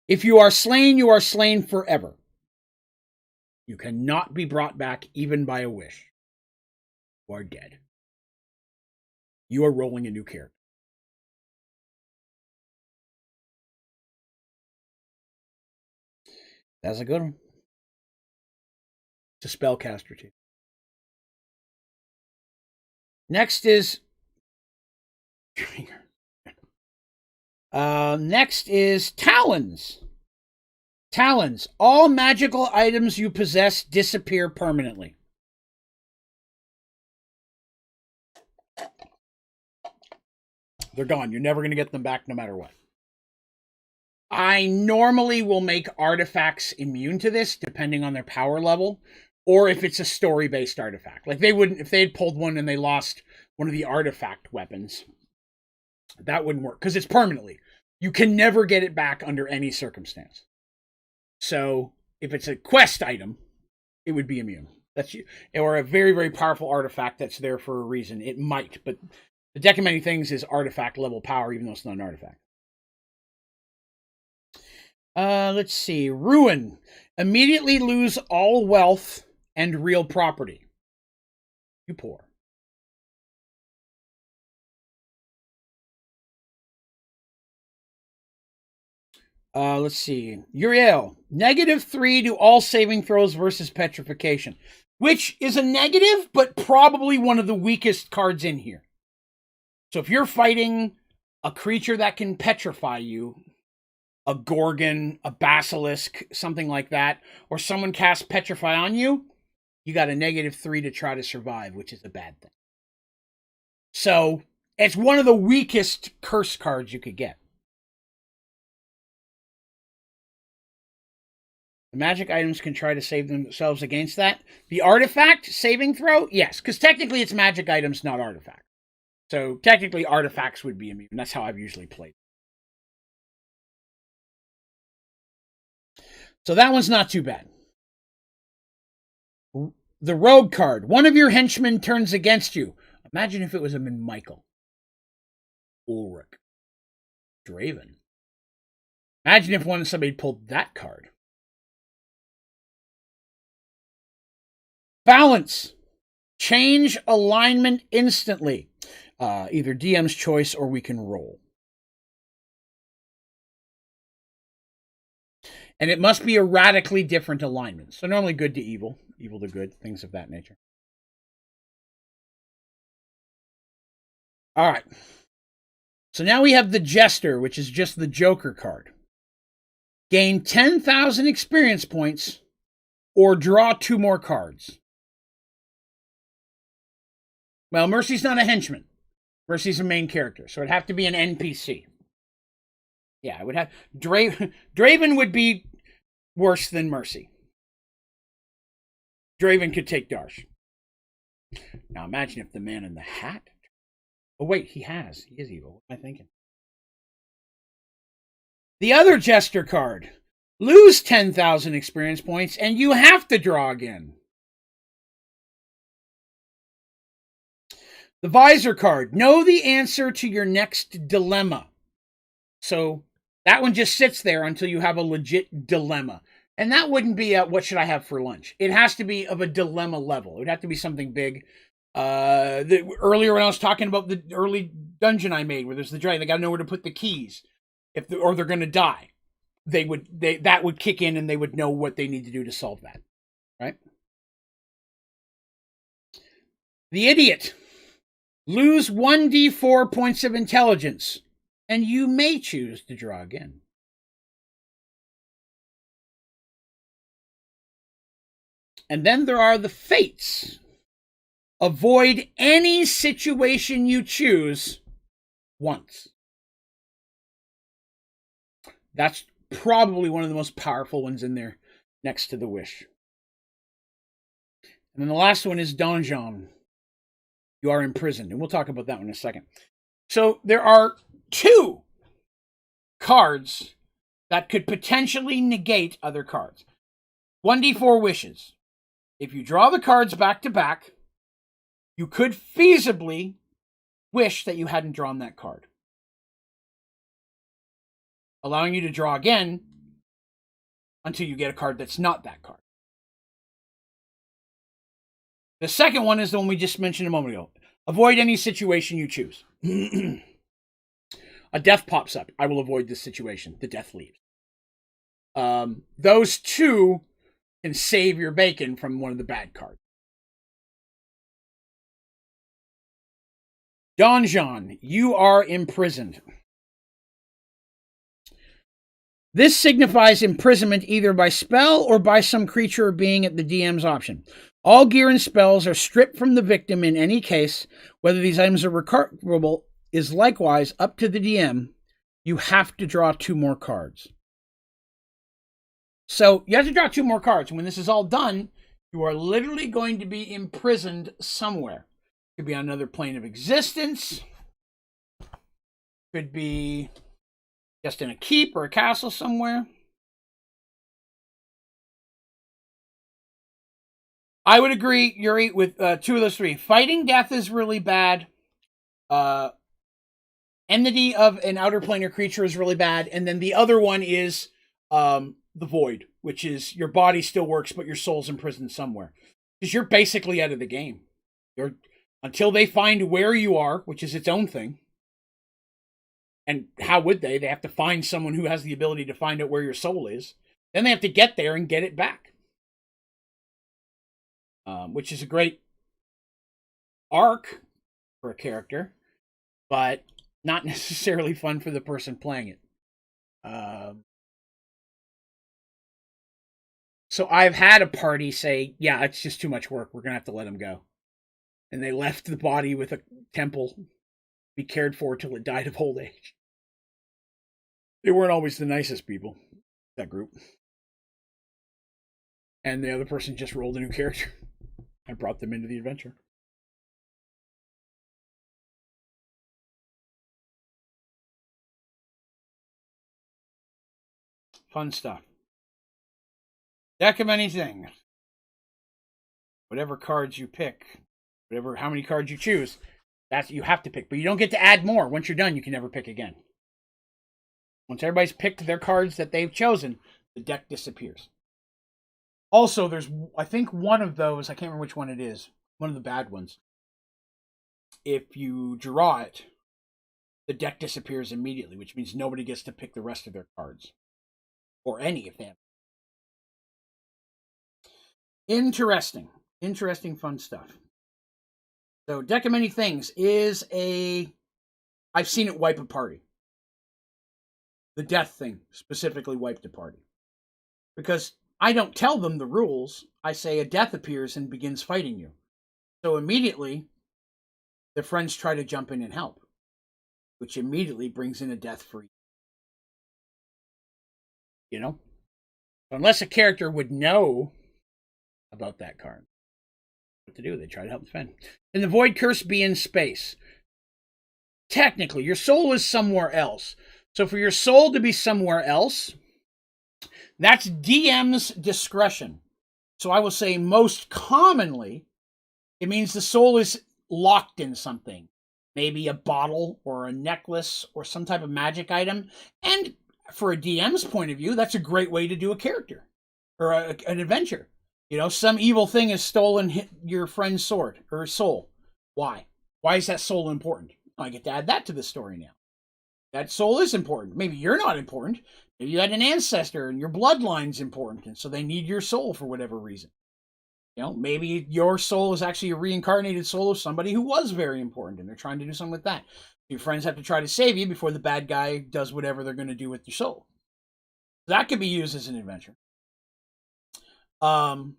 S1: If you are slain forever. You cannot be brought back even by a wish. You are dead. You are rolling a new character. That's a good one. It's a spellcaster too. Next is Talons. Talons. All magical items you possess disappear permanently. They're gone. You're never going to get them back no matter what. I normally will make artifacts immune to this, depending on their power level, or if it's a story-based artifact. Like, they wouldn't, if they had pulled one and they lost one of the artifact weapons, that wouldn't work, because it's permanently. You can never get it back under any circumstance. So, if it's a quest item, it would be immune. Or a very, very powerful artifact that's there for a reason. It might, but the deck of many things is artifact level power, even though it's not an artifact. Let's see. Ruin. Immediately lose all wealth and real property. You poor. Let's see. Uriel, -3 to all saving throws versus petrification, which is a negative, but probably one of the weakest cards in here. So if you're fighting a creature that can petrify you, a Gorgon, a Basilisk, something like that, or someone casts Petrify on you, you got a -3 to try to survive, which is a bad thing. So it's one of the weakest curse cards you could get. The magic items can try to save themselves against that. The artifact saving throw, yes, because technically it's magic items, not artifacts. So technically artifacts would be immune. That's how I've usually played. So that one's not too bad. The rogue card. One of your henchmen turns against you. Imagine if it was Michael, Ulrich, Draven. Imagine if somebody pulled that card. Balance. Change alignment instantly. Either DM's choice or we can roll. And it must be a radically different alignment. So normally good to evil, evil to good, things of that nature. All right. So now we have the Jester, which is just the Joker card. Gain 10,000 experience points or draw 2 more cards. Well, Mercy's not a henchman. Mercy's a main character, so it'd have to be an NPC. Yeah, it would have... Draven would be worse than Mercy. Draven could take Darsh. Now imagine if the man in the hat... Oh, wait, he is evil. What am I thinking? The other Jester card. Lose 10,000 experience points, and you have to draw again. The Visor card. Know the answer to your next dilemma. So that one just sits there until you have a legit dilemma. And that wouldn't be what should I have for lunch? It has to be of a dilemma level. It would have to be something big. Earlier when I was talking about the early dungeon I made, where there's the dragon, they got to know where to put the keys, or they're going to die. That would kick in, and they would know what they need to do to solve that, right? The Idiot. Lose 1d4 points of intelligence, and you may choose to draw again. And then there are the Fates. Avoid any situation you choose once. That's probably one of the most powerful ones in there, next to the Wish. And then the last one is Donjon. You are imprisoned, and we'll talk about that one in a second. So there are 2 cards that could potentially negate other cards. 1d4 wishes. If you draw the cards back to back, you could feasibly wish that you hadn't drawn that card, allowing you to draw again until you get a card that's not that card. The second one is the one we just mentioned a moment ago. Avoid any situation you choose. A death pops up. I will avoid this situation. The death leaves. Those 2 can save your bacon from one of the bad cards. Donjon, you are imprisoned. This signifies imprisonment either by spell or by some creature or being at the DM's option. All gear and spells are stripped from the victim in any case. Whether these items are recoverable is likewise up to the DM. You have to draw 2 more cards. So you have to draw 2 more cards. When this is all done, you are literally going to be imprisoned somewhere. Could be on another plane of existence. Could be just in a keep or a castle somewhere. I would agree, Yuri, with 2 of those 3. Fighting death is really bad. Enmity of an outer planar creature is really bad. And then the other one is the Void, which is your body still works, but your soul's imprisoned somewhere. Because you're basically out of the game. Until they find where you are, which is its own thing. And how would they? They have to find someone who has the ability to find out where your soul is. Then they have to get there and get it back. Which is a great arc for a character, but not necessarily fun for the person playing it. So I've had a party say, yeah, it's just too much work. We're going to have to let him go. And they left the body with a temple, be cared for till it died of old age. They weren't always the nicest people, that group. And the other person just rolled a new character and brought them into the adventure. Fun stuff. Deck of many things. Whatever cards you pick, how many cards you choose, that's you have to pick. But you don't get to add more. Once you're done, you can never pick again. Once everybody's picked their cards that they've chosen, the deck disappears. Also, there's, I think one of those, I can't remember which one it is, one of the bad ones. If you draw it, the deck disappears immediately, which means nobody gets to pick the rest of their cards. Or any of them. Interesting, fun stuff. So, Deck of Many Things is I've seen it wipe a party. The death thing specifically wiped a party. Because I don't tell them the rules. I say a death appears and begins fighting you. So immediately, the friends try to jump in and help. Which immediately brings in a death for you. You know? Unless a character would know about that card. What to do? They try to help defend. Can the Void Curse be in space? Technically, your soul is somewhere else. So for your soul to be somewhere else, that's DM's discretion. So I will say most commonly, it means the soul is locked in something. Maybe a bottle or a necklace or some type of magic item. And for a DM's point of view, that's a great way to do a character or an adventure. You know, some evil thing has stolen your friend's sword or soul. Why? Why is that soul important? I get to add that to the story now. That soul is important. Maybe you're not important. Maybe you had an ancestor and your bloodline's important, and so they need your soul for whatever reason. You know, maybe your soul is actually a reincarnated soul of somebody who was very important, and they're trying to do something with that. Your friends have to try to save you before the bad guy does whatever they're going to do with your soul. That could be used as an adventure. I've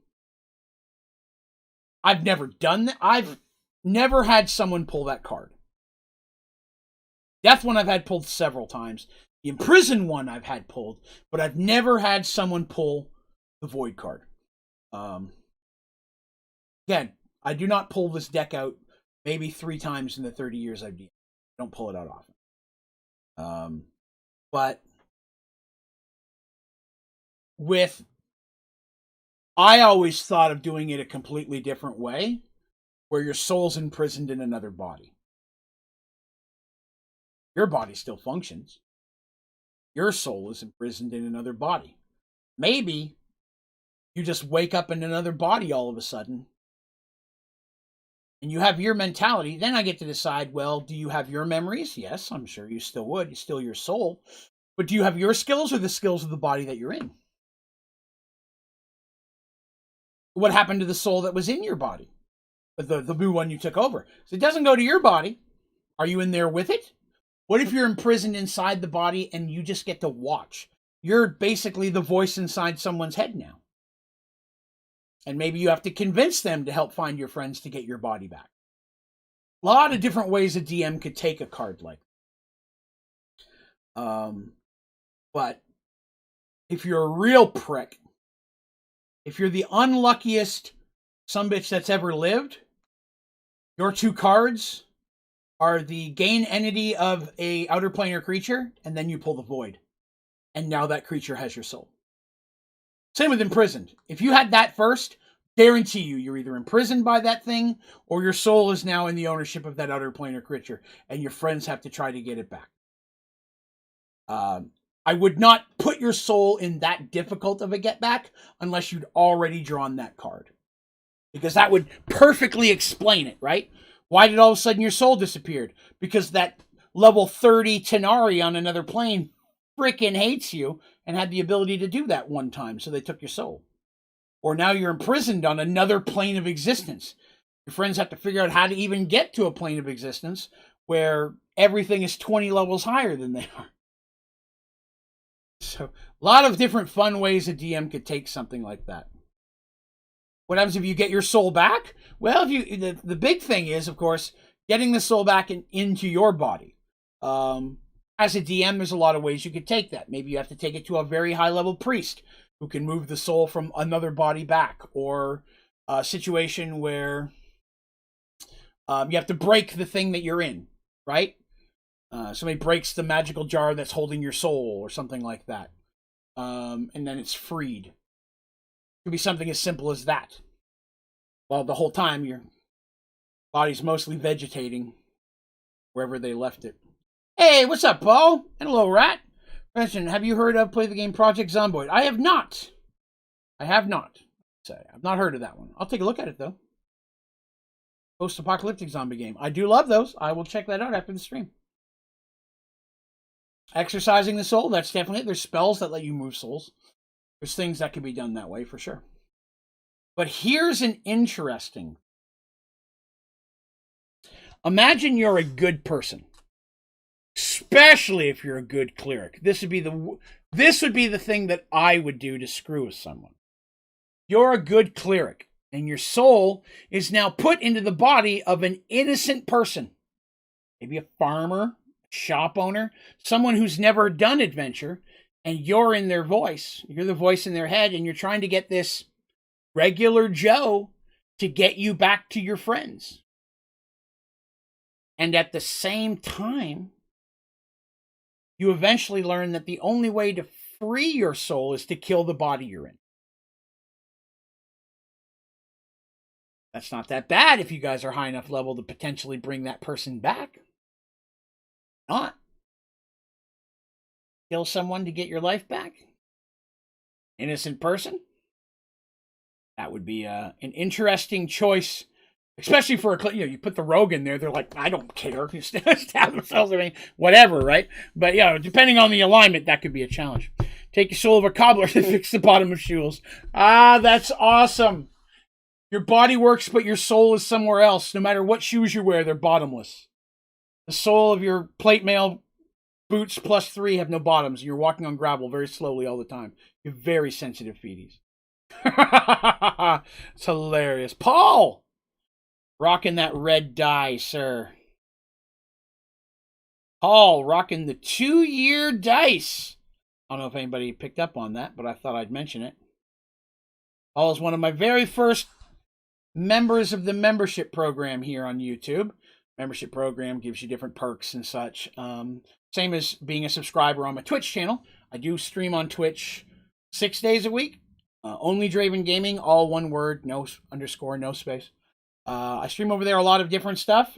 S1: never done that. I've never had someone pull that card. Death one I've had pulled several times. The Imprison one I've had pulled, but I've never had someone pull the Void card. Again, I do not pull this deck out maybe 3 times in the 30 years I've done. I don't pull it out often. But I always thought of doing it a completely different way, where your soul's imprisoned in another body. Your body still functions. Your soul is imprisoned in another body. Maybe you just wake up in another body all of a sudden, and you have your mentality. Then I get to decide, well, do you have your memories? Yes, I'm sure you still would. It's still your soul. But do you have your skills or the skills of the body that you're in? What happened to the soul that was in your body? The new one you took over. So it doesn't go to your body. Are you in there with it? What if you're imprisoned inside the body and you just get to watch? You're basically the voice inside someone's head now. And maybe you have to convince them to help find your friends to get your body back. A lot of different ways a DM could take a card like that. But if you're a real prick, if you're the unluckiest sumbitch that's ever lived, your 2 cards are the gain entity of a outer planar creature, and then you pull the Void. And now that creature has your soul. Same with Imprisoned. If you had that first, guarantee you're either imprisoned by that thing, or your soul is now in the ownership of that outer planar creature, and your friends have to try to get it back. I would not put your soul in that difficult of a get back unless you'd already drawn that card. Because that would perfectly explain it, right? Why did all of a sudden your soul disappeared? Because that level 30 Tenari on another plane freaking hates you and had the ability to do that one time, so they took your soul. Or now you're imprisoned on another plane of existence. Your friends have to figure out how to even get to a plane of existence where everything is 20 levels higher than they are. So, a lot of different fun ways a DM could take something like that. What happens if you get your soul back? Well, the big thing is, of course, getting the soul back into your body. As a DM, there's a lot of ways you could take that. Maybe you have to take it to a very high-level priest who can move the soul from another body back, or a situation where you have to break the thing that you're in, right? Somebody breaks the magical jar that's holding your soul or something like that. And then it's freed. It could be something as simple as that. Well, the whole time your body's mostly vegetating wherever they left it. Hey, what's up, Paul? And hello, Rat. Question, have you heard of Play the Game Project Zomboid? I have not. I've not heard of that one. I'll take a look at it, though. Post-apocalyptic zombie game. I do love those. I will check that out after the stream. Exercising the soul, that's definitely it. There's spells that let you move souls. There's things that can be done that way, for sure. But here's an interesting. Imagine you're a good person. Especially if you're a good cleric. This would be the thing that I would do to screw with someone. You're a good cleric, and your soul is now put into the body of an innocent person. Maybe a farmer, shop owner, someone who's never done adventure, and you're in their voice. You're the voice in their head, and you're trying to get this regular Joe to get you back to your friends. And at the same time, you eventually learn that the only way to free your soul is to kill the body you're in. That's not that bad if you guys are high enough level to potentially bring that person back. Not. Kill someone to get your life back? Innocent person? That would be an interesting choice, especially for you put the rogue in there. They're like, I don't care. You stab themselves. I mean, whatever, right? But depending on the alignment, that could be a challenge. Take your soul of a cobbler to fix the bottom of shoes. Ah, that's awesome. Your body works, but your soul is somewhere else. No matter what shoes you wear, they're bottomless. The sole of your plate mail boots +3 have no bottoms. You're walking on gravel very slowly all the time. You're very sensitive feeties. It's hilarious. Paul! Rocking that red dye, sir. Paul, rocking the 2-year dice. I don't know if anybody picked up on that, but I thought I'd mention it. Paul is one of my very first members of the membership program here on YouTube. Membership program gives you different perks and such. Same as being a subscriber on my Twitch channel. I do stream on Twitch 6 days a week. Onlydraven Gaming, all one word, no underscore, no space. I stream over there a lot of different stuff.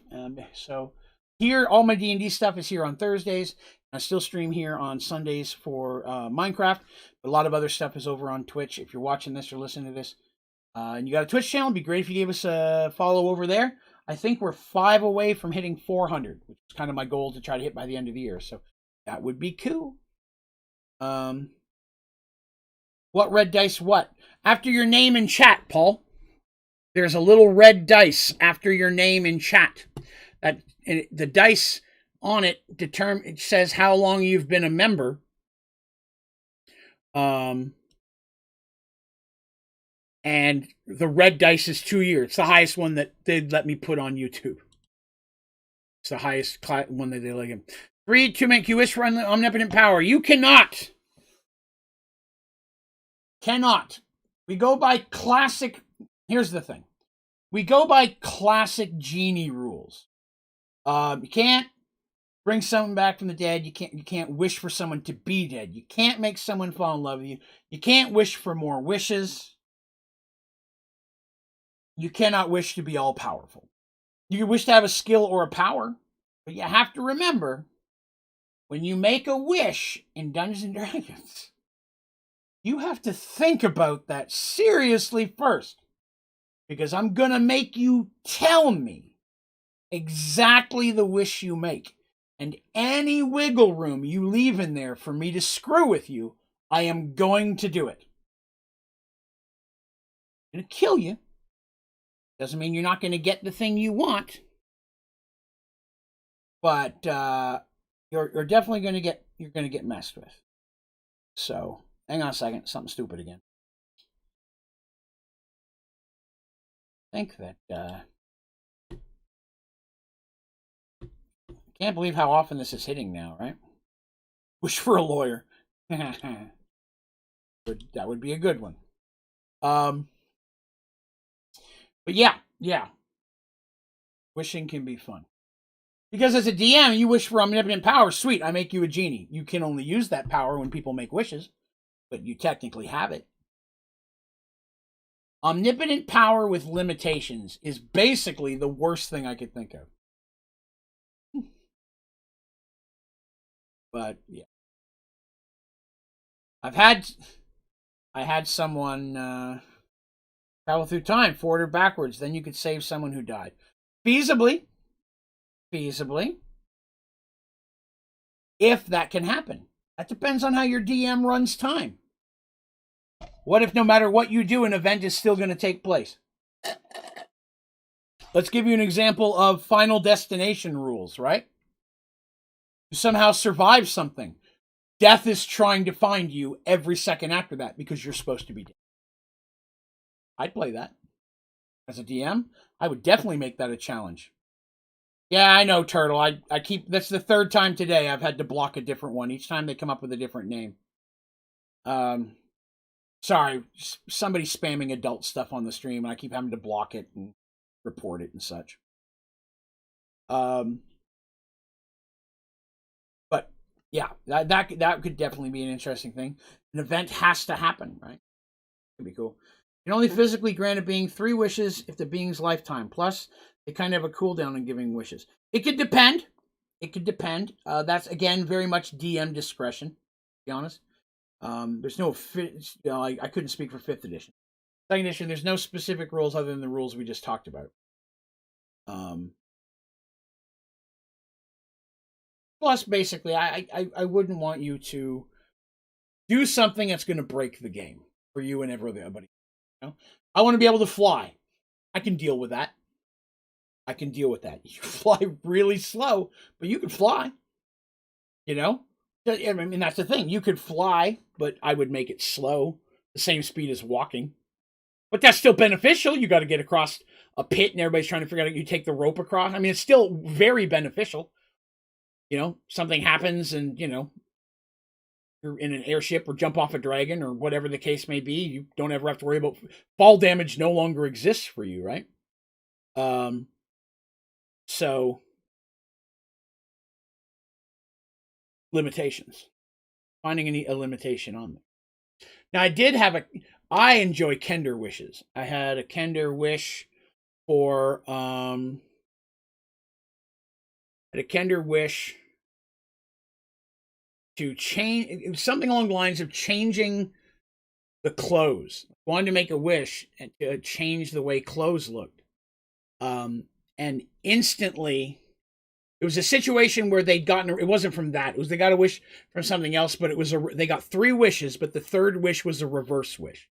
S1: So here, all my D&D stuff is here on Thursdays. I still stream here on Sundays for Minecraft. But a lot of other stuff is over on Twitch. If you're watching this or listening to this, and you got a Twitch channel, it'd be great if you gave us a follow over there. I think we're 5 away from hitting 400, which is kind of my goal to try to hit by the end of the year. So that would be cool. What red dice what? After your name in chat, Paul. There's a little red dice after your name in chat. The dice on it says how long you've been a member. And the red dice is 2 years. It's the highest one that they'd let me put on YouTube. It's the highest one that they let him. 3 to make you wish for omnipotent power. You cannot. We go by classic. Here's the thing. We go by classic genie rules. You can't bring someone back from the dead. You can't wish for someone to be dead. You can't make someone fall in love with you. You can't wish for more wishes. You cannot wish to be all powerful. You can wish to have a skill or a power, but you have to remember, when you make a wish in Dungeons and Dragons, you have to think about that seriously first. Because I'm going to make you tell me exactly the wish you make. And any wiggle room you leave in there for me to screw with you, I am going to do it. I'm going to kill you. Doesn't mean you're not going to get the thing you want. But you're definitely going to get messed with. So, hang on a second. Something stupid again. I think that... can't believe how often this is hitting now, right? Wish for a lawyer. That would be a good one. But yeah. Wishing can be fun. Because as a DM, you wish for omnipotent power. Sweet, I make you a genie. You can only use that power when people make wishes, but you technically have it. Omnipotent power with limitations is basically the worst thing I could think of. But yeah, I had someone travel through time, forward or backwards. Then you could save someone who died. Feasibly, if that can happen. That depends on how your DM runs time. What if no matter what you do, an event is still going to take place? Let's give you an example of Final Destination rules, right? You somehow survive something. Death is trying to find you every second after that because you're supposed to be dead. I'd play that. As a DM, I would definitely make that a challenge. Yeah, I know, Turtle. That's the third time today I've had to block a different one. Each time they come up with a different name. Sorry, somebody's spamming adult stuff on the stream, and I keep having to block it and report it and such. But yeah, that could definitely be an interesting thing. An event has to happen, right? Could be cool. You can only physically grant a being 3 wishes if the being's lifetime. Plus, they kind of have a cooldown on giving wishes. It could depend. That's, again, very much DM discretion, to be honest. There's no... I couldn't speak for 5th edition. 2nd edition, there's no specific rules other than the rules we just talked about. Plus, basically, I wouldn't want you to do something that's going to break the game for you and everybody. You know? I want to be able to fly. I can deal with that. You fly really slow, but you can fly. You know? I mean, that's the thing. You could fly, but I would make it slow, the same speed as walking. But that's still beneficial. You got to get across a pit, and everybody's trying to figure out how you take the rope across. I mean, it's still very beneficial. You know, something happens, and you know, you're in an airship or jump off a dragon or whatever the case may be. You don't ever have to worry about fall damage. No longer exists for you, right? So limitations. Finding a limitation on them. Now, I enjoy Kender wishes. I had a Kender wish for, to change, something along the lines of changing the clothes. I wanted to make a wish and to change the way clothes looked. And instantly, it was a situation where they'd gotten, it wasn't from that. It was, they got a wish from something else, but it was, they got 3 wishes, but the 3rd wish was a reverse wish.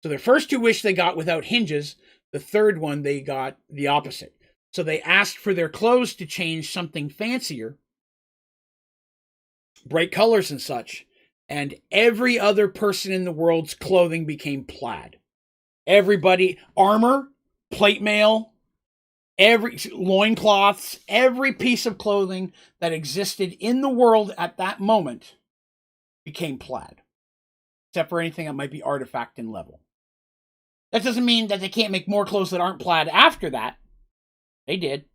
S1: So their first 2 wishes they got without hinges. The 3rd one, they got the opposite. So they asked for their clothes to change something fancier, bright colors and such. And every other person in the world's clothing became plaid. Everybody, armor, plate mail, every loincloths, every piece of clothing that existed in the world at that moment became plaid. Except for anything that might be artifact in level. That doesn't mean that they can't make more clothes that aren't plaid after that. They did.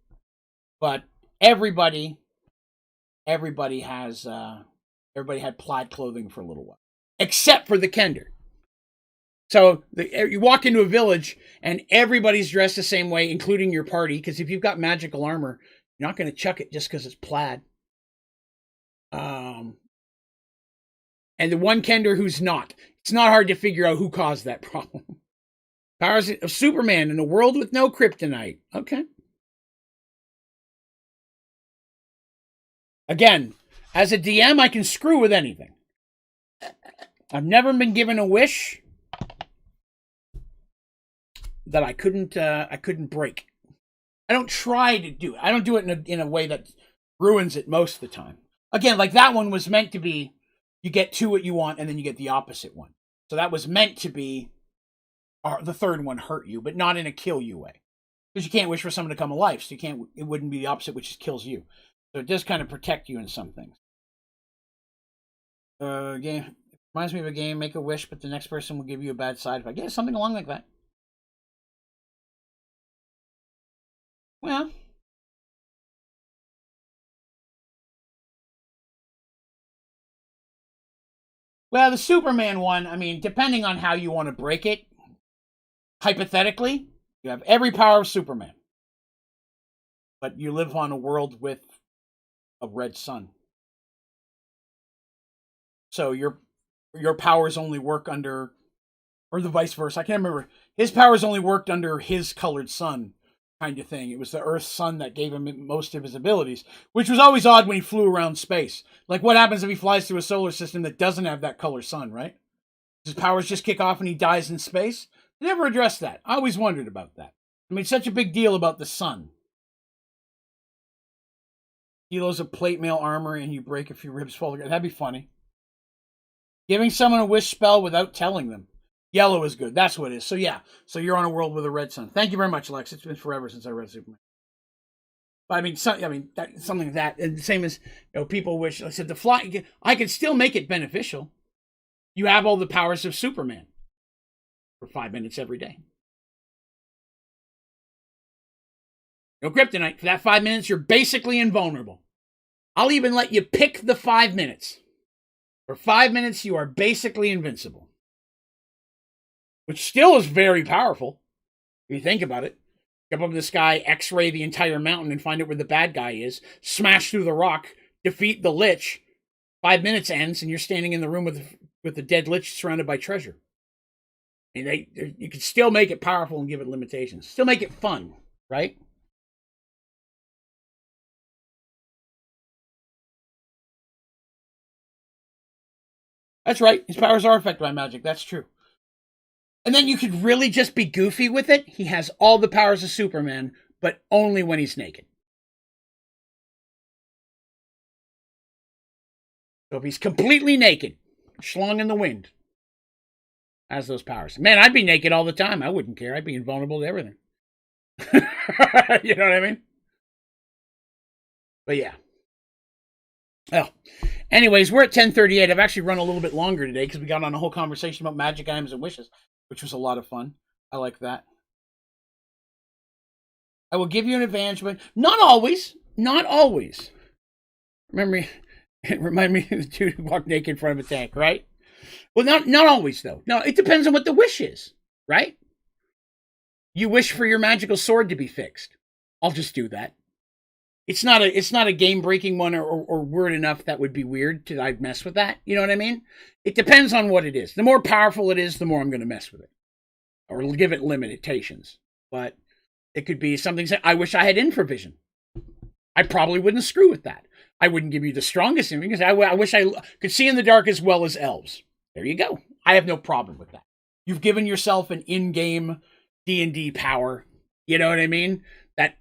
S1: But everybody had plaid clothing for a little while. Except for the Kender. So you walk into a village and everybody's dressed the same way, including your party, because if you've got magical armor, you're not going to chuck it just because it's plaid. And the one Kender who's not. It's not hard to figure out who caused that problem. Powers of Superman in a world with no kryptonite. Okay. Again, as a DM, I can screw with anything. I've never been given a wish that I couldn't break. I don't try to do it. I don't do it in a way that ruins it most of the time. Again, like that one was meant to be, you get to what you want and then you get the opposite one. So that was meant to be, the third one hurt you, but not in a kill you way. Because you can't wish for someone to come alive, so it wouldn't be the opposite, which just kills you. So it does kind of protect you in some things. Game reminds me of a game, make a wish, but the next person will give you a bad side effect. Yeah, something along like that. Well, the Superman one, I mean, depending on how you want to break it, hypothetically, you have every power of Superman. But you live on a world with a red sun. So your powers only work under, or the vice versa. I can't remember. His powers only worked under his colored sun kind of thing. It was the Earth's sun that gave him most of his abilities, which was always odd when he flew around space. Like, what happens if he flies through a solar system that doesn't have that color sun, right? His powers just kick off and he dies in space? They never addressed that. I always wondered about that. I mean, such a big deal about the sun. Kilos of plate mail armor and you break a few ribs fall together. That'd be funny. Giving someone a wish spell without telling them. Yellow is good. That's what it is. So yeah. So you're on a world with a red sun. Thank you very much, Alex. It's been forever since I read Superman. But I mean, something like that. And the same as, people wish. I said the fly. I could still make it beneficial. You have all the powers of Superman for 5 minutes every day. No kryptonite. For that 5 minutes, you're basically invulnerable. I'll even let you pick the 5 minutes. For 5 minutes, you are basically invincible. Which still is very powerful, if you think about it. Jump up in the sky, X-ray the entire mountain, and find out where the bad guy is. Smash through the rock, defeat the Lich. 5 minutes ends, and you're standing in the room with the dead Lich surrounded by treasure. And you can still make it powerful and give it limitations. Still make it fun, right? That's right. His powers are affected by magic. That's true. And then you could really just be goofy with it. He has all the powers of Superman, but only when he's naked. So if he's completely naked, schlong in the wind, has those powers. Man, I'd be naked all the time. I wouldn't care. I'd be invulnerable to everything. You know what I mean? But yeah. Oh, anyways, we're at 10:38. I've actually run a little bit longer today because we got on a whole conversation about magic items and wishes, which was a lot of fun. I like that. I will give you an advantage, but not always. Not always. Remind me of the dude who walked naked in front of a tank, right? Well, not always, though. No, it depends on what the wish is, right? You wish for your magical sword to be fixed. I'll just do that. It's not a game-breaking one or word enough that would be weird to I'd mess with that. You know what I mean? It depends on what it is. The more powerful it is, the more I'm going to mess with it. Or give it limitations. But it could be something, I wish I had infravision. I probably wouldn't screw with that. I wouldn't give you the strongest thing because I wish I could see in the dark as well as elves. There you go. I have no problem with that. You've given yourself an in-game D&D power. You know what I mean? That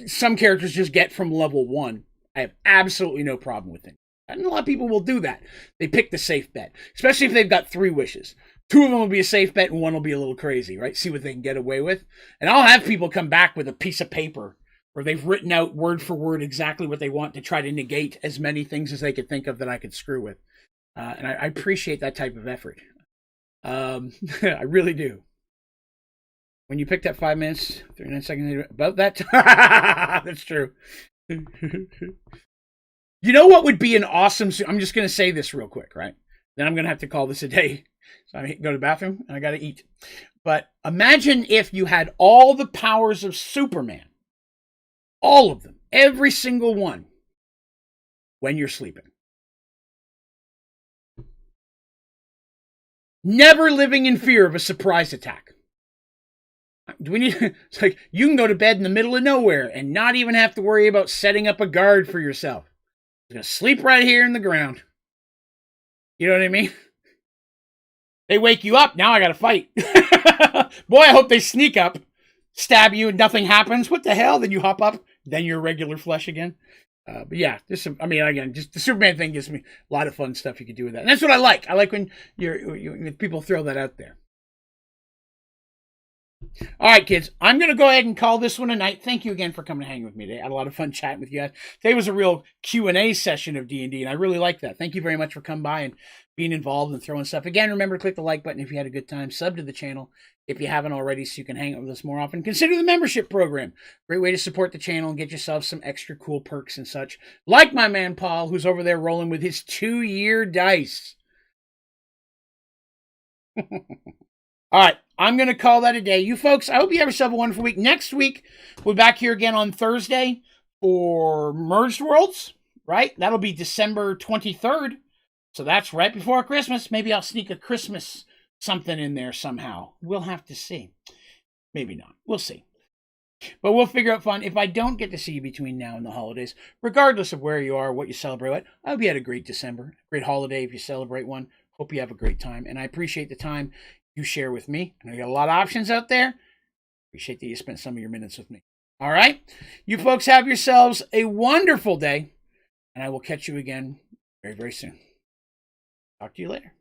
S1: some characters just get from level 1. I have absolutely no problem with it. And a lot of people will do that. They pick the safe bet, especially if they've got 3 wishes. 2 of them will be a safe bet and 1 will be a little crazy, right? See what they can get away with. And I'll have people come back with a piece of paper where they've written out word for word exactly what they want to try to negate as many things as they could think of that I could screw with. And I appreciate that type of effort. I really do. When you picked that 5 minutes, 39 seconds, about that time. That's true. You know what would be an awesome... I'm just going to say this real quick, right? Then I'm going to have to call this a day. So I go to the bathroom and I got to eat. But imagine if you had all the powers of Superman. All of them. Every single one. When you're sleeping. Never living in fear of a surprise attack. Do we need? It's like you can go to bed in the middle of nowhere and not even have to worry about setting up a guard for yourself. He's going to sleep right here in the ground. You know what I mean? They wake you up. Now I got to fight. Boy, I hope they sneak up, stab you, and nothing happens. What the hell? Then you hop up. Then you're regular flesh again. But yeah, there's some. I mean, again, just the Superman thing gives me a lot of fun stuff you can do with that, and that's what I like. I like when people throw that out there. All right, kids, I'm going to go ahead and call this one a night. Thank you again for coming to hang with me today. I had a lot of fun chatting with you guys. Today was a real Q&A session of D&D, and I really like that. Thank you very much for coming by and being involved and throwing stuff. Again, remember to click the like button if you had a good time. Sub to the channel if you haven't already so you can hang out with us more often. Consider the membership program. Great way to support the channel and get yourself some extra cool perks and such. Like my man Paul, who's over there rolling with his 2-year dice. All right, I'm going to call that a day. You folks, I hope you have yourself a wonderful week. Next week, we're back here again on Thursday for Merged Worlds, right? That'll be December 23rd. So that's right before Christmas. Maybe I'll sneak a Christmas something in there somehow. We'll have to see. Maybe not. We'll see. But we'll figure out fun. If I don't get to see you between now and the holidays, regardless of where you are, what you celebrate, I hope you had a great December, great holiday if you celebrate one. Hope you have a great time. And I appreciate the time you share with me. I know you got a lot of options out there. Appreciate that you spent some of your minutes with me. All right. You folks have yourselves a wonderful day. And I will catch you again very, very soon. Talk to you later.